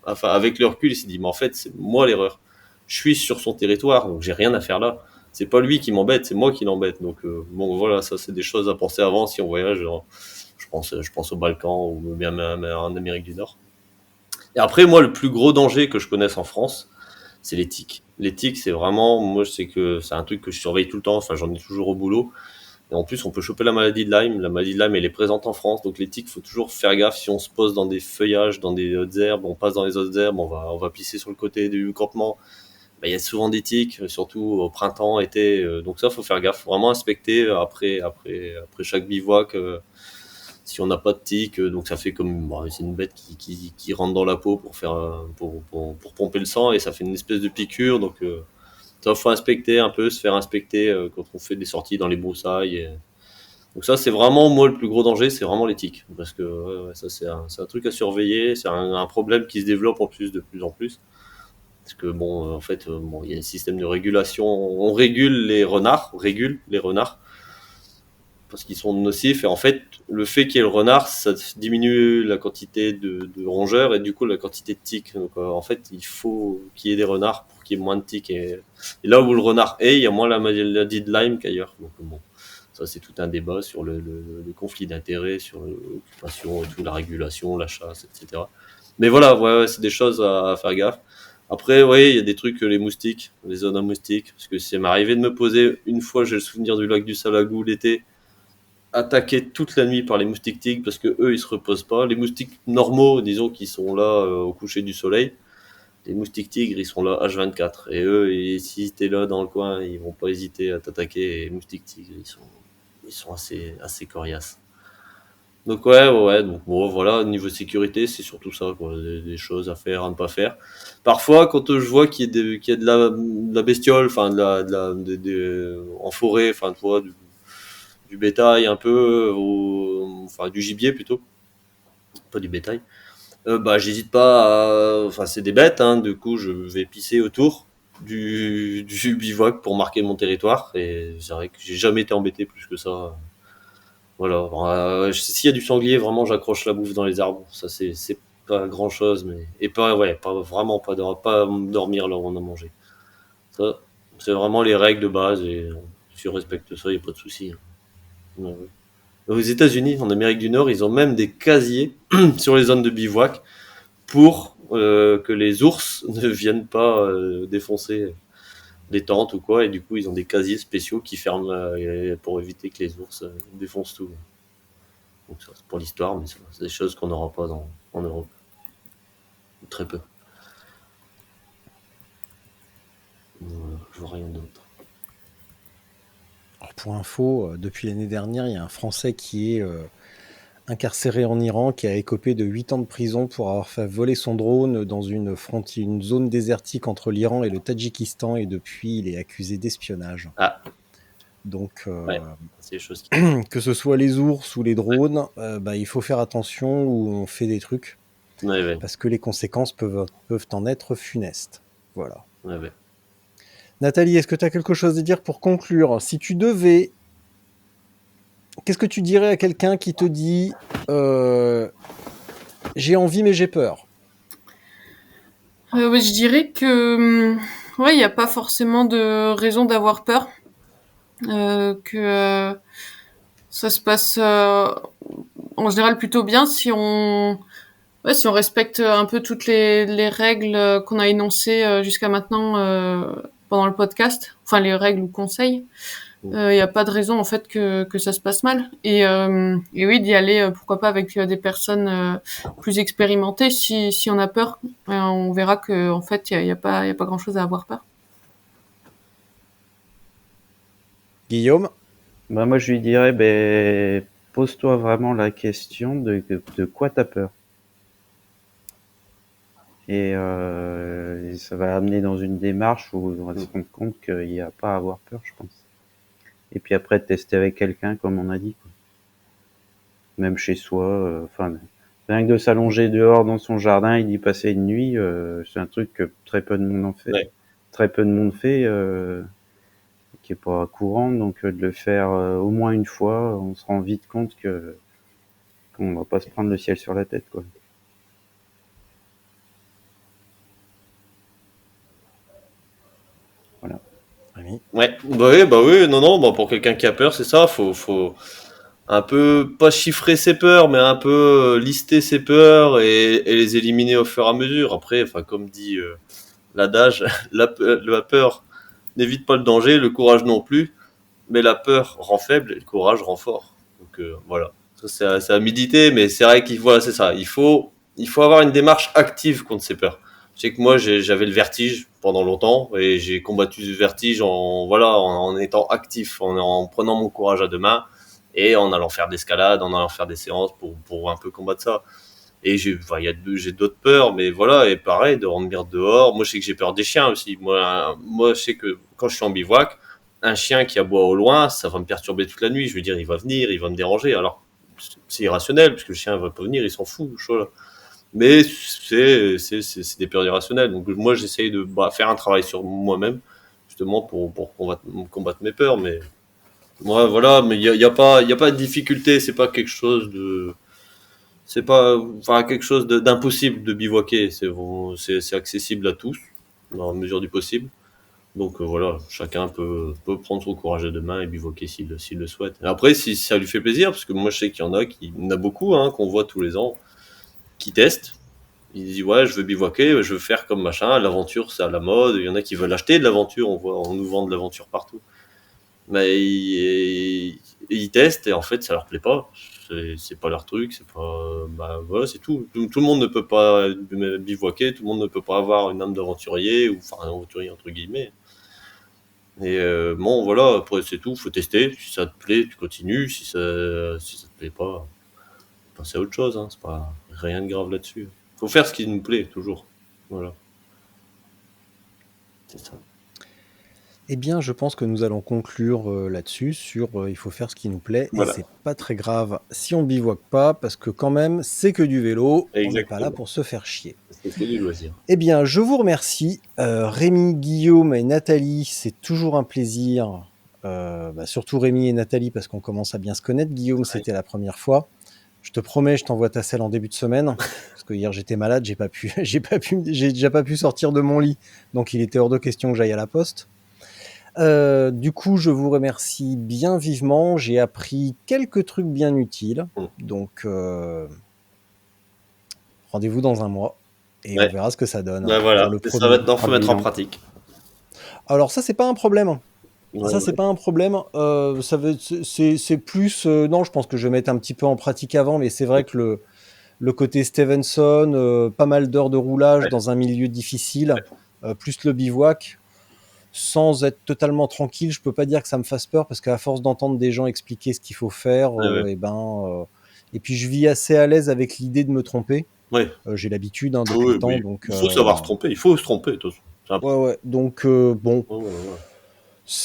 enfin, avec le recul, il s'est dit mais en fait, c'est moi l'erreur. Je suis sur son territoire, donc j'ai rien à faire là. C'est pas lui qui m'embête, c'est moi qui l'embête. Donc bon, voilà, ça c'est des choses à penser avant si on voyage. Genre, je pense aux Balkans ou bien même en Amérique du Nord. Et après, moi, le plus gros danger que je connaisse en France, c'est les tiques. Les tiques, c'est vraiment, moi, je sais que c'est un truc que je surveille tout le temps. Enfin, j'en ai toujours au boulot. Et en plus, on peut choper la maladie de Lyme. La maladie de Lyme, elle est présente en France. Donc, les tiques, faut toujours faire gaffe. Si on se pose dans des feuillages, dans des hautes herbes, on passe dans les hautes herbes, on va pisser sur le côté du campement. Bah, il y a souvent des tiques, surtout au printemps, été. Donc ça, faut faire gaffe. Faut vraiment inspecter après chaque bivouac. Si on n'a pas de tiques, donc ça fait comme, bon, c'est une bête qui rentre dans la peau pour pour pomper le sang et ça fait une espèce de piqûre. Donc ça, faut inspecter un peu, se faire inspecter quand on fait des sorties dans les broussailles. Donc ça, c'est vraiment, moi, le plus gros danger, c'est vraiment les tiques. Parce que ça, c'est un truc à surveiller. C'est un problème qui se développe en plus de plus en plus. Parce que bon, en fait, bon, il y a un système de régulation. On régule les renards parce qu'ils sont nocifs. Et en fait, le fait qu'il y ait le renard, ça diminue la quantité de rongeurs et du coup la quantité de tiques. Donc en fait, il faut qu'il y ait des renards pour qu'il y ait moins de tiques. Et là où le renard est, il y a moins la maladie de Lyme qu'ailleurs. Donc bon, ça c'est tout un débat sur le conflit d'intérêts, sur l'occupation et tout, la régulation, la chasse, etc. Mais voilà, c'est des choses à faire gaffe. Après, oui, il y a des trucs, les moustiques, les zones à moustiques, parce que c'est m'est arrivé de me poser une fois, j'ai le souvenir du lac du Salagou l'été, attaqué toute la nuit par les moustiques tigres parce que eux ils se reposent pas. Les moustiques normaux, disons, qui sont là au coucher du soleil, les moustiques tigres ils sont là H24 et eux si t'es là dans le coin ils vont pas hésiter à t'attaquer. Et les moustiques tigres ils sont assez coriaces. Donc donc bon voilà, niveau sécurité c'est surtout ça quoi, des choses à faire, à ne pas faire. Parfois quand je vois qu'il y a de la bestiole, enfin en forêt, enfin tu vois du bétail un peu, enfin du gibier plutôt, pas du bétail. Bah j'hésite pas enfin c'est des bêtes, hein, du coup je vais pisser autour. du bivouac pour marquer mon territoire. Et c'est vrai que j'ai jamais été embêté plus que ça. Voilà. S'il y a du sanglier, vraiment, j'accroche la bouffe dans les arbres. Ça, c'est pas grand chose, mais et pas ouais, pas vraiment pas dormir là où on a mangé. Ça, c'est vraiment les règles de base et si on respecte ça, il n'y a pas de souci. Ouais. Aux États-Unis, en Amérique du Nord, ils ont même des casiers sur les zones de bivouac pour que les ours ne viennent pas défoncer les tentes ou quoi. Et du coup, ils ont des casiers spéciaux qui ferment pour éviter que les ours défoncent tout. Donc ça, c'est pour l'histoire, mais c'est des choses qu'on n'aura pas en Europe. Très peu. Je vois rien d'autre. Alors, pour info, depuis l'année dernière, il y a un Français qui est incarcéré en Iran, qui a écopé de 8 ans de prison pour avoir fait voler son drone dans une zone désertique entre l'Iran et le Tadjikistan, et depuis, il est accusé d'espionnage. Ah. Donc, ouais, c'est des choses qui... que ce soit les ours ou les drones, il faut faire attention où on fait des trucs, ouais. parce que les conséquences peuvent en être funestes. Voilà. Ouais. Nathalie, est-ce que tu as quelque chose à dire pour conclure? Si tu devais... Qu'est-ce que tu dirais à quelqu'un qui te dit j'ai envie mais j'ai peur? Je dirais que il n'y a pas forcément de raison d'avoir peur. Que ça se passe en général plutôt bien si on respecte un peu toutes les règles qu'on a énoncées jusqu'à maintenant pendant le podcast, enfin les règles ou conseils. Il n'y a pas de raison en fait que ça se passe mal. Et oui, d'y aller pourquoi pas avec des personnes plus expérimentées si on a peur. On verra que en fait il y a pas grand chose à avoir peur. Guillaume? Moi je lui dirais pose-toi vraiment la question de quoi t'as peur. Et ça va amener dans une démarche où on va se rendre compte qu'il n'y a pas à avoir peur, je pense. Et puis après, tester avec quelqu'un, comme on a dit, quoi. Même chez soi, rien que de s'allonger dehors dans son jardin et d'y passer une nuit, c'est un truc que très peu de monde en fait. Ouais. Très peu de monde fait, qui est pas courant, donc de le faire au moins une fois, on se rend vite compte qu'on va pas se prendre le ciel sur la tête, quoi. Voilà. Ouais, non, pour quelqu'un qui a peur, c'est ça, faut un peu, pas chiffrer ses peurs, mais un peu lister ses peurs et les éliminer au fur et à mesure. Après, comme dit l'adage, la peur n'évite pas le danger, le courage non plus, mais la peur rend faible et le courage rend fort. Donc voilà, ça c'est à méditer, mais c'est vrai c'est ça, il faut avoir une démarche active contre ses peurs. Je sais que moi j'avais le vertige pendant longtemps et j'ai combattu ce vertige en étant actif, en prenant mon courage à deux mains et en allant faire d'escalade, en allant faire des séances pour un peu combattre ça. Et j'ai d'autres peurs, mais voilà, et pareil, de dormir dehors. Moi, je sais que j'ai peur des chiens aussi. Moi, je sais que quand je suis en bivouac, un chien qui aboie au loin, ça va me perturber toute la nuit. Je veux dire, il va venir, il va me déranger. Alors, c'est irrationnel, parce que le chien va pas venir, il s'en fout, chaud là. Mais c'est des peurs irrationnelles. Donc, moi, j'essaye de faire un travail sur moi-même, justement, pour combattre mes peurs. Mais, moi, voilà, mais il y a pas de difficulté, c'est pas quelque chose de... C'est pas quelque chose d'impossible de bivouaquer. C'est accessible à tous, dans la mesure du possible. Donc voilà, chacun peut prendre son courage à deux mains et bivouaquer s'il le souhaite. Et après, si ça lui fait plaisir, parce que moi je sais qu'il y en a beaucoup qu'on voit tous les ans, qui testent. Ils disent ouais, je veux bivouaquer, je veux faire comme machin, l'aventure c'est à la mode. Il y en a qui veulent acheter de l'aventure, on nous vend de l'aventure partout. Mais ils testent et en fait ça leur plaît pas. C'est pas leur truc, c'est pas, voilà, c'est tout. Tout le monde ne peut pas bivouaquer, tout le monde ne peut pas avoir une âme d'aventurier, ou enfin un aventurier entre guillemets. Et bon voilà, après c'est tout, faut tester. Si ça te plaît, tu continues. Si ça te plaît pas, passer à autre chose. C'est pas rien de grave là-dessus. Faut faire ce qui nous plaît toujours. Voilà. C'est ça. Eh bien, je pense que nous allons conclure là-dessus, sur il faut faire ce qui nous plaît, voilà. Et c'est pas très grave si on bivouaque pas, parce que quand même, c'est que du vélo, on n'est pas là pour se faire chier. C'est que du loisir. Eh bien, je vous remercie. Rémi, Guillaume et Nathalie, c'est toujours un plaisir. Surtout Rémi et Nathalie, parce qu'on commence à bien se connaître. Guillaume, c'était la première fois. Je te promets, je t'envoie ta selle en début de semaine. Parce que hier, j'étais malade, j'ai déjà pas pu sortir de mon lit. Donc, il était hors de question que j'aille à la poste. Du coup, je vous remercie bien vivement. J'ai appris quelques trucs bien utiles. Donc, rendez-vous dans un mois. Et on verra ce que ça donne. Ben voilà, pour le ça premier. maintenant, faut mettre en pratique. Alors ça, c'est pas un problème. Ouais, C'est pas un problème. C'est plus... non, je pense que je vais mettre un petit peu en pratique avant, mais c'est vrai que le côté Stevenson, pas mal d'heures de roulage dans un milieu difficile, plus le bivouac, sans être totalement tranquille, je peux pas dire que ça me fasse peur, parce qu'à force d'entendre des gens expliquer ce qu'il faut faire, et puis je vis assez à l'aise avec l'idée de me tromper. Ouais. J'ai l'habitude depuis le temps. Donc, il faut savoir se tromper, il faut se tromper. De toute façon. Ouais. Donc, bon.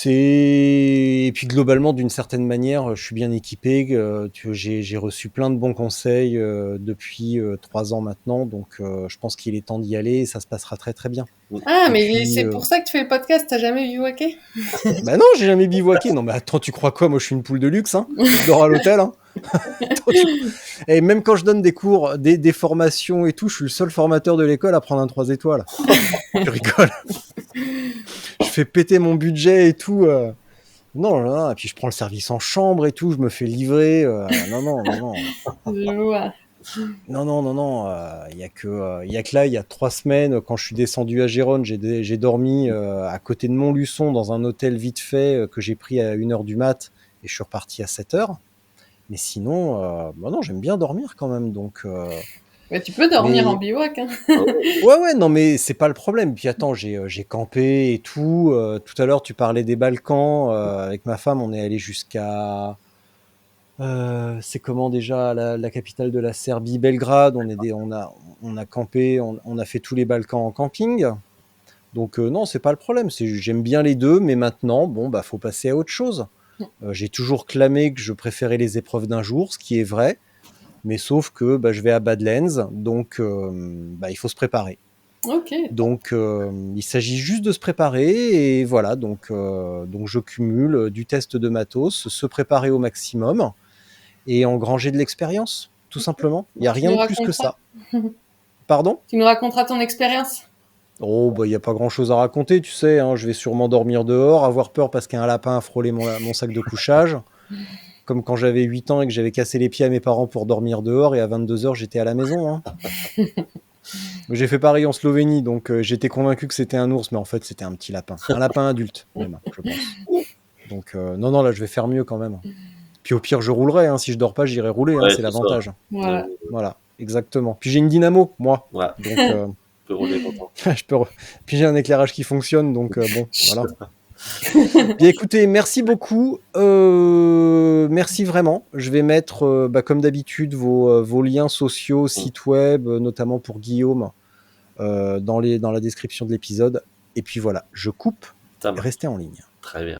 Et puis globalement, d'une certaine manière, je suis bien équipé. J'ai reçu plein de bons conseils depuis 3 ans maintenant. Donc, je pense qu'il est temps d'y aller et ça se passera très très bien. Ah, mais c'est pour ça que tu fais le podcast, t'as jamais bivouaqué? Bah non, j'ai jamais bivouaqué. Non, mais attends, tu crois quoi? Moi, je suis une poule de luxe, hein. Je dors à l'hôtel, hein. Et même quand je donne des cours, des formations et tout, je suis le seul formateur de l'école à prendre un 3 étoiles. Je rigole. Je fais péter mon budget et tout. Non, et puis je prends le service en chambre et tout, je me fais livrer. Non. Il y a que là, il y a 3 semaines, quand je suis descendu à Gérone, j'ai dormi à côté de Montluçon dans un hôtel vite fait que j'ai pris à 1h du mat et je suis reparti à 7h. Mais sinon, non, j'aime bien dormir quand même, donc... Mais tu peux dormir en bivouac, hein. Ouais, non, mais c'est pas le problème. Puis attends, j'ai campé et tout. Tout à l'heure, tu parlais des Balkans. Avec ma femme, on est allé jusqu'à... c'est comment déjà la capitale de la Serbie, Belgrade. On a campé, on a fait tous les Balkans en camping. Donc non, c'est pas le problème. J'aime bien les deux, mais maintenant, faut passer à autre chose. J'ai toujours clamé que je préférais les épreuves d'un jour, ce qui est vrai. Mais sauf que je vais à Badlands, donc il faut se préparer. Ok. Donc il s'agit juste de se préparer, et voilà, donc je cumule du test de matos, se préparer au maximum, et engranger de l'expérience, tout simplement. Il n'y a rien de plus que ça. Pardon ? Tu nous raconteras ton expérience ? Oh, il n'y a pas grand-chose à raconter, tu sais, hein, je vais sûrement dormir dehors, avoir peur parce qu'un lapin a frôlé mon sac de couchage. Comme quand j'avais 8 ans et que j'avais cassé les pieds à mes parents pour dormir dehors, et à 22h, j'étais à la maison. Hein. J'ai fait pareil en Slovénie, donc j'étais convaincu que c'était un ours, mais en fait, c'était un petit lapin. Un lapin adulte, même, je pense. Donc, non, là, je vais faire mieux quand même. Puis au pire, je roulerai. Hein. Si je dors pas, j'irai rouler. Hein, c'est l'avantage. Voilà, exactement. Puis j'ai une dynamo, moi. Ouais. Donc, peux rouler longtemps. Puis j'ai un éclairage qui fonctionne, donc voilà. Bien écoutez, merci beaucoup. Merci vraiment. Je vais mettre, comme d'habitude, vos liens sociaux, sites web, notamment pour Guillaume, dans la description de l'épisode. Et puis voilà, je coupe. Restez en ligne. Très bien.